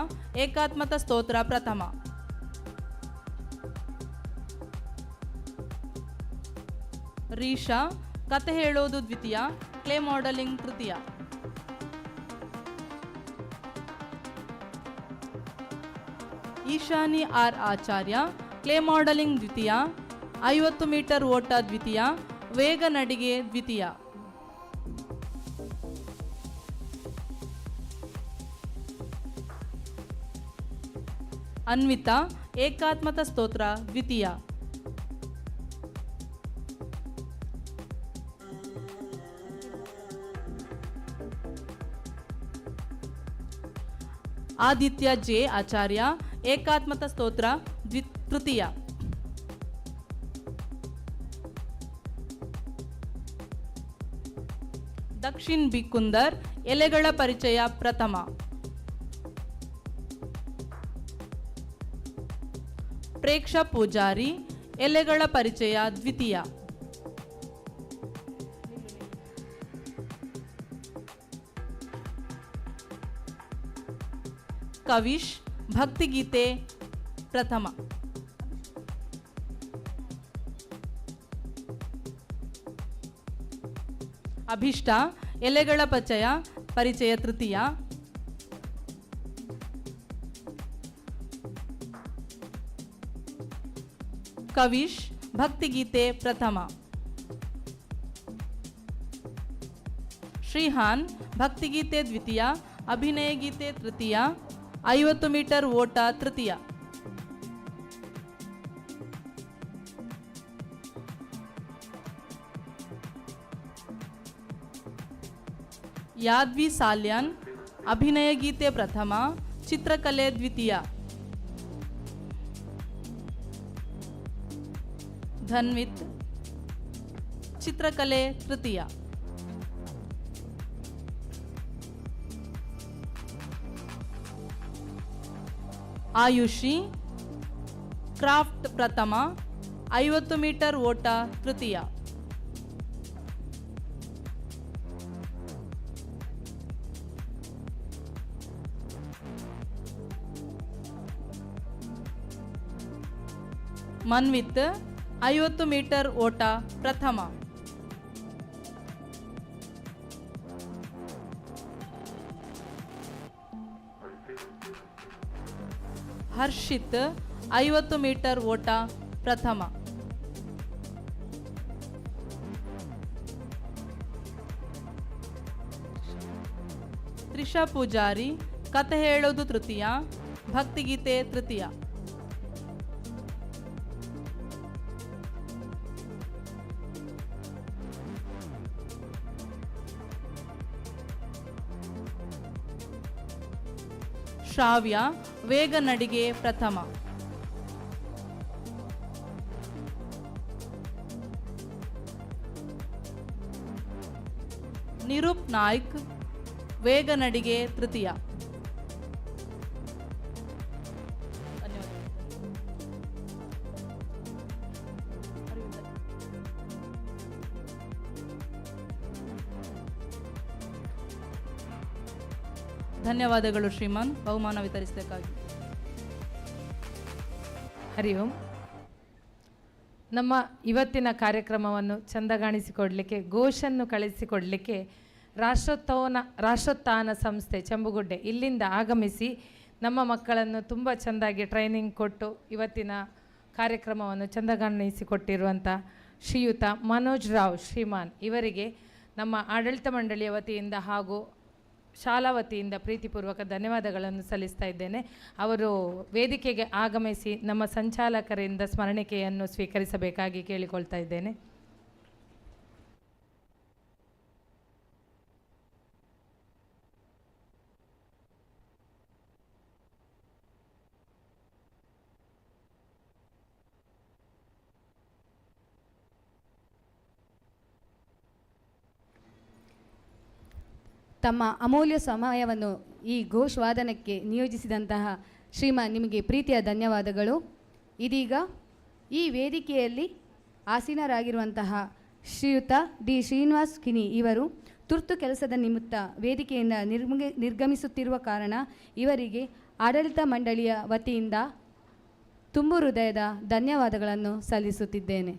ಏಕಾತ್ಮಕ ಸ್ತೋತ್ರ ಪ್ರಥಮ. ರೀಶಾ ಕತೆ ಹೇಳೋದು ದ್ವಿತೀಯ, ಕ್ಲೇ ಮಾಡೆಲಿಂಗ್ ತೃತೀಯ. ಈಶಾನಿ ಆರ್ ಆಚಾರ್ಯ ಕ್ಲೇ ಮಾಡೆಲಿಂಗ್ ದ್ವಿತೀಯ, 50 ಮೀಟರ್ ಓಟ ದ್ವಿತೀಯ, ವೇಗ ನಡಿಗೆ ದ್ವಿತೀಯ. ಅನ್ವಿತಾ ಏಕಾತ್ಮಕ ಸ್ತೋತ್ರ ದ್ವಿತೀಯ. ಆದಿತ್ಯ ಜೆ ಆಚಾರ್ಯ ಏಕಾತ್ಮಕ ಸ್ತೋತ್ರ ತೃತೀಯ. ದಕ್ಷಿಣ್ ಬಿ ಕುಂದರ್ ಎಲೆಗಳ ಪರಿಚಯ ಪ್ರಥಮ. ಪ್ರೇಕ್ಷಾ ಪೂಜಾರಿ ಎಲೆಗಳ ಪರಿಚಯ ದ್ವಿತೀಯ. ಕವಿಶ್ ಭಕ್ತಿಗೀತೆ ಪ್ರಥಮ. ಅಭಿಷ್ಟ ಎಲೆಗಳ ಪರಿಚಯ ತೃತೀಯ. ಕವಿಶ್ ಭಕ್ತಿಗೀತೆ ಪ್ರಥಮ. ಶ್ರೀಹಾನ್ ಭಕ್ತಿಗೀತೆ ದ್ವಿತೀಯ, ಅಭಿನಯ ಗೀತೆ ತೃತೀಯ, 50 ಮೀಟರ್ ಓಟ ತೃತೀಯ. ಯಾದ್ವಿ ಸಾಲ್ಯಾನ್ ಅಭಿನಯ ಗೀತೆ ಪ್ರಥಮ, ಚಿತ್ರಕಲೆ ದ್ವಿತೀಯ. ಧನ್ವಿತ್ ಚಿತ್ರಕಲೆ ತೃತೀಯ. ಆಯುಷಿ ಕ್ರಾಫ್ಟ್ ಪ್ರಥಮ, 50 ಮೀಟರ್ ಓಟ ತೃತೀಯ. ಮನ್ವಿತ್ 50 ಮೀಟರ್ ಓಟ ಪ್ರಥಮ. ಹರ್ಷಿತ್ 50 ಮೀಟರ್ ಓಟ ಪ್ರಥಮ. ತ್ರಿಷಾ ಪೂಜಾರಿ ಕತೆ ಹೇಳೋದು ತೃತೀಯ, ಭಕ್ತಿಗೀತೆ ತೃತೀಯ. ಶ್ರಾವ್ಯ ವೇಗ ನಡಿಗೆ ಪ್ರಥಮ. ನಿರೂಪ್ ನಾಯ್ಕ್ ವೇಗ ನಡಿಗೆ ತೃತೀಯ. ಧನ್ಯವಾದಗಳು ಶ್ರೀಮಾನ್, ಬಹುಮಾನ ವಿತರಿಸಬೇಕಾಗಿ. ಹರಿ ಓಂ. ನಮ್ಮ ಇವತ್ತಿನ ಕಾರ್ಯಕ್ರಮವನ್ನು ಚಂದಗಾಣಿಸಿಕೊಡಲಿಕ್ಕೆ, ಘೋಷನ್ನು ಕಳಿಸಿಕೊಡಲಿಕ್ಕೆ ರಾಷ್ಟ್ರೋತ್ಥಾನ ಸಂಸ್ಥೆ ಚೆಂಬುಗುಡ್ಡೆ ಇಲ್ಲಿಂದ ಆಗಮಿಸಿ ನಮ್ಮ ಮಕ್ಕಳನ್ನು ತುಂಬ ಚೆಂದಾಗಿ ಟ್ರೈನಿಂಗ್ ಕೊಟ್ಟು ಇವತ್ತಿನ ಕಾರ್ಯಕ್ರಮವನ್ನು ಚಂದಗಾಣಿಸಿಕೊಟ್ಟಿರುವಂಥ ಶ್ರೀಯುತ ಮನೋಜ್ ರಾವ್ ಶ್ರೀಮಾನ್ ಇವರಿಗೆ ನಮ್ಮ ಆಡಳಿತ ಮಂಡಳಿಯ ವತಿಯಿಂದ ಹಾಗೂ ಶಾಲಾ ವತಿಯಿಂದ ಪ್ರೀತಿಪೂರ್ವಕ ಧನ್ಯವಾದಗಳನ್ನು ಸಲ್ಲಿಸ್ತಾ ಇದ್ದೇನೆ. ಅವರು ವೇದಿಕೆಗೆ ಆಗಮಿಸಿ ನಮ್ಮ ಸಂಚಾಲಕರಿಂದ ಸ್ಮರಣಿಕೆಯನ್ನು ಸ್ವೀಕರಿಸಬೇಕಾಗಿ ಕೇಳಿಕೊಳ್ತಾ ಇದ್ದೇನೆ. ತಮ್ಮ ಅಮೂಲ್ಯ ಸಮಯವನ್ನು ಈ ಘೋಷವಾದನಕ್ಕೆ ನಿಯೋಜಿಸಿದಂತಹ ಶ್ರೀಮಾನ್ ನಿಮಗೆ ಪ್ರೀತಿಯ ಧನ್ಯವಾದಗಳು. ಇದೀಗ ಈ ವೇದಿಕೆಯಲ್ಲಿ ಆಸೀನರಾಗಿರುವಂತಹ ಶ್ರೀಯುತ ಡಿ ಶ್ರೀನಿವಾಸ್ ಕಿನಿ ಇವರು ತುರ್ತು ಕೆಲಸದ ನಿಮಿತ್ತ ವೇದಿಕೆಯಿಂದ ನಿರ್ಗಮಿಸುತ್ತಿರುವ ಕಾರಣ ಇವರಿಗೆ ಆಡಳಿತ ಮಂಡಳಿಯ ವತಿಯಿಂದ ತುಂಬು ಹೃದಯದ ಧನ್ಯವಾದಗಳನ್ನು ಸಲ್ಲಿಸುತ್ತಿದ್ದೇನೆ.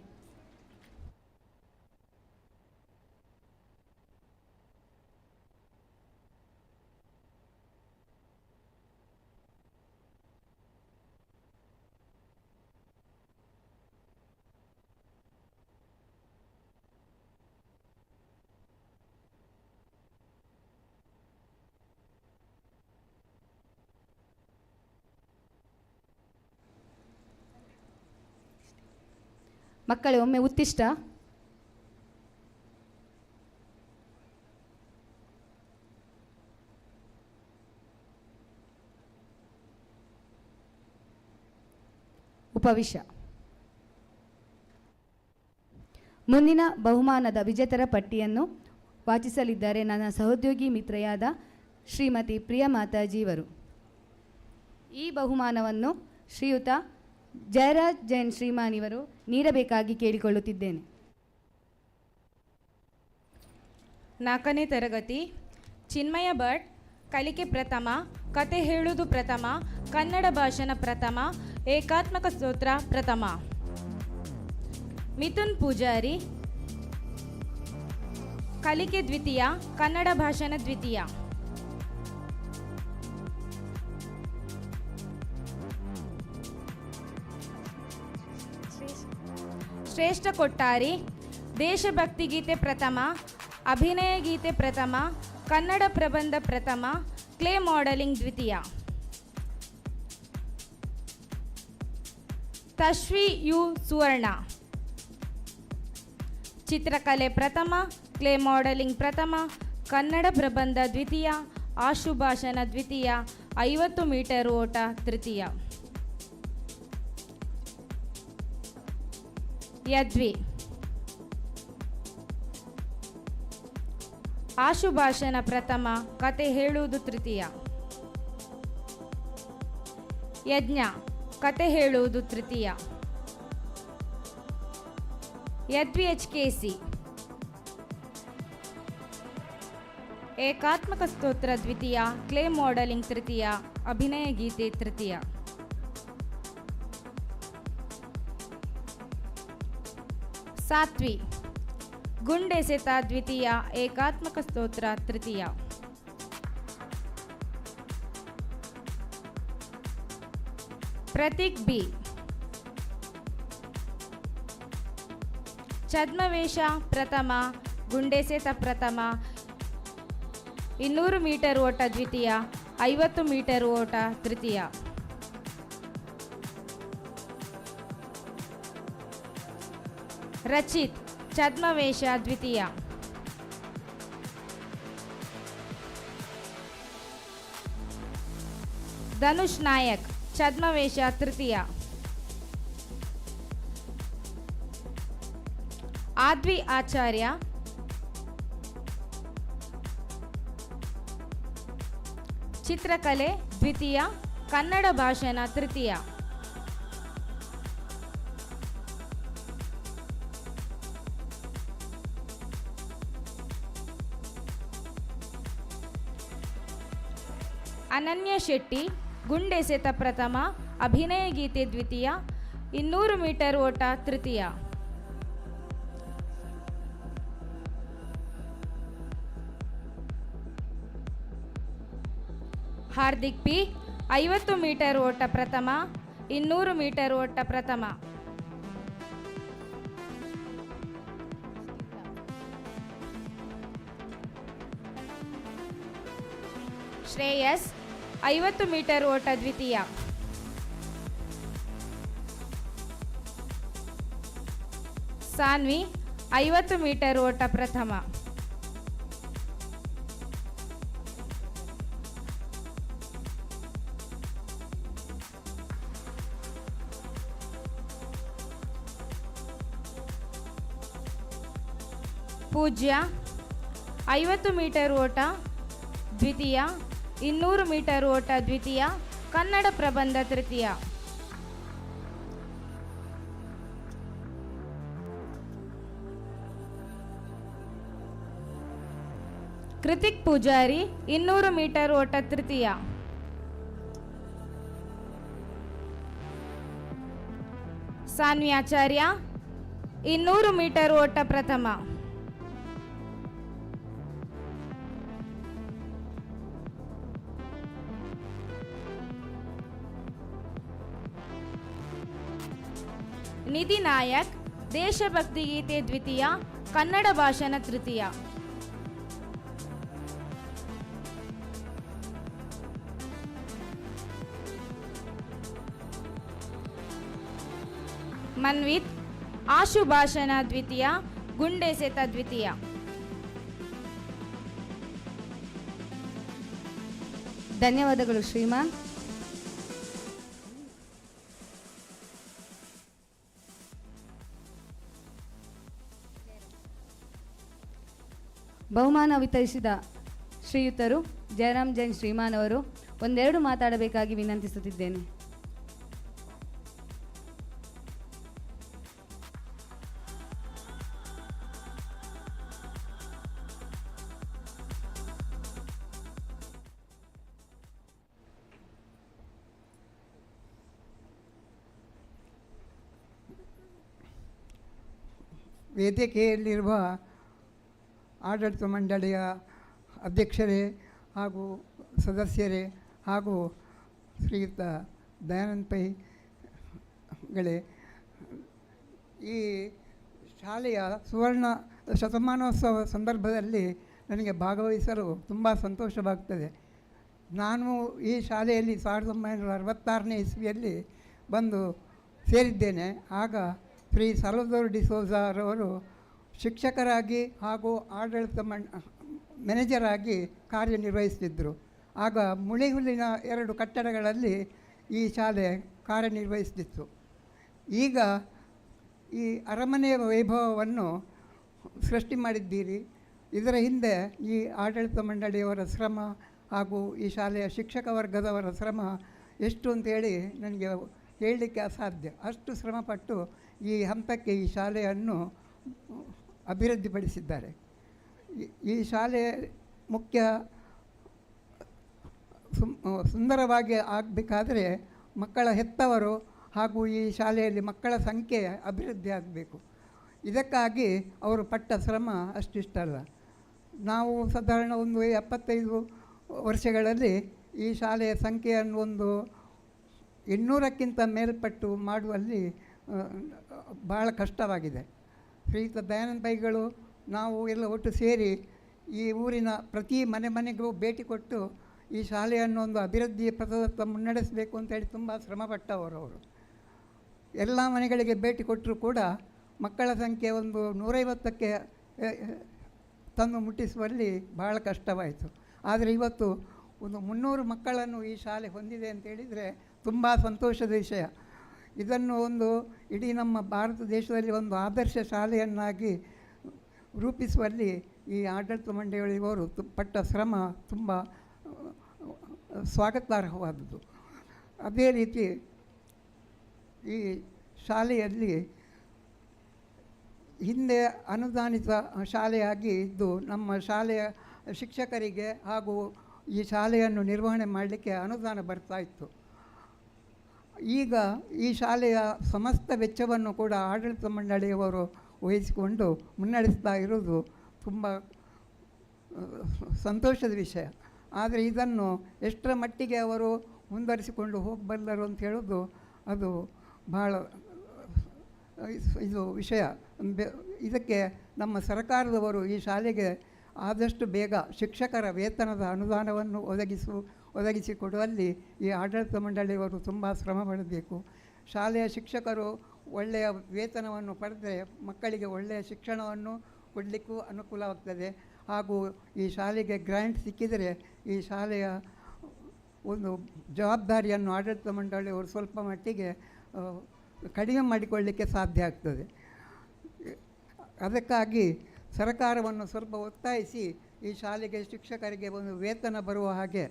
ಮಕ್ಕಳೇ, ಒಮ್ಮೆ ಉತ್ತಿಷ್ಟ. ಉಪವಿಶ. ಮುಂದಿನ ಬಹುಮಾನದ ವಿಜೇತರ ಪಟ್ಟಿಯನ್ನು ವಾಚಿಸಲಿದ್ದಾರೆ ನನ್ನ ಸಹೋದ್ಯೋಗಿ ಮಿತ್ರೆಯಾದ ಶ್ರೀಮತಿ ಪ್ರಿಯಾ ಮಾತಾಜಿಯವರು. ಈ ಬಹುಮಾನವನ್ನು ಶ್ರೀಯುತ ಜಯರಾಜ್ ಜೈನ್ ಶ್ರೀಮಾನ್ ಇವರು ನೀಡಬೇಕಾಗಿ ಕೇಳಿಕೊಳ್ಳುತ್ತಿದ್ದೇನೆ. 4ನೇ ತರಗತಿ, ಚಿನ್ಮಯ ಭಟ್, ಕಲಿಕೆ ಪ್ರಥಮ, ಕತೆ ಹೇಳುವುದು ಪ್ರಥಮ, ಕನ್ನಡ ಭಾಷಣ ಪ್ರಥಮ, ಏಕಾತ್ಮಕ ಸ್ತೋತ್ರ ಪ್ರಥಮ. ಮಿಥುನ್ ಪೂಜಾರಿ, ಕಲಿಕೆ ದ್ವಿತೀಯ, ಕನ್ನಡ ಭಾಷಣ ದ್ವಿತೀಯ. ಶ್ರೇಷ್ಠ ಕೊಟ್ಟಾರಿ, ದೇಶಭಕ್ತಿ ಗೀತೆ ಪ್ರಥಮ, ಅಭಿನಯ ಗೀತೆ ಪ್ರಥಮ, ಕನ್ನಡ ಪ್ರಬಂಧ ಪ್ರಥಮ, ಕ್ಲೇ ಮಾಡೆಲಿಂಗ್ ದ್ವಿತೀಯ. ತಶ್ವಿ ಯು ಸುವರ್ಣ, ಚಿತ್ರಕಲೆ ಪ್ರಥಮ, ಕ್ಲೇ ಮಾಡೆಲಿಂಗ್ ಪ್ರಥಮ, ಕನ್ನಡ ಪ್ರಬಂಧ ದ್ವಿತೀಯ, ಆಶುಭಾಷಣ ದ್ವಿತೀಯ, 50 ಮೀಟರ್ ಓಟ ತೃತೀಯ. ಯದ್ವಿ, ಆಶುಭಾಷಣ ಪ್ರಥಮ, ಕತೆ ಹೇಳುವುದು ತೃತೀಯ. ಯಜ್ಞ, ಕತೆ ಹೇಳುವುದು ತೃತೀಯ. ಯದ್ವಿ HKC, ಏಕಾತ್ಮಕ ಸ್ತೋತ್ರ ದ್ವಿತೀಯ, ಕ್ಲೇ ಮಾಡೆಲಿಂಗ್ ತೃತೀಯ, ಅಭಿನಯ ಗೀತೆ ತೃತೀಯ. ಸಾತ್ವಿ, ಗುಂಡೆಸೆತ ದ್ವಿತೀಯ, ಏಕಾತ್ಮಕ ಸ್ತೋತ್ರ ತೃತೀಯ. ಪ್ರತೀಕ್ ಬಿ, ಛದ್ಮವೇಷ ಪ್ರಥಮ, ಗುಂಡೆಸೆತ ಪ್ರಥಮ, 200 ಮೀಟರ್ ಓಟ ದ್ವಿತೀಯ, 50 ಮೀಟರ್ ಓಟ ತೃತೀಯ. ರಚಿತ್, ಛದ್ಮವೇಷ ದ್ವಿತೀಯ. ಧನುಷ್ ನಾಯಕ್, ಛದ್ಮವೇಷ ತೃತೀಯ. ಆದ್ವಿ ಆಚಾರ್ಯ, ಚಿತ್ರಕಲೆ ದ್ವಿತೀಯ, ಕನ್ನಡ ಭಾಷಣ ತೃತೀಯ. ಅನನ್ಯ ಶೆಟ್ಟಿ, ಗುಂಡೆಸೆತ ಪ್ರಥಮ, ಅಭಿನಯ ಗೀತೆ ದ್ವಿತೀಯ, 200 ಮೀಟರ್ ಓಟ ತೃತೀಯ. ಹಾರ್ದಿಕ್ ಪಿ, 50 ಮೀಟರ್ ಓಟ ಪ್ರಥಮ, 200 ಮೀಟರ್ ಓಟ ಪ್ರಥಮ. ಶ್ರೇಯಸ್ 50 ಮೀಟರ್ ಓಟ ದ್ವಿತೀಯ. ಸಾನ್ವಿ 50 ಮೀಟರ್ ಓಟ ಪ್ರಥಮ. ಪೂಜ್ಯ 50 ಮೀಟರ್ ಓಟ ದ್ವಿತೀಯ, 200 ಮೀಟರ್ ಓಟ ದ್ವಿತೀಯ, ಕನ್ನಡ ಪ್ರಬಂಧ ತೃತೀಯ. ಕೃತಿಕ್ ಪೂಜಾರಿ 200 ಮೀಟರ್ ಓಟ ತೃತೀಯ. ಸಾನ್ವಿ ಆಚಾರ್ಯ 200 ಮೀಟರ್ ಓಟ ಪ್ರಥಮ. ನಿಧಿ ನಾಯಕ್ ದೇಶಭಕ್ತಿ ಗೀತೆ ದ್ವಿತೀಯ, ಕನ್ನಡ ಭಾಷಣ ತೃತೀಯ. ಮನ್ವಿತ್ ಆಶು ಭಾಷಣ ದ್ವಿತೀಯ, ಗುಂಡೆಸೆತ ದ್ವಿತೀಯ. ಧನ್ಯವಾದಗಳು ಶ್ರೀಮಾನ್. ಬಹುಮಾನ ವಿತರಿಸಿದ ಶ್ರೀಯುತರು ಜಯರಾಮ್ ಜೈನ್ ಶ್ರೀಮಾನ್ ಅವರು ಒಂದೆರಡು ಮಾತಾಡಬೇಕಾಗಿ ವಿನಂತಿಸುತ್ತಿದ್ದೇನೆ. ವೇದಿಕೆಯಲ್ಲಿರುವ ಆಡಳಿತ ಮಂಡಳಿಯ ಅಧ್ಯಕ್ಷರೇ ಹಾಗೂ ಸದಸ್ಯರೇ ಹಾಗೂ ಶ್ರೀಯುತ ದಯಾನಂದ್ ಪೈಗಳೇ, ಈ ಶಾಲೆಯ ಸುವರ್ಣ ಶತಮಾನೋತ್ಸವ ಸಂದರ್ಭದಲ್ಲಿ ನನಗೆ ಭಾಗವಹಿಸಲು ತುಂಬ ಸಂತೋಷವಾಗ್ತದೆ. ನಾನು ಈ ಶಾಲೆಯಲ್ಲಿ 1966ನೇ ಇಸ್ವಿಯಲ್ಲಿ ಬಂದು ಸೇರಿದ್ದೇನೆ. ಆಗ ಶ್ರೀ ಸಲ್ವದೋರ್ ಡಿಸೋಜಾರವರು ಶಿಕ್ಷಕರಾಗಿ ಹಾಗೂ ಆಡಳಿತ ಮ್ಯಾನೇಜರ್ ಆಗಿ ಕಾರ್ಯನಿರ್ವಹಿಸ್ತಿದ್ದರು. ಆಗ ಮುಳಿಹುಲ್ಲಿನ 2 ಕಟ್ಟಡಗಳಲ್ಲಿ ಈ ಶಾಲೆ ಕಾರ್ಯನಿರ್ವಹಿಸ್ತಿತ್ತು. ಈಗ ಈ ಅರಮನೆಯ ವೈಭವವನ್ನು ಸೃಷ್ಟಿ ಮಾಡಿದ್ದೀರಿ. ಇದರ ಹಿಂದೆ ಈ ಆಡಳಿತ ಮಂಡಳಿಯವರ ಶ್ರಮ ಹಾಗೂ ಈ ಶಾಲೆಯ ಶಿಕ್ಷಕ ವರ್ಗದವರ ಶ್ರಮ ಎಷ್ಟು ಅಂತೇಳಿ ನನಗೆ ಹೇಳಲಿಕ್ಕೆ ಅಸಾಧ್ಯ. ಅಷ್ಟು ಶ್ರಮಪಟ್ಟು ಈ ಹಂತಕ್ಕೆ ಈ ಶಾಲೆಯನ್ನು ಅಭಿವೃದ್ಧಿಪಡಿಸಿದ್ದಾರೆ. ಈ ಶಾಲೆ ಮುಖ್ಯ ಸುಂದರವಾಗಿ ಆಗಬೇಕಾದರೆ ಮಕ್ಕಳ ಹೆತ್ತವರು ಹಾಗೂ ಈ ಶಾಲೆಯಲ್ಲಿ ಮಕ್ಕಳ ಸಂಖ್ಯೆ ಅಭಿವೃದ್ಧಿ ಆಗಬೇಕು. ಇದಕ್ಕಾಗಿ ಅವರು ಪಟ್ಟ ಶ್ರಮ ಅಷ್ಟಿಷ್ಟಲ್ಲ. ನಾವು ಸಾಧಾರಣ ಒಂದು 75 ವರ್ಷಗಳಲ್ಲಿ ಈ ಶಾಲೆಯ ಸಂಖ್ಯೆಯನ್ನು ಒಂದು 800ಕ್ಕಿಂತ ಮೇಲ್ಪಟ್ಟು ಮಾಡುವಲ್ಲಿ ಭಾಳ ಕಷ್ಟವಾಗಿದೆ. ಶ್ರೀಯುತ ದಯಾನಂದ ಪೈಗಳು ನಾವು ಎಲ್ಲ ಒಟ್ಟು ಸೇರಿ ಈ ಊರಿನ ಪ್ರತಿ ಮನೆಗೂ ಭೇಟಿ ಕೊಟ್ಟು ಈ ಶಾಲೆಯನ್ನು ಒಂದು ಅಭಿವೃದ್ಧಿ ಪಥದತ್ತ ಮುನ್ನಡೆಸಬೇಕು ಅಂತೇಳಿ ತುಂಬ ಶ್ರಮಪಟ್ಟವರು. ಎಲ್ಲ ಮನೆಗಳಿಗೆ ಭೇಟಿ ಕೊಟ್ಟರೂ ಕೂಡ ಮಕ್ಕಳ ಸಂಖ್ಯೆ ಒಂದು 150ಕ್ಕೆ ತಂದು ಮುಟ್ಟಿಸುವಲ್ಲಿ ಭಾಳ ಕಷ್ಟವಾಯಿತು. ಆದರೆ ಇವತ್ತು ಒಂದು 300 ಮಕ್ಕಳನ್ನು ಈ ಶಾಲೆ ಹೊಂದಿದೆ ಅಂತೇಳಿದರೆ ತುಂಬ ಸಂತೋಷದ ವಿಷಯ. ಇದನ್ನು ಒಂದು ಇಡೀ ನಮ್ಮ ಭಾರತ ದೇಶದಲ್ಲಿ ಒಂದು ಆದರ್ಶ ಶಾಲೆಯನ್ನಾಗಿ ರೂಪಿಸುವಲ್ಲಿ ಈ ಆಡಳಿತ ಮಂಡಳಿಯವರು ಪಟ್ಟ ಶ್ರಮ ತುಂಬ ಸ್ವಾಗತಾರ್ಹವಾದುದು. ಅದೇ ರೀತಿ ಈ ಶಾಲೆಯಲ್ಲಿ ಹಿಂದೆ ಅನುದಾನಿತ ಶಾಲೆಯಾಗಿ ಇದ್ದು ನಮ್ಮ ಶಾಲೆಯ ಶಿಕ್ಷಕರಿಗೆ ಹಾಗೂ ಈ ಶಾಲೆಯನ್ನು ನಿರ್ವಹಣೆ ಮಾಡಲಿಕ್ಕೆ ಅನುದಾನ ಬರ್ತಾಯಿತ್ತು. ಈಗ ಈ ಶಾಲೆಯ ಸಮಸ್ತ ವೆಚ್ಚವನ್ನು ಕೂಡ ಆಡಳಿತ ಮಂಡಳಿಯವರು ವಹಿಸಿಕೊಂಡು ಮುನ್ನಡೆಸ್ತಾ ಇರುವುದು ತುಂಬ ಸಂತೋಷದ ವಿಷಯ. ಆದರೆ ಇದನ್ನು ಎಷ್ಟರ ಮಟ್ಟಿಗೆ ಅವರು ಮುಂದುವರಿಸಿಕೊಂಡು ಹೋಗಬಲ್ಲರು ಅಂತ ಹೇಳೋದು ಅದು ಭಾಳ ಇದು ವಿಷಯ. ಇದಕ್ಕೆ ನಮ್ಮ ಸರ್ಕಾರದವರು ಈ ಶಾಲೆಗೆ ಆದಷ್ಟು ಬೇಗ ಶಿಕ್ಷಕರ ವೇತನದ ಅನುದಾನವನ್ನು ಒದಗಿಸಿಕೊಡುವಲ್ಲಿ ಈ ಆಡಳಿತ ಮಂಡಳಿಯವರು ತುಂಬ ಶ್ರಮ ಪಡಬೇಕು. ಶಾಲೆಯ ಶಿಕ್ಷಕರು ಒಳ್ಳೆಯ ವೇತನವನ್ನು ಪಡೆದರೆ ಮಕ್ಕಳಿಗೆ ಒಳ್ಳೆಯ ಶಿಕ್ಷಣವನ್ನು ಕೊಡಲಿಕ್ಕೂ ಅನುಕೂಲವಾಗ್ತದೆ. ಹಾಗೂ ಈ ಶಾಲೆಗೆ ಗ್ರ್ಯಾಂಟ್ ಸಿಕ್ಕಿದರೆ ಈ ಶಾಲೆಯ ಒಂದು ಜವಾಬ್ದಾರಿಯನ್ನು ಆಡಳಿತ ಮಂಡಳಿಯವರು ಸ್ವಲ್ಪ ಮಟ್ಟಿಗೆ ಕಡಿಮೆ ಮಾಡಿಕೊಳ್ಳಲಿಕ್ಕೆ ಸಾಧ್ಯ ಆಗ್ತದೆ. ಅದಕ್ಕಾಗಿ ಸರ್ಕಾರವನ್ನು ಸ್ವಲ್ಪ ಒತ್ತಾಯಿಸಿ ಈ ಶಾಲೆಗೆ ಶಿಕ್ಷಕರಿಗೆ ಒಂದು ವೇತನ ಬರುವ ಹಾಗೆ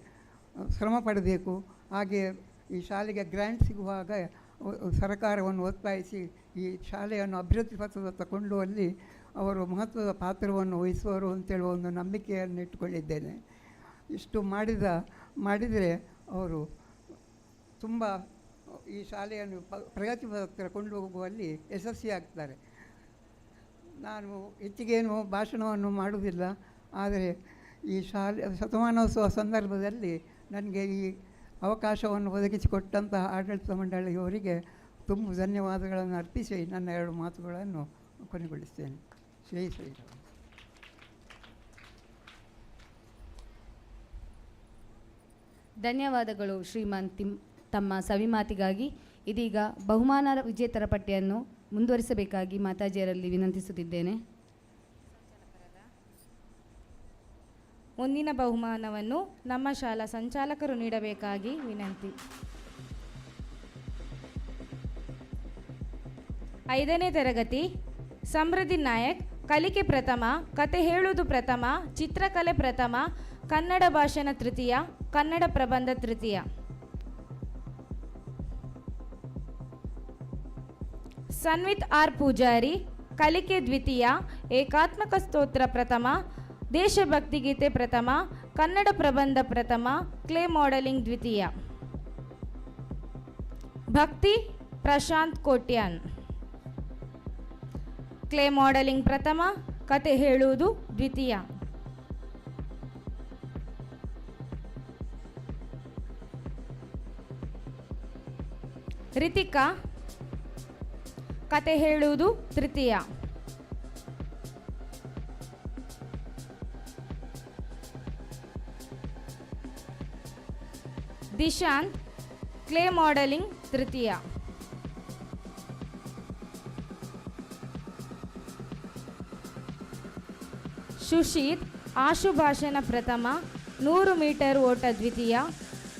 ಶ್ರಮ ಪಡಬೇಕು. ಹಾಗೆ ಈ ಶಾಲೆಗೆ ಗ್ರ್ಯಾಂಟ್ ಸಿಗುವಾಗ ಸರ್ಕಾರವನ್ನು ಒತ್ತಾಯಿಸಿ ಈ ಶಾಲೆಯನ್ನು ಅಭಿವೃದ್ಧಿ ಪಥದತ್ತ ಕೊಂಡುವಲ್ಲಿ ಅವರು ಮಹತ್ವದ ಪಾತ್ರವನ್ನು ವಹಿಸುವರು ಅಂತೇಳುವ ಒಂದು ನಂಬಿಕೆಯನ್ನು ಇಟ್ಟುಕೊಂಡಿದ್ದೇನೆ. ಇಷ್ಟು ಮಾಡಿದರೆ ಅವರು ತುಂಬ ಈ ಶಾಲೆಯನ್ನು ಪ್ರಗತಿ ಪಥಕ್ಕೆ ಕೊಂಡು ಹೋಗುವಲ್ಲಿ ಯಶಸ್ವಿಯಾಗ್ತಾರೆ. ನಾನು ಹೆಚ್ಚಿಗೇನು ಭಾಷಣವನ್ನು ಮಾಡುವುದಿಲ್ಲ, ಆದರೆ ಈ ಶಾಲೆ ಶತಮಾನೋತ್ಸವ ಸಂದರ್ಭದಲ್ಲಿ ನನಗೆ ಈ ಅವಕಾಶವನ್ನು ಒದಗಿಸಿಕೊಟ್ಟಂತಹ ಆಡಳಿತ ಮಂಡಳಿಯವರಿಗೆ ತುಂಬ ಧನ್ಯವಾದಗಳನ್ನು ಅರ್ಪಿಸಿ ನನ್ನ 2 ಮಾತುಗಳನ್ನು ಕೊನೆಗೊಳಿಸ್ತೇನೆ. ಶ್ರೀರಾಮ್. ಧನ್ಯವಾದಗಳು ಶ್ರೀಮಾನ್ ತಮ್ಮ ಸವಿಮಾತಿಗಾಗಿ. ಇದೀಗ ಬಹುಮಾನ ವಿಜೇತರ ಪಟ್ಟಿಯನ್ನು ಮುಂದುವರಿಸಬೇಕಾಗಿ ಮಾತಾಜಿಯರಲ್ಲಿ ವಿನಂತಿಸುತ್ತಿದ್ದೇನೆ. ಮುಂದಿನ ಬಹುಮಾನವನ್ನು ನಮ್ಮ ಶಾಲಾ ಸಂಚಾಲಕರು ನೀಡಬೇಕಾಗಿ ವಿನಂತಿ. 5ನೇ ತರಗತಿ ಸಮೃದ್ಧಿ ನಾಯಕ್, ಕಲಿಕೆ ಪ್ರಥಮ, ಕತೆ ಹೇಳುವುದು ಪ್ರಥಮ, ಚಿತ್ರಕಲೆ ಪ್ರಥಮ, ಕನ್ನಡ ಭಾಷಣ ತೃತೀಯ, ಕನ್ನಡ ಪ್ರಬಂಧ ತೃತೀಯ. ಸನ್ವಿತ್ ಆರ್ ಪೂಜಾರಿ, ಕಲಿಕೆ ದ್ವಿತೀಯ, ಏಕಾತ್ಮಕ ಸ್ತೋತ್ರ ಪ್ರಥಮ, ದೇಶಭಕ್ತಿ ಗೀತೆ ಪ್ರಥಮ, ಕನ್ನಡ ಪ್ರಬಂಧ ಪ್ರಥಮ, ಕ್ಲೇ ಮಾಡೆಲಿಂಗ್ ದ್ವಿತೀಯ. ಭಕ್ತಿ ಪ್ರಶಾಂತ್ ಕೋಟ್ಯಾನ್, ಕ್ಲೇ ಮಾಡೆಲಿಂಗ್ ಪ್ರಥಮ, ಕತೆ ಹೇಳುವುದು ದ್ವಿತೀಯ. ರಿತಿಕಾ, ಕತೆ ಹೇಳುವುದು ತೃತೀಯ. ದಿಶಾಂತ್, ಕ್ಲೇ ಮಾಡೆಲಿಂಗ್ ತೃತೀಯ. ಸುಶೀತ್, ಆಶುಭಾಷಣ ಪ್ರಥಮ, 100 ಮೀಟರ್ ಓಟ ದ್ವಿತೀಯ,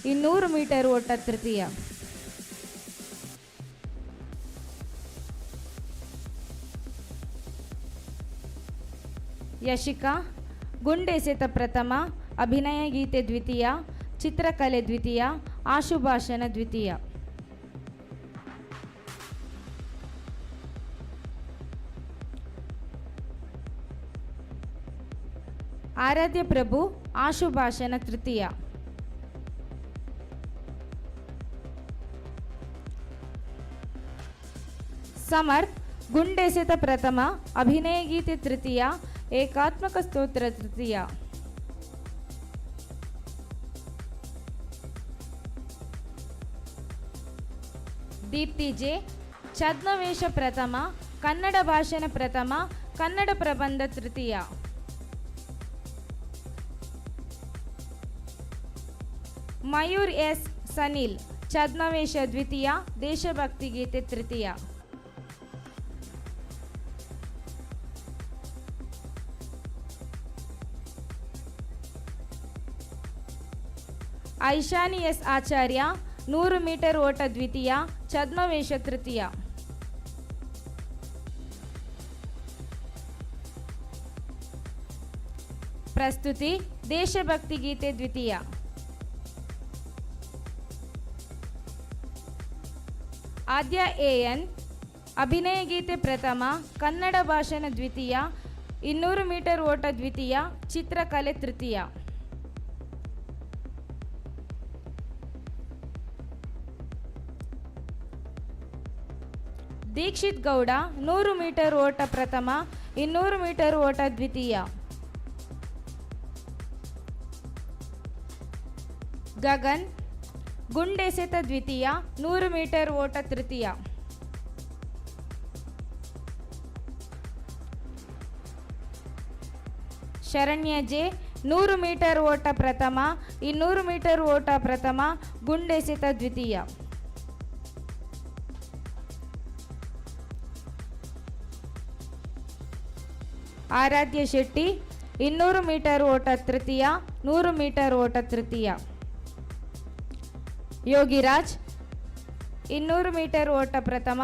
200 ಮೀಟರ್ ಓಟ ತೃತೀಯ. ಯಶಿಕಾ, ಗುಂಡೆಸೆತ ಪ್ರಥಮ, ಅಭಿನಯ ಗೀತೆ ದ್ವಿತೀಯ, ಚಿತ್ರಕಲೆ ದ್ವಿತೀಯ, ಆಶುಭಾಷಣ ದ್ವಿತೀಯ. ಆರಾಧ್ಯ ಪ್ರಭು, ಆಶುಭಾಷಣ ತೃತೀಯ. ಸಮರ್ಥ್, ಗುಂಡೆಸೆತ ಪ್ರಥಮ, ಅಭಿನಯ ಗೀತೆ ತೃತೀಯ, ಏಕಾತ್ಮಕ ಸ್ತೋತ್ರ ತೃತೀಯ. ದೀಪ್ತಿ ಜೆ, ಛದ್ಮವೇಷ ಪ್ರಥಮ, ಕನ್ನಡ ಭಾಷಣ ಪ್ರಥಮ, ಕನ್ನಡ ಪ್ರಬಂಧ ತೃತೀಯ. ಮಯೂರ್ ಎಸ್ ಸನಿಲ್, ಛದ್ಮವೇಷ ದ್ವಿತೀಯ, ದೇಶಭಕ್ತಿ ಗೀತೆ ತೃತೀಯ. ಐಶಾನಿ ಎಸ್ ಆಚಾರ್ಯ, 100 ಮೀಟರ್ ಓಟ ದ್ವಿತೀಯ, ಛದ್ಮವೇಷ ತೃತೀಯ. ಪ್ರಸ್ತುತಿ ದೇಶಭಕ್ತಿ ಗೀತೆ ದ್ವಿತೀಯ. ಆದ್ಯ ಎಎನ್, ಅಭಿನಯ ಗೀತೆ ಪ್ರಥಮ, ಕನ್ನಡ ಭಾಷಣ ದ್ವಿತೀಯ, 200 ಮೀಟರ್ ಓಟ ದ್ವಿತೀಯ, ಚಿತ್ರಕಲೆ ತೃತೀಯ. ದೀಕ್ಷಿತ್ ಗೌಡ, 100 ಮೀಟರ್ ಓಟ ಪ್ರಥಮ, 200 ಮೀಟರ್ ಓಟ ದ್ವಿತೀಯ. ಗಗನ್, ಗುಂಡೆಸೆತ ದ್ವಿತೀಯ, 100 ಮೀಟರ್ ಓಟ ತೃತೀಯ. ಶರಣ್ಯ ಜೆ 100 ಮೀಟರ್ ಓಟ ಪ್ರಥಮ, 200 ಮೀಟರ್ ಓಟ ಪ್ರಥಮ, ಗುಂಡೆಸೆತ ದ್ವಿತೀಯ. ಆರಾಧ್ಯ ಶೆಟ್ಟಿ 200 ಮೀಟರ್ ಓಟ ತೃತೀಯ, 100 ಮೀಟರ್ ಓಟ ತೃತೀಯ. ಯೋಗಿರಾಜ್ 200 ಮೀಟರ್ ಓಟ ಪ್ರಥಮ,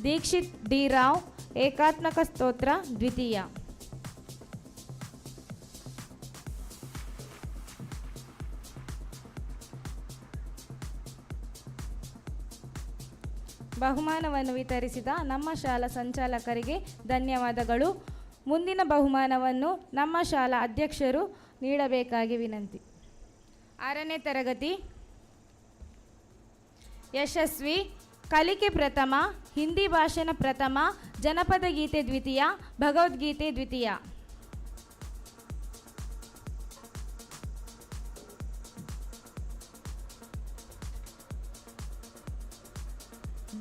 ದೀಕ್ಷಿತ್ ಡಿ ರಾವ್ ಏಕಾತ್ಮಕ ಸ್ತೋತ್ರ ದ್ವಿತೀಯ. ಬಹುಮಾನವನ್ನು ವಿತರಿಸಿದ ನಮ್ಮ ಶಾಲಾ ಸಂಚಾಲಕರಿಗೆ ಧನ್ಯವಾದಗಳು. ಮುಂದಿನ ಬಹುಮಾನವನ್ನು ನಮ್ಮ ಶಾಲಾ ಅಧ್ಯಕ್ಷರು ನೀಡಬೇಕಾಗಿ ವಿನಂತಿ. 6ನೇ ತರಗತಿ ಯಶಸ್ವಿ ಕಲಿಕೆ ಪ್ರಥಮ, ಹಿಂದಿ ಭಾಷಣ ಪ್ರಥಮ, ಜನಪದ ಗೀತೆ ದ್ವಿತೀಯ, ಭಗವದ್ಗೀತೆ ದ್ವಿತೀಯ.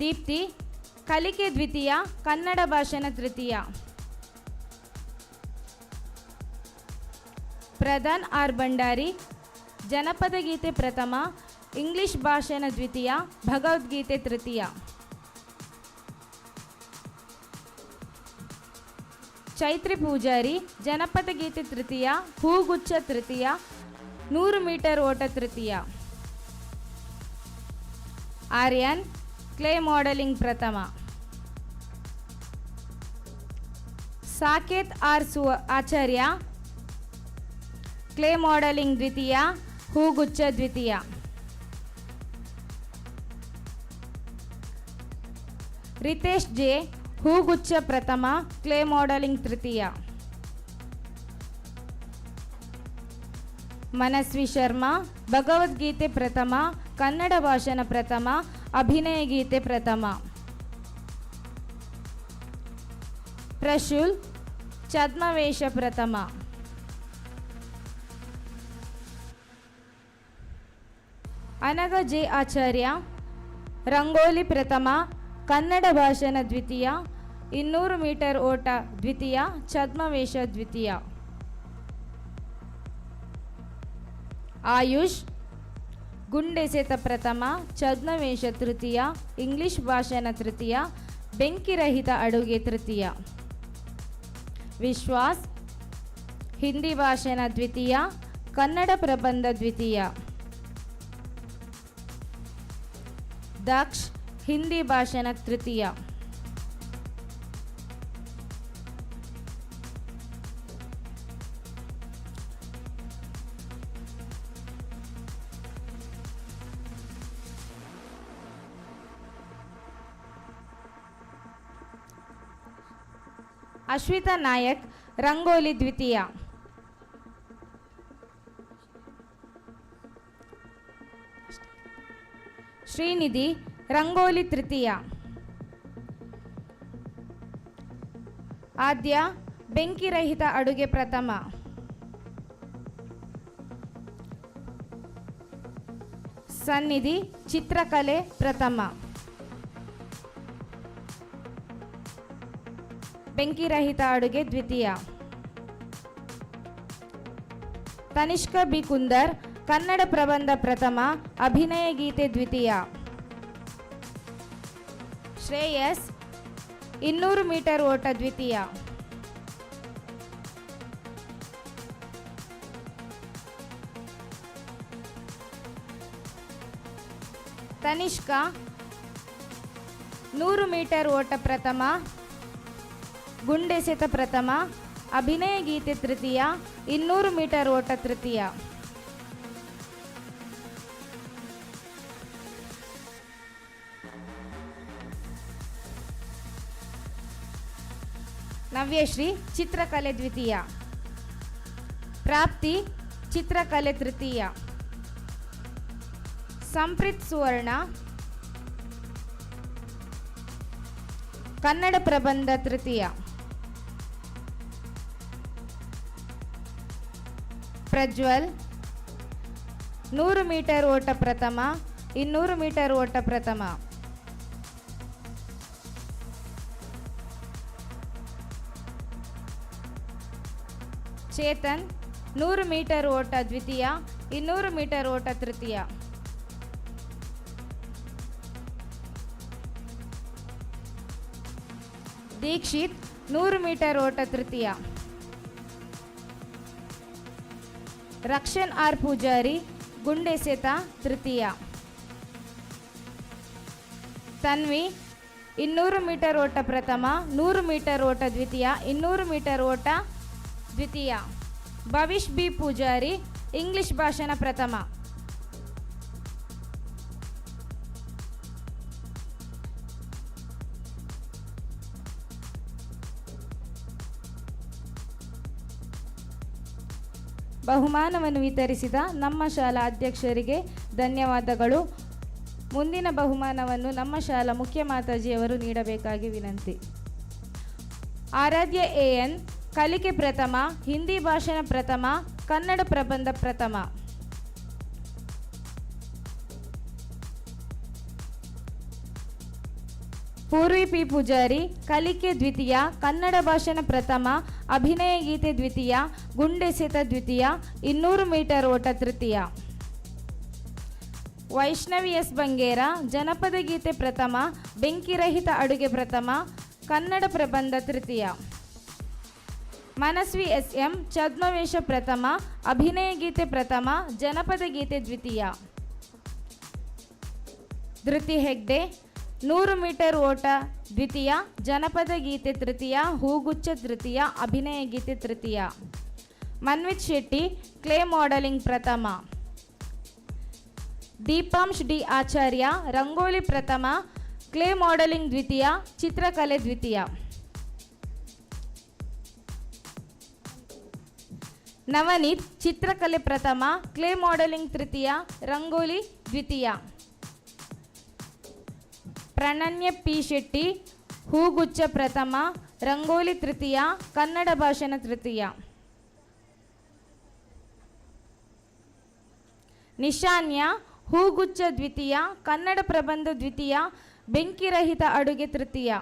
ದೀಪ್ತಿ ಕಲಿಕೆ ದ್ವಿತೀಯ, ಕನ್ನಡ ಭಾಷಣ ತೃತೀಯ. ಪ್ರಧಾನ್ ಆರ್ ಭಂಡಾರಿ ಜನಪದ ಗೀತೆ ಪ್ರಥಮ, ಇಂಗ್ಲಿಷ್ ಭಾಷಣ ದ್ವಿತೀಯ, ಭಗವದ್ಗೀತೆ ತೃತೀಯ. ಚೈತ್ರಿ ಪೂಜಾರಿ ಜನಪದ ಗೀತೆ ತೃತೀಯ, ಹೂಗುಚ್ಛ ತೃತೀಯ, 100 ಮೀಟರ್ ಓಟ ತೃತೀಯ. ಆರ್ಯನ್ ಕ್ಲೇ ಮಾಡೆಲಿಂಗ್ ಪ್ರಥಮ. ಸಾಕೇತ್ ಆರ್ ಆಚಾರ್ಯ ಕ್ಲೇ ಮಾಡೆಲಿಂಗ್ ದ್ವಿತೀಯ, ಹೂಗುಚ್ಛ ದ್ವಿತೀಯ. ರಿತೇಶ್ ಜೆ ಹೂಗುಚ್ಛ ಪ್ರಥಮ, ಕ್ಲೇ ಮಾಡೆಲಿಂಗ್ ತೃತೀಯ. ಮನಸ್ವಿ ಶರ್ಮಾ ಭಗವದ್ಗೀತೆ ಪ್ರಥಮ, ಕನ್ನಡ ಭಾಷಣ ಪ್ರಥಮ, ಅಭಿನಯ ಗೀತೆ ಪ್ರಥಮ. ಪ್ರಶುಲ್ ಛದ್ಮವೇಷ ಪ್ರಥಮ. ಅನಘ ಜೆ ಆಚಾರ್ಯ ರಂಗೋಲಿ ಪ್ರಥಮ, ಕನ್ನಡ ಭಾಷಣ ದ್ವಿತೀಯ, 200 ಮೀಟರ್ ಓಟ ದ್ವಿತೀಯ, ಛದ್ಮವೇಷ ದ್ವಿತೀಯ. ಆಯುಷ್ ಗುಂಡೆಸೆತ ಪ್ರಥಮ, ಛದ್ಮವೇಷ ತೃತೀಯ, ಇಂಗ್ಲಿಷ್ ಭಾಷಣ ತೃತೀಯ, ಬೆಂಕಿರಹಿತ ಅಡುಗೆ ತೃತೀಯ. ವಿಶ್ವಾಸ್ ಹಿಂದಿ ಭಾಷಣ ದ್ವಿತೀಯ, ಕನ್ನಡ ಪ್ರಬಂಧ ದ್ವಿತೀಯ. ದಕ್ಷ್ ಹಿಂದಿ ಭಾಷಣ ತೃತೀಯ. ಅಶ್ವಿತಾ ನಾಯಕ್ ರಂಗೋಲಿ ದ್ವಿತೀಯ. ಶ್ರೀನಿಧಿ ರಂಗೋಲಿ ತೃತೀಯ. ಆದ್ಯ ಬೆಂಕಿರಹಿತ ಅಡುಗೆ ಪ್ರಥಮ. ಸನ್ನಿಧಿ ಚಿತ್ರಕಲೆ ಪ್ರಥಮ. ಬೆಂಕಿರಹಿತ ಅಡುಗೆ ದ್ವಿತೀಯ. ತನಿಷ್ಕ ಬಿ ಕುಂದರ್ ಕನ್ನಡ ಪ್ರಬಂಧ ಪ್ರಥಮ, ಅಭಿನಯ ಗೀತೆ ದ್ವಿತೀಯ. ಶ್ರೇಯಸ್ 200 ಮೀಟರ್ ಓಟ ದ್ವಿತೀಯ. ತನಿಷ್ಕಾ 100 ಮೀಟರ್ ಓಟ ಪ್ರಥಮ, ಗುಂಡೆಸೆತ ಪ್ರಥಮ, ಅಭಿನಯ ಗೀತೆ ತೃತೀಯ, 200 ಮೀಟರ್ ಓಟ ತೃತೀಯ. ನವ್ಯಶ್ರೀ ಚಿತ್ರಕಲೆ ದ್ವಿತೀಯ. ಪ್ರಾಪ್ತಿ ಚಿತ್ರಕಲೆ ತೃತೀಯ. ಸಂಪ್ರೀತ್ ಸುವರ್ಣ ಕನ್ನಡ ಪ್ರಬಂಧ ತೃತೀಯ. ಪ್ರಜ್ವಲ್ 100 ಮೀಟರ್ ಓಟ ಪ್ರಥಮ, 200 ಮೀಟರ್ ಓಟ ಪ್ರಥಮ. ಚೇತನ್ 100 ಮೀಟರ್ ಓಟ ದ್ವಿತೀಯ, 200 ಮೀಟರ್ ಓಟ ತೃತೀಯ. ದೀಕ್ಷಿತ್ 100 ಮೀಟರ್ ಓಟ ತೃತೀಯ. ರಕ್ಷನ್ ಆರ್ ಪೂಜಾರಿ ಗುಂಡೆಸೆತ ತೃತೀಯ. ತನ್ವಿ 200 ಮೀಟರ್ ಓಟ ಪ್ರಥಮ, 100 ಮೀಟರ್ ಓಟ ದ್ವಿತೀಯ, 200 ಮೀಟರ್ ಓಟ ದ್ವಿತೀಯ. ಭವಿಷ್ ಬಿ ಪೂಜಾರಿ ಇಂಗ್ಲಿಷ್ ಭಾಷಣ ಪ್ರಥಮ. ಬಹುಮಾನವನ್ನು ವಿತರಿಸಿದ ನಮ್ಮ ಶಾಲಾ ಅಧ್ಯಕ್ಷರಿಗೆ ಧನ್ಯವಾದಗಳು. ಮುಂದಿನ ಬಹುಮಾನವನ್ನು ನಮ್ಮ ಶಾಲಾ ಮುಖ್ಯ ಮಾತಾಜಿಯವರು ನೀಡಬೇಕಾಗಿ ವಿನಂತಿ. ಆರಾಧ್ಯ ಎಎನ್ ಕಲಿಕೆ ಪ್ರಥಮ, ಹಿಂದಿ ಭಾಷಣ ಪ್ರಥಮ, ಕನ್ನಡ ಪ್ರಬಂಧ ಪ್ರಥಮ. ಪೂರ್ವಿ ಪಿ ಪೂಜಾರಿ ಕಲಿಕೆ ದ್ವಿತೀಯ, ಕನ್ನಡ ಭಾಷಣ ಪ್ರಥಮ, ಅಭಿನಯ ಗೀತೆ ದ್ವಿತೀಯ, ಗುಂಡೆಸೆತ ದ್ವಿತೀಯ, 200 ಮೀಟರ್ ಓಟ ತೃತೀಯ. ವೈಷ್ಣವಿ ಎಸ್ ಬಂಗೇರ ಜನಪದ ಗೀತೆ ಪ್ರಥಮ, ಬೆಂಕಿರಹಿತ ಅಡುಗೆ ಪ್ರಥಮ, ಕನ್ನಡ ಪ್ರಬಂಧ ತೃತೀಯ. ಮನಸ್ವಿ ಎಸ್ ಎಂ ಛದ್ಮವೇಷ ಪ್ರಥಮ, ಅಭಿನಯ ಗೀತೆ ಪ್ರಥಮ, ಜನಪದ ಗೀತೆ ದ್ವಿತೀಯ. ಧೃತಿ ಹೆಗ್ಡೆ 100 ಮೀಟರ್ ಓಟ ದ್ವಿತೀಯ, ಜನಪದ ಗೀತೆ ತೃತೀಯ, ಹೂಗುಚ್ಛ ತೃತೀಯ, ಅಭಿನಯ ಗೀತೆ ತೃತೀಯ. ಮನ್ವಿತ್ ಶೆಟ್ಟಿ ಕ್ಲೇ ಮಾಡೆಲಿಂಗ್ ಪ್ರಥಮ. ದೀಪಾಂಶ್ ಡಿ ಆಚಾರ್ಯ ರಂಗೋಲಿ ಪ್ರಥಮ, ಕ್ಲೇ ಮಾಡೆಲಿಂಗ್ ದ್ವಿತೀಯ, ಚಿತ್ರಕಲೆ ದ್ವಿತೀಯ. ನವನೀತ್ ಚಿತ್ರಕಲೆ ಪ್ರಥಮ, ಕ್ಲೇ ಮಾಡೆಲಿಂಗ್ ತೃತೀಯ, ರಂಗೋಲಿ ದ್ವಿತೀಯ. ಪ್ರಣನ್ಯ ಪಿ ಶೆಟ್ಟಿ ಹೂಗುಚ್ಛ ಪ್ರಥಮ, ರಂಗೋಲಿ ತೃತೀಯ, ಕನ್ನಡ ಭಾಷಣ ತೃತೀಯ. ನಿಶಾನ್ಯ ಹೂಗುಚ್ಛ ದ್ವಿತೀಯ, ಕನ್ನಡ ಪ್ರಬಂಧ ದ್ವಿತೀಯ, ಬೆಂಕಿರಹಿತ ಅಡುಗೆ ತೃತೀಯ.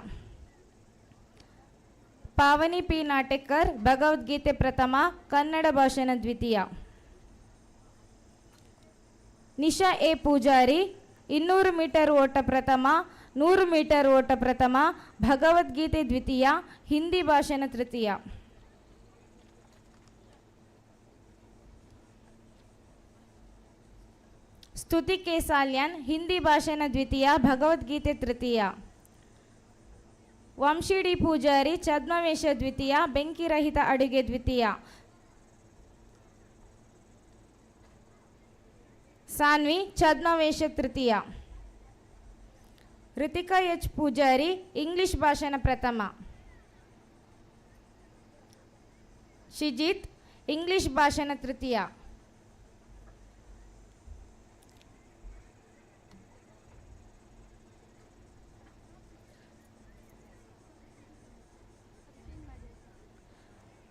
ಪಾವನಿ ಪಿ ನಾಟೆಕರ್ ಭಗವದ್ಗೀತೆ ಪ್ರಥಮ, ಕನ್ನಡ ಭಾಷಣ ದ್ವಿತೀಯ. ನಿಶಾ ಎ ಪೂಜಾರಿ 200 ಮೀಟರ್ ಓಟ ಪ್ರಥಮ, 100 ಮೀಟರ್ ಓಟ ಪ್ರಥಮ, ಭಗವದ್ಗೀತೆ ದ್ವಿತೀಯ, ಹಿಂದಿ ಭಾಷಣ ತೃತೀಯ. ಸ್ತುತಿ ಕೆ ಸಾಲ್ಯನ್ ಹಿಂದಿ ಭಾಷಣ ದ್ವಿತೀಯ, ಭಗವದ್ಗೀತೆ ತೃತೀಯ. ವಂಶಿ ಡಿ ಪೂಜಾರಿ ಛದ್ಮವೇಷ ದ್ವಿತೀಯ, ಬೆಂಕಿರಹಿತ ಅಡುಗೆ ದ್ವಿತೀಯ. ಸಾನ್ವಿ ಛದ್ಮವೇಷ ತೃತೀಯ. ಋತಿಕಾ ಎಚ್ ಪೂಜಾರಿ ಇಂಗ್ಲಿಷ್ ಭಾಷಣ ಪ್ರಥಮ. ಶಿಜಿತ್ ಇಂಗ್ಲಿಷ್ ಭಾಷಣ ತೃತೀಯ.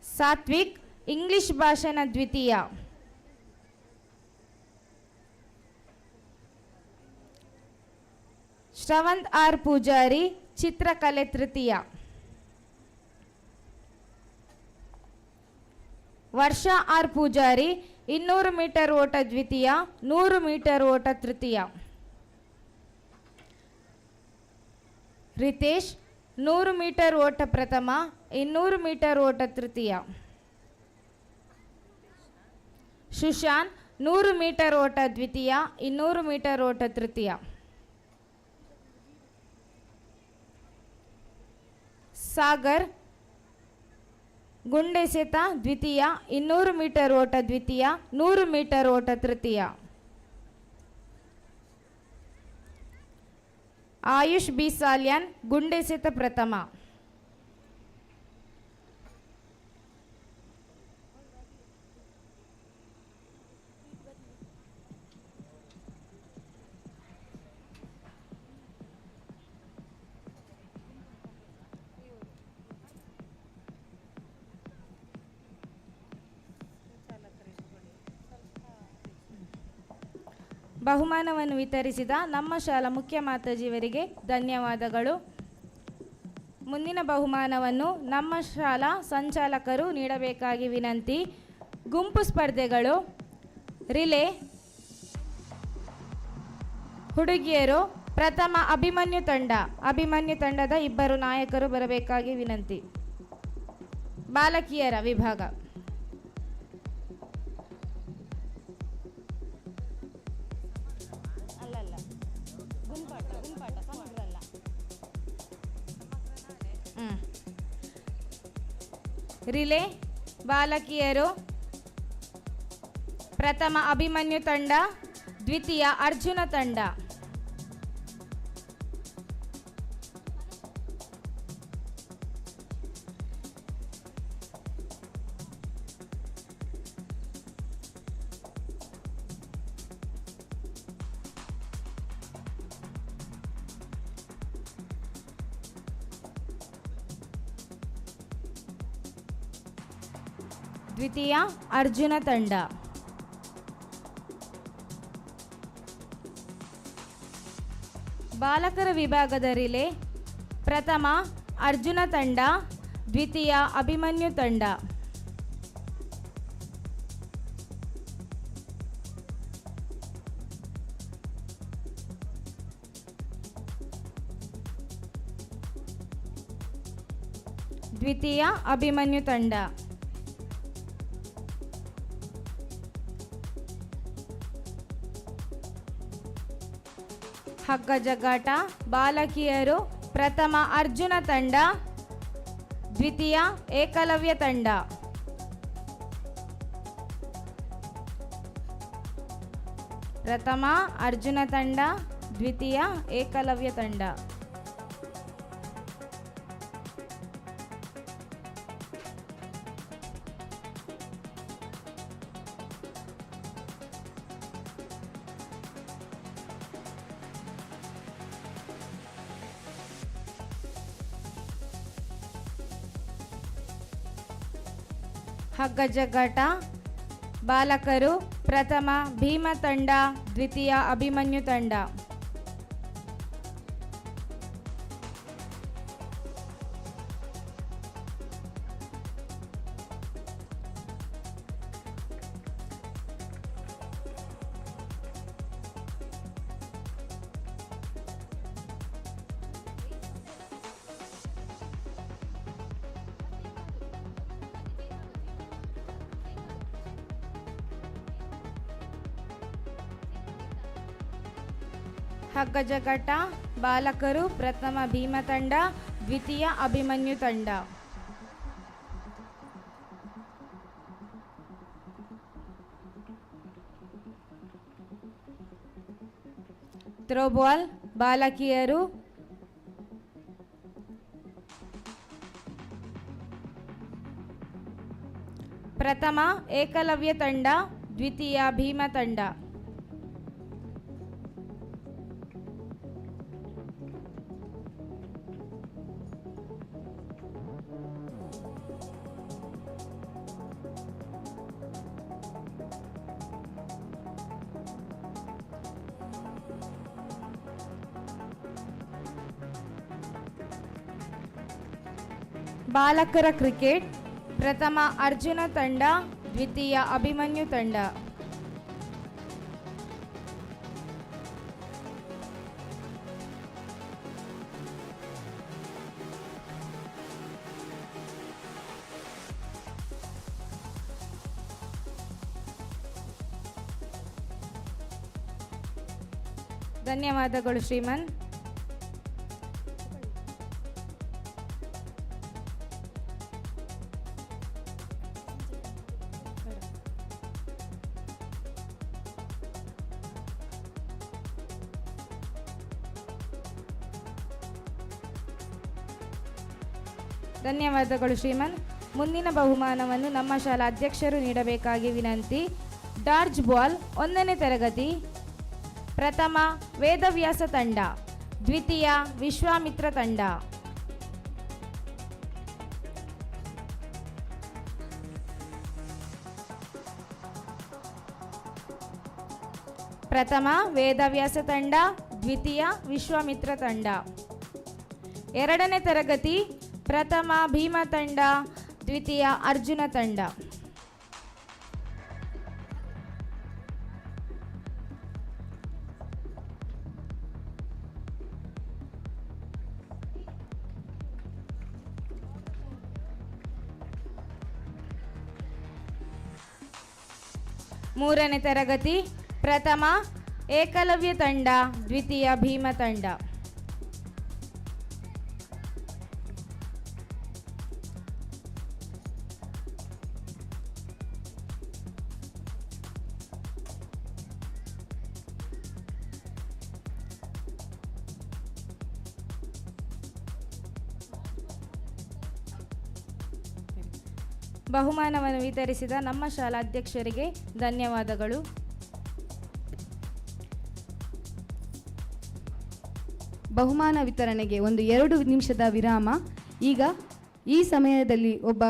ಸಾತ್ವಿಕ್ ಇಂಗ್ಲಿಷ್ ಭಾಷಣ ದ್ವಿತೀಯ. ಶ್ರವಂತ್ ಆರ್ ಪೂಜಾರಿ ಚಿತ್ರಕಲೆ ತೃತೀಯ. ವರ್ಷಾ ಆರ್ ಪೂಜಾರಿ 200 ಮೀಟರ್ ಓಟ ದ್ವಿತೀಯ, 100 ಮೀಟರ್ ಓಟ ತೃತೀಯ. ರಿತೇಶ್ 100 ಮೀಟರ್ ಓಟ ಪ್ರಥಮ, 200 ಮೀಟರ್ ಓಟ ತೃತೀಯ. ಸುಶಾಂತ್ 100 ಮೀಟರ್ ಓಟ ದ್ವಿತೀಯ, 200 ಮೀಟರ್ ಓಟ ತೃತೀಯ. ಸಾಗರ್ ಗುಂಡೆಸೆತ ದ್ವಿತೀಯ, 200 ಮೀಟರ್ ಓಟ ದ್ವಿತೀಯ, 100 ಮೀಟರ್ ಓಟ ತೃತೀಯ. ಆಯುಷ್ ಬಿ ಸಾಲ್ಯನ್ ಗುಂಡೆಸೆತ ಪ್ರಥಮ. ಬಹುಮಾನವನ್ನು ವಿತರಿಸಿದ ನಮ್ಮ ಶಾಲಾ ಮುಖ್ಯ ಮಾತಾಜಿಯವರಿಗೆ ಧನ್ಯವಾದಗಳು. ಮುಂದಿನ ಬಹುಮಾನವನ್ನು ನಮ್ಮ ಶಾಲಾ ಸಂಚಾಲಕರು ನೀಡಬೇಕಾಗಿ ವಿನಂತಿ. ಗುಂಪು ಸ್ಪರ್ಧೆಗಳು, ರಿಲೇ, ಹುಡುಗಿಯರು ಪ್ರಥಮ ಅಭಿಮನ್ಯು ತಂಡದ 2 ನಾಯಕರು ಬರಬೇಕಾಗಿ ವಿನಂತಿ. ಬಾಲಕಿಯರ ವಿಭಾಗ ರಿಲೇ ಬಾಲಕಿಯರು ಪ್ರಥಮ ಅಭಿಮನ್ಯು ತಂಡ, ದ್ವಿತೀಯ ಅರ್ಜುನ ತಂಡ. ದ್ವಿತೀಯ ಅರ್ಜುನ ತಂಡ. ಬಾಲಕರ ವಿಭಾಗದ ರಿಲೇ ಪ್ರಥಮ ಅರ್ಜುನ ತಂಡ, ದ್ವಿತೀಯ ಅಭಿಮನ್ಯು ತಂಡ. ದ್ವಿತೀಯ ಅಭಿಮನ್ಯು ತಂಡ. ಹಗ್ಗ ಜಗ್ಗಾಟ ಬಾಲಕಿಯರು ಪ್ರಥಮ ಅರ್ಜುನ ತಂಡ, ದ್ವಿತೀಯ ಏಕಲವ್ಯ ತಂಡ. ಪ್ರಥಮ ಅರ್ಜುನ ತಂಡ, ದ್ವಿತೀಯ ಏಕಲವ್ಯ ತಂಡ. ಹಗ್ಗ ಜಗ್ಗಾಟ ಬಾಲಕರು ಪ್ರಥಮ ಭೀಮ ತಂಡ, ದ್ವಿತೀಯ ಅಭಿಮನ್ಯು ತಂಡ. ಹಗ್ಗ ಜಗ್ಗಾಟ ಬಾಲಕರು ಪ್ರಥಮ ಭೀಮ ತಂಡ, ದ್ವಿತೀಯ ಅಭಿಮನ್ಯು ತಂಡ. ಥ್ರೋಬಾಲ್ ಬಾಲಕಿಯರು ಪ್ರಥಮ ಏಕಲವ್ಯ ತಂಡ, ದ್ವಿತೀಯ ಭೀಮ ತಂಡ. ಬಾಲಕರ ಕ್ರಿಕೆಟ್ ಪ್ರಥಮ ಅರ್ಜುನ ತಂಡ, ದ್ವಿತೀಯ ಅಭಿಮನ್ಯು ತಂಡ. ಧನ್ಯವಾದಗಳು ಶ್ರೀಮನ್. ಧನ್ಯವಾದಗಳು ಶ್ರೀಮನ್. ಮುಂದಿನ ಬಹುಮಾನವನ್ನು ನಮ್ಮ ಶಾಲಾ ಅಧ್ಯಕ್ಷರು ನೀಡಬೇಕಾಗಿ ವಿನಂತಿ. ಡಾರ್ಜ್ ಬಾಲ್ 1ನೇ ತರಗತಿ ಪ್ರಥಮ ವೇದವ್ಯಾಸ ತಂಡ, ದ್ವಿತೀಯ ವಿಶ್ವಾಮಿತ್ರ ತಂಡ. ಪ್ರಥಮ ವೇದವ್ಯಾಸ ತಂಡ, ದ್ವಿತೀಯ ವಿಶ್ವಾಮಿತ್ರ ತಂಡ. ಎರಡನೇ ತರಗತಿ ಪ್ರಥಮ ಭೀಮ ತಂಡ, ದ್ವಿತೀಯ ಅರ್ಜುನ ತಂಡ. ಮೂರನೇ ತರಗತಿ ಪ್ರಥಮ ಏಕಲವ್ಯ ತಂಡ, ದ್ವಿತೀಯ ಭೀಮ ತಂಡ. ಬಹುಮಾನವನ್ನು ವಿತರಿಸಿದ ನಮ್ಮ ಶಾಲಾ ಅಧ್ಯಕ್ಷರಿಗೆ ಧನ್ಯವಾದಗಳು. ಬಹುಮಾನ ವಿತರಣೆಗೆ 2 ನಿಮಿಷದ ವಿರಾಮ. ಈಗ ಈ ಸಮಯದಲ್ಲಿ ಒಬ್ಬ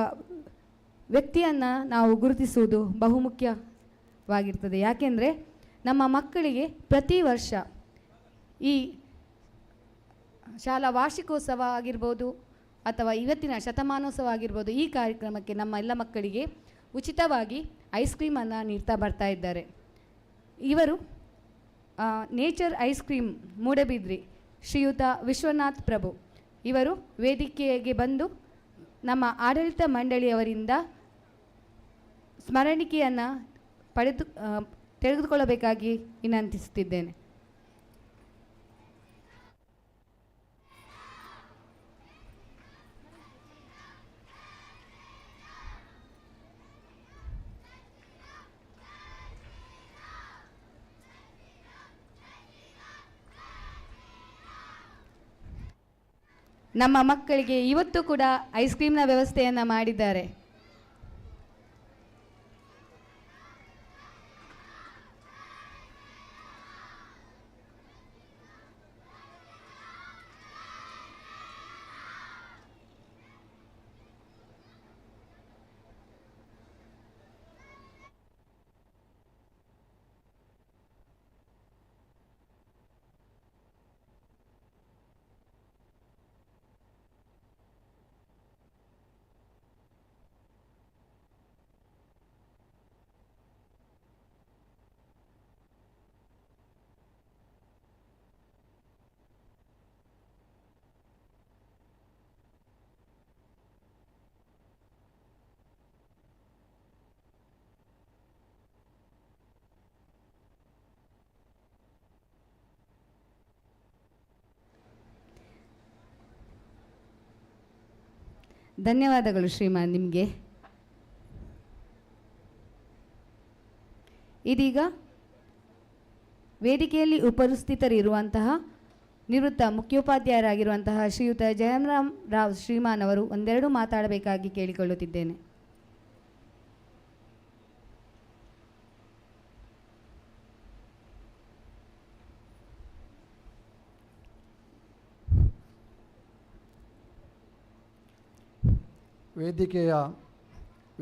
ವ್ಯಕ್ತಿಯನ್ನು ನಾವು ಗುರುತಿಸುವುದು ಬಹುಮುಖ್ಯವಾಗಿರ್ತದೆ. ಯಾಕೆಂದರೆ ನಮ್ಮ ಮಕ್ಕಳಿಗೆ ಪ್ರತಿ ವರ್ಷ ಈ ಶಾಲಾ ವಾರ್ಷಿಕೋತ್ಸವ ಆಗಿರ್ಬೋದು ಅಥವಾ ಇವತ್ತಿನ ಶತಮಾನೋತ್ಸವ ಆಗಿರ್ಬೋದು, ಈ ಕಾರ್ಯಕ್ರಮಕ್ಕೆ ನಮ್ಮ ಎಲ್ಲ ಮಕ್ಕಳಿಗೆ ಉಚಿತವಾಗಿ ಐಸ್ ಕ್ರೀಮನ್ನು ನೀಡ್ತಾ ಬರ್ತಾ ಇದ್ದಾರೆ. ಇವರು ನೇಚರ್ ಐಸ್ ಕ್ರೀಮ್ ಮೂಡಬಿದ್ರಿ ಶ್ರೀಯುತ ವಿಶ್ವನಾಥ್ ಪ್ರಭು ಇವರು ವೇದಿಕೆಗೆ ಬಂದು ನಮ್ಮ ಆಡಳಿತ ಮಂಡಳಿಯವರಿಂದ ಸ್ಮರಣಿಕೆಯನ್ನು ತೆಗೆದುಕೊಳ್ಳಬೇಕಾಗಿ ವಿನಂತಿಸುತ್ತಿದ್ದೇನೆ. ನಮ್ಮ ಮಕ್ಕಳಿಗೆ ಇವತ್ತು ಕೂಡ ಐಸ್ ಕ್ರೀಮ್ನ ವ್ಯವಸ್ಥೆಯನ್ನು ಮಾಡಿದ್ದಾರೆ. ಧನ್ಯವಾದಗಳು ಶ್ರೀಮಾನ್ ನಿಮಗೆ. ಇದೀಗ ವೇದಿಕೆಯಲ್ಲಿ ಉಪಸ್ಥಿತರಿರುವಂತಹ ನಿವೃತ್ತ ಮುಖ್ಯೋಪಾಧ್ಯಾಯರಾಗಿರುವಂತಹ ಶ್ರೀಯುತ ಜಯರಾಮ್ ರಾವ್ ಶ್ರೀಮಾನ್ ಅವರು 1-2 ಮಾತಾಡಬೇಕಾಗಿ ಕೇಳಿಕೊಳ್ಳುತ್ತಿದ್ದೇನೆ.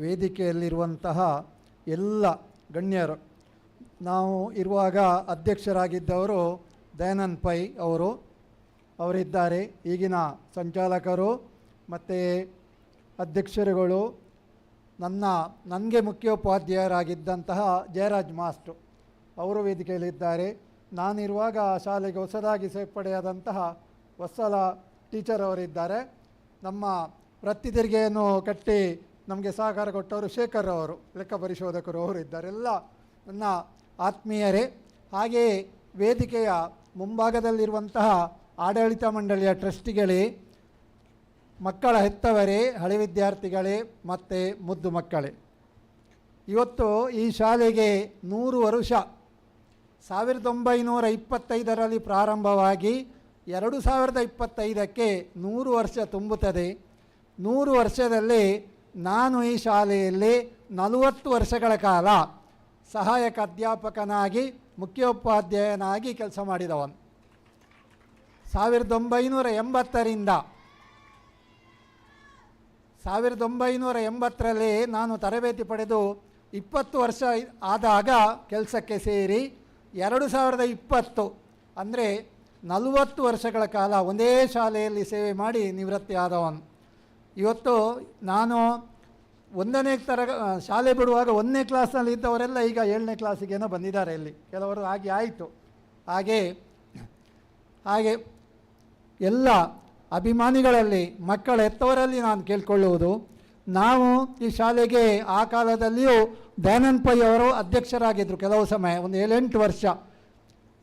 ವೇದಿಕೆಯಲ್ಲಿರುವಂತಹ ಎಲ್ಲ ಗಣ್ಯರು, ನಾವು ಇರುವಾಗ ಅಧ್ಯಕ್ಷರಾಗಿದ್ದವರು ದಯಾನಂದ್ ಪೈ ಅವರಿದ್ದಾರೆ. ಈಗಿನ ಸಂಚಾಲಕರು ಮತ್ತು ಅಧ್ಯಕ್ಷರುಗಳು, ನನಗೆ ಮುಖ್ಯೋಪಾಧ್ಯಾಯರಾಗಿದ್ದಂತಹ ಜಯರಾಜ್ ಮಾಸ್ಟ್ರು ಅವರು ವೇದಿಕೆಯಲ್ಲಿದ್ದಾರೆ. ನಾನಿರುವಾಗ ಶಾಲೆಗೆ ಹೊಸದಾಗಿ ಸೇರ್ಪಡೆಯಾದಂತಹ ವತ್ಸಲ ಟೀಚರ್ ಅವರಿದ್ದಾರೆ. ನಮ್ಮ ವೃತ್ತಿ ತೆರಿಗೆಯನ್ನು ಕಟ್ಟಿ ನಮಗೆ ಸಹಕಾರ ಕೊಟ್ಟವರು ಶೇಖರ್ ಅವರು, ಲೆಕ್ಕ ಪರಿಶೋಧಕರು ಅವರು ಇದ್ದಾರೆ. ಎಲ್ಲ ನನ್ನ ಆತ್ಮೀಯರೇ. ಹಾಗೆಯೇ ವೇದಿಕೆಯ ಮುಂಭಾಗದಲ್ಲಿರುವಂತಹ ಆಡಳಿತ ಮಂಡಳಿಯ ಟ್ರಸ್ಟಿಗಳೇ, ಮಕ್ಕಳ ಹೆತ್ತವರೇ, ಹಳೆ ವಿದ್ಯಾರ್ಥಿಗಳೇ ಮತ್ತು ಮುದ್ದು ಮಕ್ಕಳೇ, ಇವತ್ತು ಈ ಶಾಲೆಗೆ 100 ವರ್ಷ. 1925ರಲ್ಲಿ ಪ್ರಾರಂಭವಾಗಿ 2025ಕ್ಕೆ 100 ವರ್ಷ ತುಂಬುತ್ತದೆ. 100 ವರ್ಷದಲ್ಲಿ ನಾನು ಈ ಶಾಲೆಯಲ್ಲಿ 40 ವರ್ಷಗಳ ಕಾಲ ಸಹಾಯಕ ಅಧ್ಯಾಪಕನಾಗಿ ಮುಖ್ಯೋಪಾಧ್ಯಾಯನಾಗಿ ಕೆಲಸ ಮಾಡಿದವನು. 1980ರಿಂದ 1980ರಲ್ಲಿ ನಾನು ತರಬೇತಿ ಪಡೆದು 20 ವರ್ಷ ಆದಾಗ ಕೆಲಸಕ್ಕೆ ಸೇರಿ 2020 ಅಂದರೆ 40 ವರ್ಷಗಳ ಕಾಲ ಒಂದೇ ಶಾಲೆಯಲ್ಲಿ ಸೇವೆ ಮಾಡಿ ನಿವೃತ್ತಿ ಆದವನು. ಇವತ್ತು ನಾನು 1ನೇ ಶಾಲೆ ಬಿಡುವಾಗ 1ನೇ ಕ್ಲಾಸ್ನಲ್ಲಿ ಇದ್ದವರೆಲ್ಲ ಈಗ 7ನೇ ಕ್ಲಾಸಿಗೇನೋ ಬಂದಿದ್ದಾರೆ ಇಲ್ಲಿ, ಕೆಲವರು ಹಾಗೆ ಆಯಿತು. ಹಾಗೆ ಎಲ್ಲ ಅಭಿಮಾನಿಗಳಲ್ಲಿ ಮಕ್ಕಳ ಹೆತ್ತವರಲ್ಲಿ ನಾನು ಕೇಳಿಕೊಳ್ಳುವುದು, ನಾವು ಈ ಶಾಲೆಗೆ ಆ ಕಾಲದಲ್ಲಿಯೂ ದಯಾನಂದ್ ಪೈ ಅವರು ಅಧ್ಯಕ್ಷರಾಗಿದ್ದರು ಕೆಲವು ಸಮಯ, ಒಂದು 7-8 ವರ್ಷ.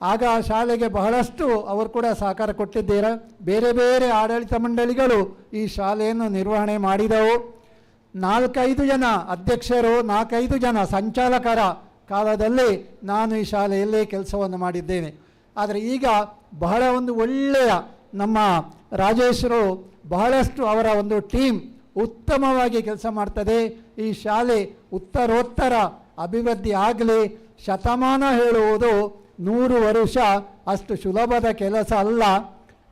ಆಗ ಆ ಶಾಲೆಗೆ ಬಹಳಷ್ಟು ಅವರು ಕೂಡ ಸಹಕಾರ ಕೊಟ್ಟಿದ್ದೀರ. ಬೇರೆ ಬೇರೆ ಆಡಳಿತ ಮಂಡಳಿಗಳು ಈ ಶಾಲೆಯನ್ನು ನಿರ್ವಹಣೆ ಮಾಡಿದವು. 4-5 ಜನ ಅಧ್ಯಕ್ಷರು, 4-5 ಜನ ಸಂಚಾಲಕರ ಕಾಲದಲ್ಲಿ ನಾನು ಈ ಶಾಲೆಯಲ್ಲೇ ಕೆಲಸವನ್ನು ಮಾಡಿದ್ದೇನೆ. ಆದರೆ ಈಗ ಬಹಳ ಒಂದು ಒಳ್ಳೆಯ ನಮ್ಮ ರಾಜೇಶರು, ಬಹಳಷ್ಟು ಅವರ ಒಂದು ಟೀಮ್ ಉತ್ತಮವಾಗಿ ಕೆಲಸ ಮಾಡ್ತದೆ. ಈ ಶಾಲೆ ಉತ್ತರೋತ್ತರ ಅಭಿವೃದ್ಧಿ ಆಗಲಿ. ಶತಮಾನ ಹೇಳುವುದು 100 ವರ್ಷ ಅಷ್ಟು ಸುಲಭದ ಕೆಲಸ ಅಲ್ಲ.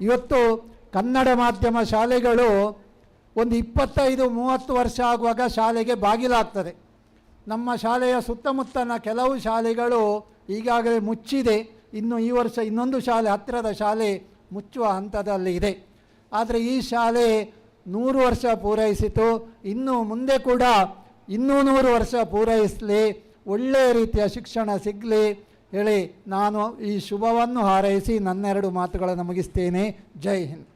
ಇವತ್ತು ಕನ್ನಡ ಮಾಧ್ಯಮ ಶಾಲೆಗಳು ಒಂದು 25-30 ವರ್ಷ ಆಗುವಾಗ ಶಾಲೆಗೆ ಬಾಗಿಲಾಗ್ತದೆ. ನಮ್ಮ ಶಾಲೆಯ ಸುತ್ತಮುತ್ತಲಿನ ಕೆಲವು ಶಾಲೆಗಳು ಈಗಾಗಲೇ ಮುಚ್ಚಿದೆ. ಇನ್ನು ಈ ವರ್ಷ ಇನ್ನೊಂದು ಶಾಲೆ, ಹತ್ತಿರದ ಶಾಲೆ ಮುಚ್ಚುವ ಹಂತದಲ್ಲಿ ಇದೆ. ಆದರೆ ಈ ಶಾಲೆ 100 ವರ್ಷ ಪೂರೈಸಿತು. ಇನ್ನು ಮುಂದೆ ಕೂಡ ಇನ್ನೂ 100 ವರ್ಷ ಪೂರೈಸಲಿ, ಒಳ್ಳೆಯ ರೀತಿಯ ಶಿಕ್ಷಣ ಸಿಗಲಿ ಹೇಳಿ ನಾನು ಈ ಶುಭವನ್ನು ಹಾರೈಸಿ ನನ್ನೆರಡು ಮಾತುಗಳನ್ನು ಮುಗಿಸ್ತೇನೆ. ಜೈ ಹಿಂದ್.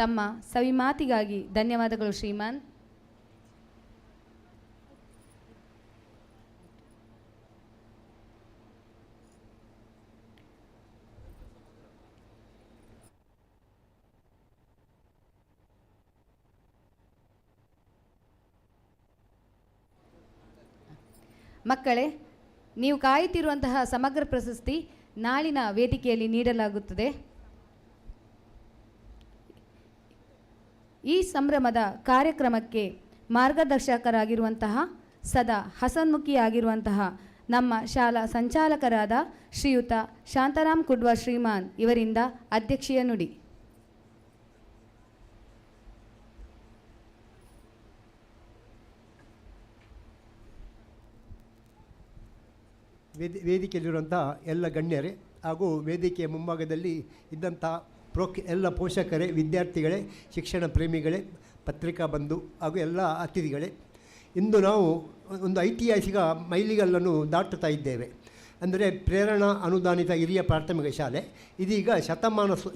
ತಮ್ಮ ಸವಿಮಾತಿಗಾಗಿ ಧನ್ಯವಾದಗಳು ಶ್ರೀಮಾನ್. ಮಕ್ಕಳೇ, ನೀವು ಕಾಯುತ್ತಿರುವಂತಹ ಸಮಗ್ರ ಪ್ರಶಸ್ತಿ ನಾಳಿನ ವೇದಿಕೆಯಲ್ಲಿ ನೀಡಲಾಗುತ್ತದೆ. ಈ ಸಂಭ್ರಮದ ಕಾರ್ಯಕ್ರಮಕ್ಕೆ ಮಾರ್ಗದರ್ಶಕರಾಗಿರುವಂತಹ, ಸದಾ ಹಸನ್ಮುಖಿಯಾಗಿರುವಂತಹ ನಮ್ಮ ಶಾಲಾ ಸಂಚಾಲಕರಾದ ಶ್ರೀಯುತ ಶಾಂತಾರಾಮ್ ಕುಡ್ವ ಶ್ರೀಮಾನ್ ಇವರಿಂದ ಅಧ್ಯಕ್ಷೀಯ ನುಡಿ. ವೇದಿಕೆಯಲ್ಲಿರುವಂಥ ಎಲ್ಲ ಗಣ್ಯರೇ ಹಾಗೂ ವೇದಿಕೆಯ ಮುಂಭಾಗದಲ್ಲಿ ಇದ್ದಂಥ ಎಲ್ಲ ಪೋಷಕರೇ, ವಿದ್ಯಾರ್ಥಿಗಳೇ, ಶಿಕ್ಷಣ ಪ್ರೇಮಿಗಳೇ, ಪತ್ರಿಕಾ ಬಂಧು ಹಾಗೂ ಎಲ್ಲ ಅತಿಥಿಗಳೇ, ಇಂದು ನಾವು ಒಂದು ಐತಿಹಾಸಿಕ ಮೈಲಿಗಲ್ಲನ್ನು ಇದ್ದೇವೆ. ಅಂದರೆ ಪ್ರೇರಣಾ ಅನುದಾನಿತ ಹಿರಿಯ ಪ್ರಾಥಮಿಕ ಶಾಲೆ ಇದೀಗ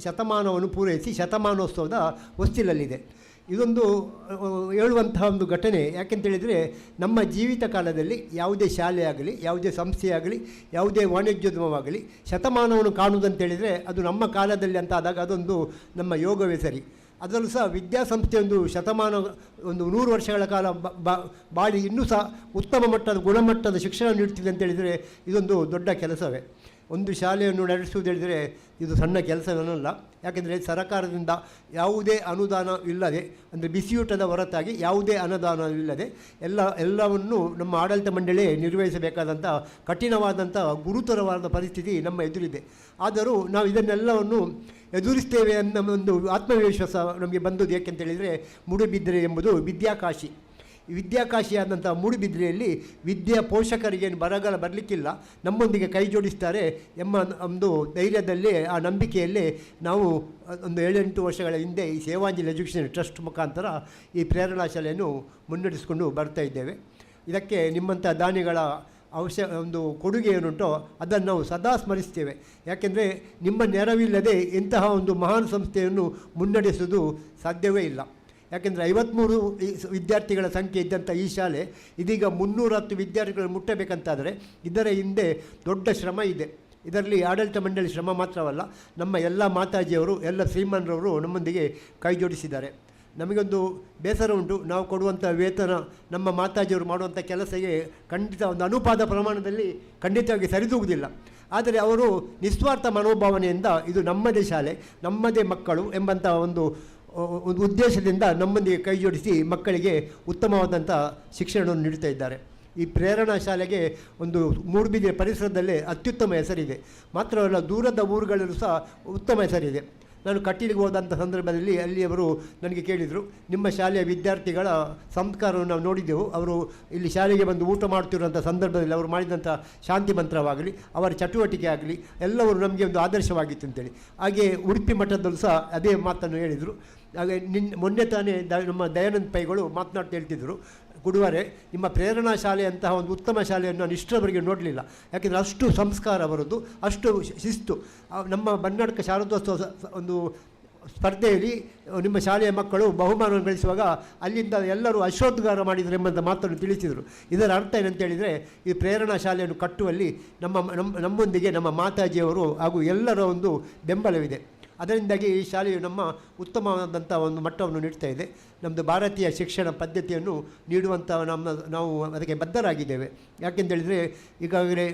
ಶತಮಾನವನ್ನು ಪೂರೈಸಿ ಶತಮಾನೋತ್ಸವದ ಹೊಸ್ತಿಲಲ್ಲಿದೆ. ಇದೊಂದು ಹೇಳುವಂತಹ ಒಂದು ಘಟನೆ. ಯಾಕೆಂತೇಳಿದರೆ, ನಮ್ಮ ಜೀವಿತ ಕಾಲದಲ್ಲಿ ಯಾವುದೇ ಶಾಲೆ ಆಗಲಿ, ಯಾವುದೇ ಸಂಸ್ಥೆಯಾಗಲಿ, ಯಾವುದೇ ವಾಣಿಜ್ಯೋದ್ಯಮವಾಗಲಿ ಶತಮಾನವನ್ನು ಕಾಣುವುದಂತೇಳಿದರೆ ಅದು ನಮ್ಮ ಕಾಲದಲ್ಲಿ ಅಂತ ಆದಾಗ ಅದೊಂದು ನಮ್ಮ ಯೋಗವೇ ಸರಿ. ಅದರಲ್ಲೂ ಸಹ ವಿದ್ಯಾಸಂಸ್ಥೆ ಒಂದು ಶತಮಾನ, ಒಂದು 100 ವರ್ಷಗಳ ಕಾಲ ಬಾಳಿ ಇನ್ನೂ ಸಹ ಉತ್ತಮ ಮಟ್ಟದ ಗುಣಮಟ್ಟದ ಶಿಕ್ಷಣ ನೀಡುತ್ತಿದೆ ಅಂತೇಳಿದರೆ ಇದೊಂದು ದೊಡ್ಡ ಕೆಲಸವೇ. ಒಂದು ಶಾಲೆಯನ್ನು ನಡೆಸುವುದೇಳಿದರೆ ಇದು ಸಣ್ಣ ಕೆಲಸವೇನಲ್ಲ. ಯಾಕೆಂದರೆ ಸರಕಾರದಿಂದ ಯಾವುದೇ ಅನುದಾನ ಇಲ್ಲದೆ, ಅಂದರೆ ಬಿಸಿಯೂಟದ ಹೊರತಾಗಿ ಯಾವುದೇ ಅನುದಾನವಿಲ್ಲದೆ ಎಲ್ಲವನ್ನು ನಮ್ಮ ಆಡಳಿತ ಮಂಡಳಿ ನಿರ್ವಹಿಸಬೇಕಾದಂಥ ಕಠಿಣವಾದಂಥ ಗುರುತರವಾದ ಪರಿಸ್ಥಿತಿ ನಮ್ಮ ಎದುರಿದೆ. ಆದರೂ ನಾವು ಇದನ್ನೆಲ್ಲವನ್ನು ಎದುರಿಸ್ತೇವೆ ಅನ್ನೋ ಒಂದು ಆತ್ಮವಿಶ್ವಾಸ ನಮಗೆ ಬಂದದ್ದು. ಏಕೆಂತೇಳಿದರೆ, ಮೂಡುಬಿದಿರೆ ಎಂಬುದು ವಿದ್ಯಾಕಾಶಿ. ವಿದ್ಯಾಕಾಶಿಯಾದಂಥ ಮೂಡುಬಿದಿರೆಯಲ್ಲಿ ವಿದ್ಯಾ ಪೋಷಕರಿಗೇನು ಬರಗಾಲ ಬರಲಿಕ್ಕಿಲ್ಲ, ನಮ್ಮೊಂದಿಗೆ ಕೈ ಜೋಡಿಸ್ತಾರೆ ಎಂಬ ಒಂದು ಧೈರ್ಯದಲ್ಲಿ, ಆ ನಂಬಿಕೆಯಲ್ಲೇ ನಾವು ಒಂದು 7-8 ವರ್ಷಗಳ ಹಿಂದೆ ಈ ಸೇವಾಂಜಲಿ ಎಜುಕೇಷನ್ ಟ್ರಸ್ಟ್ ಮುಖಾಂತರ ಈ ಪ್ರೇರಣಾ ಶಾಲೆಯನ್ನು ಮುನ್ನಡೆಸಿಕೊಂಡು ಬರ್ತಾ ಇದ್ದೇವೆ. ಇದಕ್ಕೆ ನಿಮ್ಮಂಥ ದಾನಿಗಳ ಒಂದು ಕೊಡುಗೆ ಏನುಂಟೋ ಅದನ್ನು ನಾವು ಸದಾ ಸ್ಮರಿಸ್ತೇವೆ. ಯಾಕೆಂದರೆ ನಿಮ್ಮ ನೆರವಿಲ್ಲದೆ ಇಂತಹ ಒಂದು ಮಹಾನ್ ಸಂಸ್ಥೆಯನ್ನು ಮುನ್ನಡೆಸುವುದು ಸಾಧ್ಯವೇ ಇಲ್ಲ. ಯಾಕೆಂದರೆ 53 ವಿದ್ಯಾರ್ಥಿಗಳ ಸಂಖ್ಯೆ ಇದ್ದಂಥ ಈ ಶಾಲೆ ಇದೀಗ 310 ವಿದ್ಯಾರ್ಥಿಗಳನ್ನು ಮುಟ್ಟಬೇಕಂತಾದರೆ ಇದರ ಹಿಂದೆ ದೊಡ್ಡ ಶ್ರಮ ಇದೆ. ಇದರಲ್ಲಿ ಆಡಳಿತ ಮಂಡಳಿ ಶ್ರಮ ಮಾತ್ರವಲ್ಲ, ನಮ್ಮ ಎಲ್ಲ ಮಾತಾಜಿಯವರು, ಎಲ್ಲ ಶ್ರೀಮನ್ರವರು ನಮ್ಮೊಂದಿಗೆ ಕೈ ಜೋಡಿಸಿದ್ದಾರೆ. ನಮಗೊಂದು ಬೇಸರ ಉಂಟು, ನಾವು ಕೊಡುವಂಥ ವೇತನ ನಮ್ಮ ಮಾತಾಜಿಯವರು ಮಾಡುವಂಥ ಕೆಲಸಕ್ಕೆ ಖಂಡಿತ ಒಂದು ಅನುಪಾತ ಪ್ರಮಾಣದಲ್ಲಿ ಖಂಡಿತವಾಗಿ ಸರಿದೂಗುವುದಿಲ್ಲ. ಆದರೆ ಅವರು ನಿಸ್ವಾರ್ಥ ಮನೋಭಾವನೆಯಿಂದ ಇದು ನಮ್ಮದೇ ಶಾಲೆ, ನಮ್ಮದೇ ಮಕ್ಕಳು ಎಂಬಂಥ ಒಂದು ಉದ್ದೇಶದಿಂದ ನಮ್ಮೊಂದಿಗೆ ಕೈ ಜೋಡಿಸಿ ಮಕ್ಕಳಿಗೆ ಉತ್ತಮವಾದಂಥ ಶಿಕ್ಷಣವನ್ನು ನೀಡ್ತಾ ಇದ್ದಾರೆ. ಈ ಪ್ರೇರಣಾ ಶಾಲೆಗೆ ಒಂದು ಮೂಡುಬಿದಿರೆ ಪರಿಸರದಲ್ಲೇ ಅತ್ಯುತ್ತಮ ಹೆಸರಿದೆ. ಮಾತ್ರವಲ್ಲ, ದೂರದ ಊರುಗಳಲ್ಲೂ ಸಹ ಉತ್ತಮ ಹೆಸರಿದೆ. ನಾನು ಕಟೀಲಿಗೆ ಹೋದಂಥ ಸಂದರ್ಭದಲ್ಲಿ ಅಲ್ಲಿಯವರು ನನಗೆ ಕೇಳಿದರು, ನಿಮ್ಮ ಶಾಲೆಯ ವಿದ್ಯಾರ್ಥಿಗಳ ಸಂಸ್ಕಾರವನ್ನು ನಾವು ನೋಡಿದ್ದೆವು, ಅವರು ಇಲ್ಲಿ ಶಾಲೆಗೆ ಬಂದು ಊಟ ಮಾಡ್ತಿರುವಂಥ ಸಂದರ್ಭದಲ್ಲಿ ಅವರು ಮಾಡಿದಂಥ ಶಾಂತಿ ಮಂತ್ರವಾಗಲಿ, ಅವರ ಚಟುವಟಿಕೆ ಆಗಲಿ ಎಲ್ಲವರು ನಮಗೆ ಒಂದು ಆದರ್ಶವಾಗಿತ್ತು ಅಂತೇಳಿ. ಹಾಗೆ ಉಡುಪಿ ಮಠದಲ್ಲೂ ಸಹ ಅದೇ ಮಾತನ್ನು ಹೇಳಿದರು. ಹಾಗೆ ಮೊನ್ನೆ ತಾನೇ ನಮ್ಮ ದಯಾನಂದ ಪೈಗಳು ಮಾತನಾಡ್ತಾ ಹೇಳ್ತಿದ್ದರು, ಗುಡುವರೆ ನಿಮ್ಮ ಪ್ರೇರಣಾ ಶಾಲೆಯಂತಹ ಒಂದು ಉತ್ತಮ ಶಾಲೆಯನ್ನು ನಾನು ಇಷ್ಟರವರೆಗೆ ನೋಡಲಿಲ್ಲ. ಯಾಕೆಂದರೆ ಅಷ್ಟು ಸಂಸ್ಕಾರ ಅವರದ್ದು, ಅಷ್ಟು ಶಿಸ್ತು. ನಮ್ಮ ಬನ್ನಡ್ಕ ಶಾರದೋತ್ಸವ ಒಂದು ಸ್ಪರ್ಧೆಯಲ್ಲಿ ನಿಮ್ಮ ಶಾಲೆಯ ಮಕ್ಕಳು ಬಹುಮಾನವನ್ನು ಗಳಿಸುವಾಗ ಅಲ್ಲಿಂದ ಎಲ್ಲರೂ ಅಶ್ವೋದ್ಗಾರ ಮಾಡಿದರು ಎಂಬಂಥ ಮಾತನ್ನು ತಿಳಿಸಿದರು. ಇದರ ಅರ್ಥ ಏನಂತ ಹೇಳಿದರೆ, ಈ ಪ್ರೇರಣಾ ಶಾಲೆಯನ್ನು ಕಟ್ಟುವಲ್ಲಿ ನಮ್ಮೊಂದಿಗೆ ನಮ್ಮ ಮಾತಾಜಿಯವರು ಹಾಗೂ ಎಲ್ಲರ ಒಂದು ಬೆಂಬಲವಿದೆ. ಅದರಿಂದಾಗಿ ಈ ಶಾಲೆಯು ನಮ್ಮ ಉತ್ತಮವಾದಂಥ ಒಂದು ಮಟ್ಟವನ್ನು ನೀಡ್ತಾ ಇದೆ. ನಮ್ಮದು ಭಾರತೀಯ ಶಿಕ್ಷಣ ಪದ್ಧತಿಯನ್ನು ನೀಡುವಂಥ ನಾವು ಅದಕ್ಕೆ ಬದ್ಧರಾಗಿದ್ದೇವೆ. ಯಾಕೆಂತೇಳಿದರೆ ಈಗಾಗಲೇ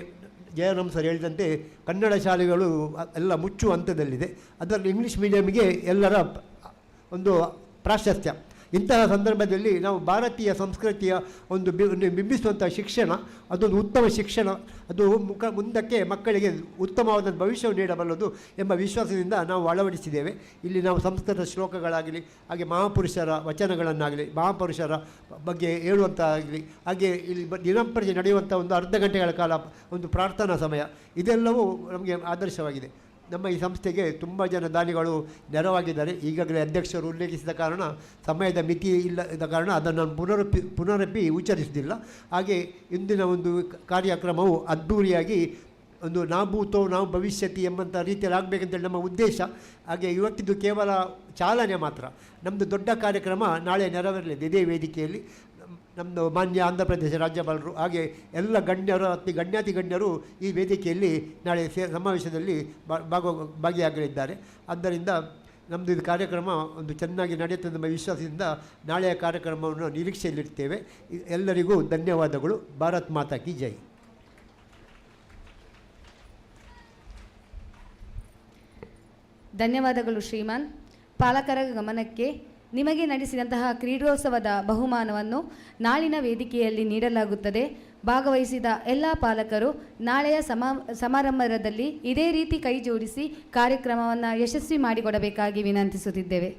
ಜಯರಾಮ್ ಸರ್ ಹೇಳಿದಂತೆ ಕನ್ನಡ ಶಾಲೆಗಳು ಎಲ್ಲ ಮುಚ್ಚುವ ಹಂತದಲ್ಲಿದೆ. ಅದರಲ್ಲಿ ಇಂಗ್ಲೀಷ್ ಮೀಡಿಯಮ್ಗೆ ಎಲ್ಲರ ಒಂದು ಪ್ರಾಶಸ್ತ್ಯ. ಇಂತಹ ಸಂದರ್ಭದಲ್ಲಿ ನಾವು ಭಾರತೀಯ ಸಂಸ್ಕೃತಿಯ ಒಂದು ಬಿಂಬಿಸುವಂಥ ಶಿಕ್ಷಣ, ಅದೊಂದು ಉತ್ತಮ ಶಿಕ್ಷಣ, ಅದು ಮುಂದಕ್ಕೆ ಮಕ್ಕಳಿಗೆ ಉತ್ತಮವಾದ ಭವಿಷ್ಯವನ್ನು ನೀಡಬಲ್ಲದು ಎಂಬ ವಿಶ್ವಾಸದಿಂದ ನಾವು ಅಳವಡಿಸಿದ್ದೇವೆ. ಇಲ್ಲಿ ನಾವು ಸಂಸ್ಕೃತ ಶ್ಲೋಕಗಳಾಗಲಿ, ಹಾಗೆ ಮಹಾಪುರುಷರ ವಚನಗಳನ್ನಾಗಲಿ, ಮಹಾಪುರುಷರ ಬಗ್ಗೆ ಹೇಳುವಂತಾಗಲಿ, ಹಾಗೆ ಇಲ್ಲಿ ದಿನಂಪ್ರತಿ ನಡೆಯುವಂಥ ಒಂದು ಅರ್ಧ ಗಂಟೆಗಳ ಕಾಲ ಒಂದು ಪ್ರಾರ್ಥನಾ ಸಮಯ, ಇದೆಲ್ಲವೂ ನಮಗೆ ಆದರ್ಶವಾಗಿದೆ. ನಮ್ಮ ಈ ಸಂಸ್ಥೆಗೆ ತುಂಬ ಜನ ದಾನಿಗಳು ನೆರವಾಗಿದ್ದಾರೆ. ಈಗಾಗಲೇ ಅಧ್ಯಕ್ಷರು ಉಲ್ಲೇಖಿಸಿದ ಕಾರಣ, ಸಮಯದ ಮಿತಿ ಇಲ್ಲದ ಕಾರಣ ಅದನ್ನು ನಾನು ಪುನರಪಿ ಉಚ್ಚರಿಸುವುದಿಲ್ಲ. ಹಾಗೆ ಇಂದಿನ ಒಂದು ಕಾರ್ಯಕ್ರಮವು ಅದ್ಧೂರಿಯಾಗಿ ಒಂದು ನಾಭೂತೋ ನಾವು ಭವಿಷ್ಯತಿ ಎಂಬಂಥ ರೀತಿಯಲ್ಲಿ ಆಗಬೇಕಂತೇಳಿ ನಮ್ಮ ಉದ್ದೇಶ. ಹಾಗೆ ಇವತ್ತಿದ್ದು ಕೇವಲ ಚಾಲನೆ ಮಾತ್ರ. ನಮ್ಮದು ದೊಡ್ಡ ಕಾರ್ಯಕ್ರಮ ನಾಳೆ ನೆರವೇರಲಿದೆ ಇದೇ ವೇದಿಕೆಯಲ್ಲಿ. ನಮ್ಮದು ಮಾನ್ಯ ಆಂಧ್ರ ಪ್ರದೇಶ ರಾಜ್ಯಪಾಲರು ಹಾಗೆ ಎಲ್ಲ ಗಣ್ಯರು ಗಣ್ಯಾತಿ ಗಣ್ಯರು ಈ ವೇದಿಕೆಯಲ್ಲಿ ನಾಳೆ ಸಮಾವೇಶದಲ್ಲಿ ಭಾಗಿಯಾಗಲಿದ್ದಾರೆ. ಆದ್ದರಿಂದ ನಮ್ಮದು ಇದು ಕಾರ್ಯಕ್ರಮ ಒಂದು ಚೆನ್ನಾಗಿ ನಡೆಯುತ್ತದೆ ಎಂಬ ವಿಶ್ವಾಸದಿಂದ ನಾಳೆಯ ಕಾರ್ಯಕ್ರಮವನ್ನು ನಿರೀಕ್ಷೆಯಲ್ಲಿರ್ತೇವೆ. ಎಲ್ಲರಿಗೂ ಧನ್ಯವಾದಗಳು. ಭಾರತ್ ಮಾತಾ ಕಿ ಜೈ. ಧನ್ಯವಾದಗಳು ಶ್ರೀಮಾನ್. ಪಾಲಕರ ಗಮನಕ್ಕೆ ನಿಮಗೆ ನಡೆಸಿದಂತಹ ಕ್ರೀಡೋತ್ಸವದ ಬಹುಮಾನವನ್ನು ನಾಳಿನ ವೇದಿಕೆಯಲ್ಲಿ ನೀಡಲಾಗುತ್ತದೆ. ಭಾಗವಹಿಸಿದ ಎಲ್ಲ ಪಾಲಕರು ನಾಳೆಯ ಸಮಾರಂಭದಲ್ಲಿ ಇದೇ ರೀತಿ ಕೈ ಜೋಡಿಸಿ ಕಾರ್ಯಕ್ರಮವನ್ನು ಯಶಸ್ವಿ ಮಾಡಿಕೊಡಬೇಕಾಗಿ ವಿನಂತಿಸುತ್ತಿದ್ದೇವೆ.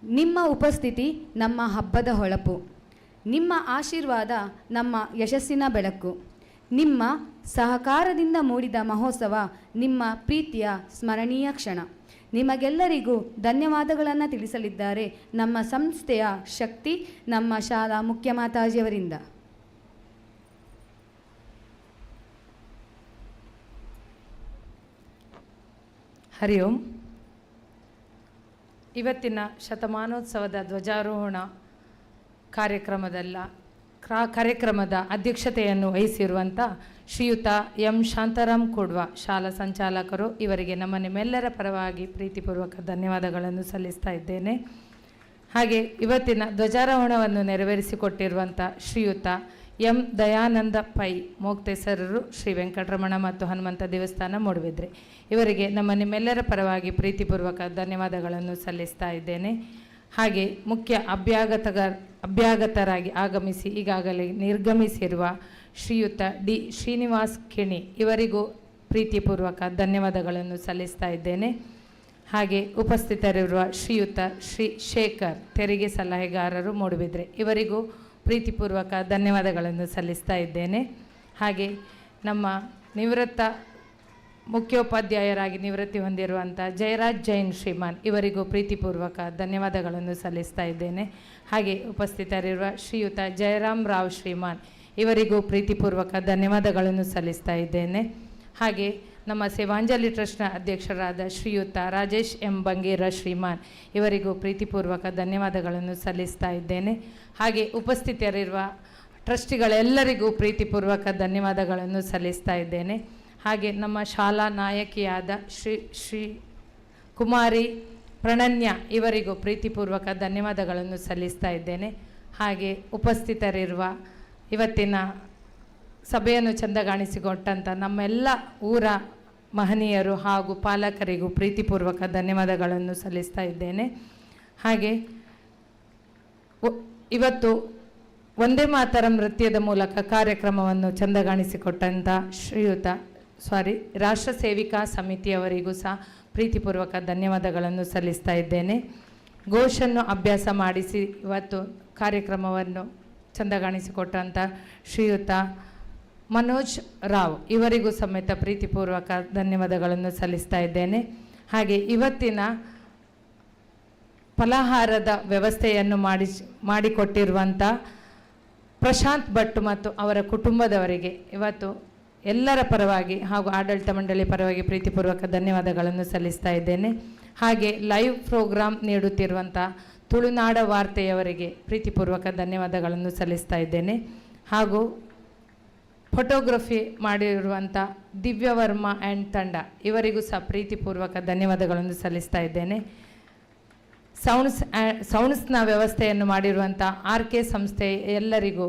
ನಿಮ್ಮ ಉಪಸ್ಥಿತಿ ನಮ್ಮ ಹಬ್ಬದ ಹೊಳಪು, ನಿಮ್ಮ ಆಶೀರ್ವಾದ ನಮ್ಮ ಯಶಸ್ಸಿನ ಬೆಳಕು. ನಿಮ್ಮ ಸಹಕಾರದಿಂದ ಮೂಡಿದ ಮಹೋತ್ಸವ ನಿಮ್ಮ ಪ್ರೀತಿಯ ಸ್ಮರಣೀಯ ಕ್ಷಣ. ನಿಮಗೆಲ್ಲರಿಗೂ ಧನ್ಯವಾದಗಳನ್ನು ತಿಳಿಸಲಿದ್ದಾರೆ ನಮ್ಮ ಸಂಸ್ಥೆಯ ಶಕ್ತಿ, ನಮ್ಮ ಶಾಲಾ ಮುಖ್ಯ ಮಾತಾಜಿಯವರಿಂದ. ಹರಿ ಓಂ. ಇವತ್ತಿನ ಶತಮಾನೋತ್ಸವದ ಧ್ವಜಾರೋಹಣ ಕಾರ್ಯಕ್ರಮದ ಅಧ್ಯಕ್ಷತೆಯನ್ನು ವಹಿಸಿರುವಂಥ ಶ್ರೀಯುತ ಎಂ ಶಾಂತಾರಾಮ್ ಕೊಡ್ವ ಶಾಲಾ ಸಂಚಾಲಕರು, ಇವರಿಗೆ ನಮ್ಮ ನಿಮ್ಮೆಲ್ಲರ ಪರವಾಗಿ ಪ್ರೀತಿಪೂರ್ವಕ ಧನ್ಯವಾದಗಳನ್ನು ಸಲ್ಲಿಸ್ತಾ ಇದ್ದೇನೆ. ಹಾಗೆ ಇವತ್ತಿನ ಧ್ವಜಾರೋಹಣವನ್ನು ನೆರವೇರಿಸಿಕೊಟ್ಟಿರುವಂಥ ಶ್ರೀಯುತ ಎಂ ದಯಾನಂದ ಪೈ ಮೋಕ್ತೇಸರರು, ಶ್ರೀ ವೆಂಕಟರಮಣ ಮತ್ತು ಹನುಮಂತ ದೇವಸ್ಥಾನ ಮೂಡುಬಿದ್ರೆ, ಇವರಿಗೆ ನಮ್ಮ ನಿಮ್ಮೆಲ್ಲರ ಪರವಾಗಿ ಪ್ರೀತಿಪೂರ್ವಕ ಧನ್ಯವಾದಗಳನ್ನು ಸಲ್ಲಿಸ್ತಾ ಇದ್ದೇನೆ. ಹಾಗೆ ಮುಖ್ಯ ಅಭ್ಯಾಗತರಾಗಿ ಆಗಮಿಸಿ ಈಗಾಗಲೇ ನಿರ್ಗಮಿಸಿರುವ ಶ್ರೀಯುತ ಡಿ ಶ್ರೀನಿವಾಸ್ ಕಿಣಿ, ಇವರಿಗೂ ಪ್ರೀತಿಪೂರ್ವಕ ಧನ್ಯವಾದಗಳನ್ನು ಸಲ್ಲಿಸ್ತಾ ಇದ್ದೇನೆ. ಹಾಗೆ ಉಪಸ್ಥಿತರಿರುವ ಶ್ರೀಯುತ ಶ್ರೀ ಶೇಖರ್, ತೆರಿಗೆ ಸಲಹೆಗಾರರು ಮೂಡುಬಿದ್ರೆ, ಇವರಿಗೂ ಪ್ರೀತಿಪೂರ್ವಕ ಧನ್ಯವಾದಗಳನ್ನು ಸಲ್ಲಿಸ್ತಾ ಇದ್ದೇನೆ. ಹಾಗೆ ನಮ್ಮ ನಿವೃತ್ತ ಮುಖ್ಯೋಪಾಧ್ಯಾಯರಾಗಿ ನಿವೃತ್ತಿ ಹೊಂದಿರುವಂಥ ಜಯರಾಜ್ ಜೈನ್ ಶ್ರೀಮಾನ್, ಇವರಿಗೂ ಪ್ರೀತಿಪೂರ್ವಕ ಧನ್ಯವಾದಗಳನ್ನು ಸಲ್ಲಿಸ್ತಾ ಇದ್ದೇನೆ. ಹಾಗೆ ಉಪಸ್ಥಿತರಿರುವ ಶ್ರೀಯುತ ಜಯರಾಮ್ ರಾವ್ ಶ್ರೀಮಾನ್, ಇವರಿಗೂ ಪ್ರೀತಿಪೂರ್ವಕ ಧನ್ಯವಾದಗಳನ್ನು ಸಲ್ಲಿಸ್ತಾ ಇದ್ದೇನೆ. ಹಾಗೆ ನಮ್ಮ ಸೇವಾಂಜಲಿ ಟ್ರಸ್ಟ್ನ ಅಧ್ಯಕ್ಷರಾದ ಶ್ರೀಯುತ ರಾಜೇಶ್ ಎಂ ಬಂಗೇರ ಶ್ರೀಮಾನ್, ಇವರಿಗೂ ಪ್ರೀತಿಪೂರ್ವಕ ಧನ್ಯವಾದಗಳನ್ನು ಸಲ್ಲಿಸ್ತಾ ಇದ್ದೇನೆ. ಹಾಗೆ ಉಪಸ್ಥಿತರಿರುವ ಟ್ರಸ್ಟಿಗಳೆಲ್ಲರಿಗೂ ಪ್ರೀತಿಪೂರ್ವಕ ಧನ್ಯವಾದಗಳನ್ನು ಸಲ್ಲಿಸ್ತಾ ಇದ್ದೇನೆ. ಹಾಗೆ ನಮ್ಮ ಶಾಲಾ ನಾಯಕಿಯಾದ ಶ್ರೀ ಕುಮಾರಿ ಪ್ರಣನ್ಯ, ಇವರಿಗೂ ಪ್ರೀತಿಪೂರ್ವಕ ಧನ್ಯವಾದಗಳನ್ನು ಸಲ್ಲಿಸ್ತಾ ಇದ್ದೇನೆ. ಹಾಗೆ ಉಪಸ್ಥಿತರಿರುವ ಇವತ್ತಿನ ಸಭೆಯನ್ನು ಚಂದಗಾಣಿಸಿಕೊಟ್ಟಂಥ ನಮ್ಮೆಲ್ಲ ಊರ ಮಹನೀಯರು ಹಾಗೂ ಪಾಲಕರಿಗೂ ಪ್ರೀತಿಪೂರ್ವಕ ಧನ್ಯವಾದಗಳನ್ನು ಸಲ್ಲಿಸ್ತಾ ಇದ್ದೇನೆ. ಹಾಗೆ ಇವತ್ತು ವಂದೇ ಮಾತರಂ ನೃತ್ಯದ ಮೂಲಕ ಕಾರ್ಯಕ್ರಮವನ್ನು ಚಂದಗಾಣಿಸಿಕೊಟ್ಟಂಥ ಶ್ರೀಯುತ ರಾಷ್ಟ್ರ ಸೇವಿಕಾ ಸಮಿತಿಯವರಿಗೂ ಸಹ ಪ್ರೀತಿಪೂರ್ವಕ ಧನ್ಯವಾದಗಳನ್ನು ಸಲ್ಲಿಸ್ತಾ ಇದ್ದೇನೆ. ಘೋಷನ್ನು ಅಭ್ಯಾಸ ಮಾಡಿಸಿ ಇವತ್ತು ಕಾರ್ಯಕ್ರಮವನ್ನು ಚಂದಗಾಣಿಸಿಕೊಟ್ಟಂಥ ಶ್ರೀಯುತ ಮನೋಜ್ ರಾವ್ ಇವರಿಗೂ ಸಮೇತ ಪ್ರೀತಿಪೂರ್ವಕ ಧನ್ಯವಾದಗಳನ್ನು ಸಲ್ಲಿಸ್ತಾ ಇದ್ದೇನೆ. ಹಾಗೆ ಇವತ್ತಿನ ಫಲಾಹಾರದ ವ್ಯವಸ್ಥೆಯನ್ನು ಮಾಡಿಕೊಟ್ಟಿರುವಂಥ ಪ್ರಶಾಂತ್ ಭಟ್ ಮತ್ತು ಅವರ ಕುಟುಂಬದವರಿಗೆ ಇವತ್ತು ಎಲ್ಲರ ಪರವಾಗಿ ಹಾಗೂ ಆಡಳಿತ ಮಂಡಳಿ ಪರವಾಗಿ ಪ್ರೀತಿಪೂರ್ವಕ ಧನ್ಯವಾದಗಳನ್ನು ಸಲ್ಲಿಸ್ತಾ ಇದ್ದೇನೆ. ಹಾಗೆ ಲೈವ್ ಪ್ರೋಗ್ರಾಮ್ ನೀಡುತ್ತಿರುವಂಥ ತುಳುನಾಡ ವಾರ್ತೆಯವರಿಗೆ ಪ್ರೀತಿಪೂರ್ವಕ ಧನ್ಯವಾದಗಳನ್ನು ಸಲ್ಲಿಸ್ತಾ ಇದ್ದೇನೆ. ಹಾಗೂ ಫೋಟೋಗ್ರಫಿ ಮಾಡಿರುವಂಥ ದಿವ್ಯವರ್ಮ ಆ್ಯಂಡ್ ತಂಡ ಇವರಿಗೂ ಸಹ ಪ್ರೀತಿಪೂರ್ವಕ ಧನ್ಯವಾದಗಳನ್ನು ಸಲ್ಲಿಸ್ತಾ ಇದ್ದೇನೆ. ಸೌಂಡ್ಸ್ನ ವ್ಯವಸ್ಥೆಯನ್ನು ಮಾಡಿರುವಂಥ RK ಸಂಸ್ಥೆ ಎಲ್ಲರಿಗೂ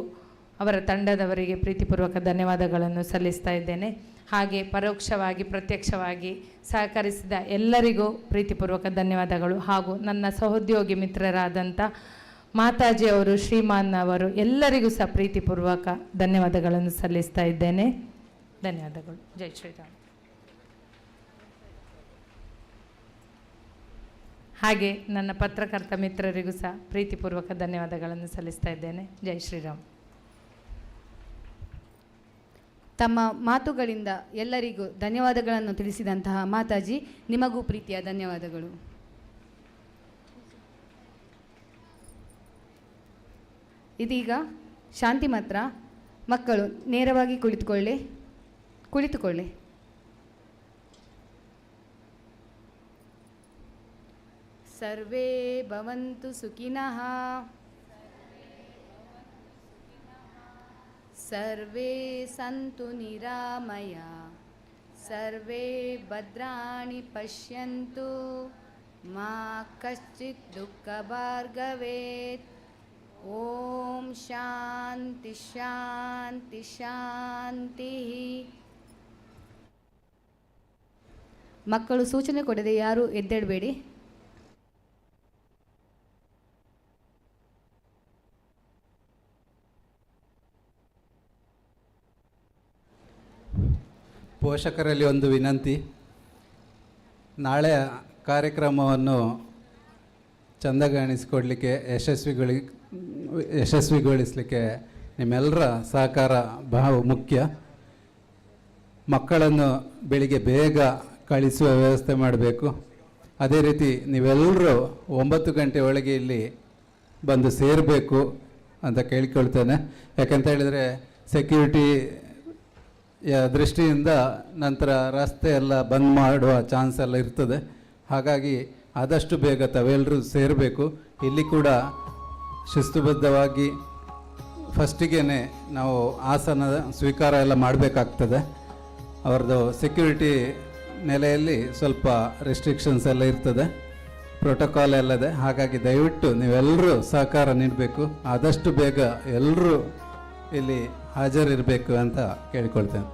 ಅವರ ತಂಡದವರಿಗೆ ಪ್ರೀತಿಪೂರ್ವಕ ಧನ್ಯವಾದಗಳನ್ನು ಸಲ್ಲಿಸ್ತಾ ಇದ್ದೇನೆ. ಹಾಗೆ ಪರೋಕ್ಷವಾಗಿ ಪ್ರತ್ಯಕ್ಷವಾಗಿ ಸಹಕರಿಸಿದ ಎಲ್ಲರಿಗೂ ಪ್ರೀತಿಪೂರ್ವಕ ಧನ್ಯವಾದಗಳು. ಹಾಗೂ ನನ್ನ ಸಹೋದ್ಯೋಗಿ ಮಿತ್ರರಾದಂಥ ಮಾತಾಜಿ ಅವರು, ಶ್ರೀಮಾನ್ ಅವರು ಎಲ್ಲರಿಗೂ ಸಹ ಪ್ರೀತಿಪೂರ್ವಕ ಧನ್ಯವಾದಗಳನ್ನು ಸಲ್ಲಿಸ್ತಾ ಇದ್ದೇನೆ. ಧನ್ಯವಾದಗಳು. ಜೈ ಶ್ರೀರಾಮ್. ಹಾಗೆ ನನ್ನ ಪತ್ರಕರ್ತ ಮಿತ್ರರಿಗೂ ಸಹ ಪ್ರೀತಿಪೂರ್ವಕ ಧನ್ಯವಾದಗಳನ್ನು ಸಲ್ಲಿಸ್ತಾ ಇದ್ದೇನೆ. ಜೈ ಶ್ರೀರಾಮ್. ತಮ್ಮ ಮಾತುಗಳಿಂದ ಎಲ್ಲರಿಗೂ ಧನ್ಯವಾದಗಳನ್ನು ತಿಳಿಸಿದಂತಹ ಮಾತಾಜಿ, ನಿಮಗೂ ಪ್ರೀತಿಯ ಧನ್ಯವಾದಗಳು. ಇದೀಗ ಶಾಂತಿ ಮಾತ್ರ. ಮಕ್ಕಳು ನೇರವಾಗಿ ಕುಳಿತುಕೊಳ್ಳಿ. ಸರ್ವೇ ಭವಂತು ಸುಖಿನಃ, ಸರ್ವೇ ಸಂತು ನಿರಾಮಯ, ಸರ್ವೇ ಭದ್ರಾಣಿ ಪಶ್ಯಂತು, ಮಾ ಕಶ್ಚಿತ್ ದುಃಖ ಭಾರ್ಗವೇತ್. ಓಂ ಶಾಂತಿ ಶಾಂತಿ ಶಾಂತಿ. ಮಕ್ಕಳು ಸೂಚನೆ ಕೊಡದೆ ಯಾರೂ ಎದ್ದೇಳಬೇಡಿ. ಪೋಷಕರಲ್ಲಿ ಒಂದು ವಿನಂತಿ, ನಾಳೆ ಕಾರ್ಯಕ್ರಮವನ್ನು ಚಂದಗಾಣಿಸಿಕೊಡಲಿಕ್ಕೆ ಯಶಸ್ವಿಗೊಳಿಸಲಿಕ್ಕೆ ನಿಮ್ಮೆಲ್ಲರ ಸಹಕಾರ ಬಹಳ ಮುಖ್ಯ. ಮಕ್ಕಳನ್ನು ಬೆಳಿಗ್ಗೆ ಬೇಗ ಕಳಿಸುವ ವ್ಯವಸ್ಥೆ ಮಾಡಬೇಕು. ಅದೇ ರೀತಿ ನೀವೆಲ್ಲರೂ 9 ಗಂಟೆ ಒಳಗೆ ಇಲ್ಲಿ ಬಂದು ಸೇರಬೇಕು ಅಂತ ಕೇಳಿಕೊಳ್ತೇನೆ. ಯಾಕಂತ ಹೇಳಿದರೆ ಸೆಕ್ಯೂರಿಟಿ ದೃಷ್ಟಿಯಿಂದ ನಂತರ ರಸ್ತೆ ಎಲ್ಲ ಬಂದ್ ಮಾಡುವ ಚಾನ್ಸ್ ಎಲ್ಲ ಇರ್ತದೆ. ಹಾಗಾಗಿ ಆದಷ್ಟು ಬೇಗ ತಾವೆಲ್ಲರೂ ಸೇರಬೇಕು. ಇಲ್ಲಿ ಕೂಡ ಶಿಸ್ತುಬದ್ಧವಾಗಿ ಫಸ್ಟಿಗೆ ನಾವು ಆಸನ ಸ್ವೀಕಾರ ಎಲ್ಲ ಮಾಡಬೇಕಾಗ್ತದೆ. ಅವ್ರದ್ದು ಸೆಕ್ಯೂರಿಟಿ ನೆಲೆಯಲ್ಲಿ ಸ್ವಲ್ಪ ರೆಸ್ಟ್ರಿಕ್ಷನ್ಸ್ ಎಲ್ಲ ಇರ್ತದೆ, ಪ್ರೋಟೋಕಾಲ್ ಎಲ್ಲದೆ. ಹಾಗಾಗಿ ದಯವಿಟ್ಟು ನೀವೆಲ್ಲರೂ ಸಹಕಾರ ನೀಡಬೇಕು. ಆದಷ್ಟು ಬೇಗ ಎಲ್ಲರೂ ಇಲ್ಲಿ ಹಾಜರಿರಬೇಕು ಅಂತ ಕೇಳಿಕೊಳ್ತೇನೆ.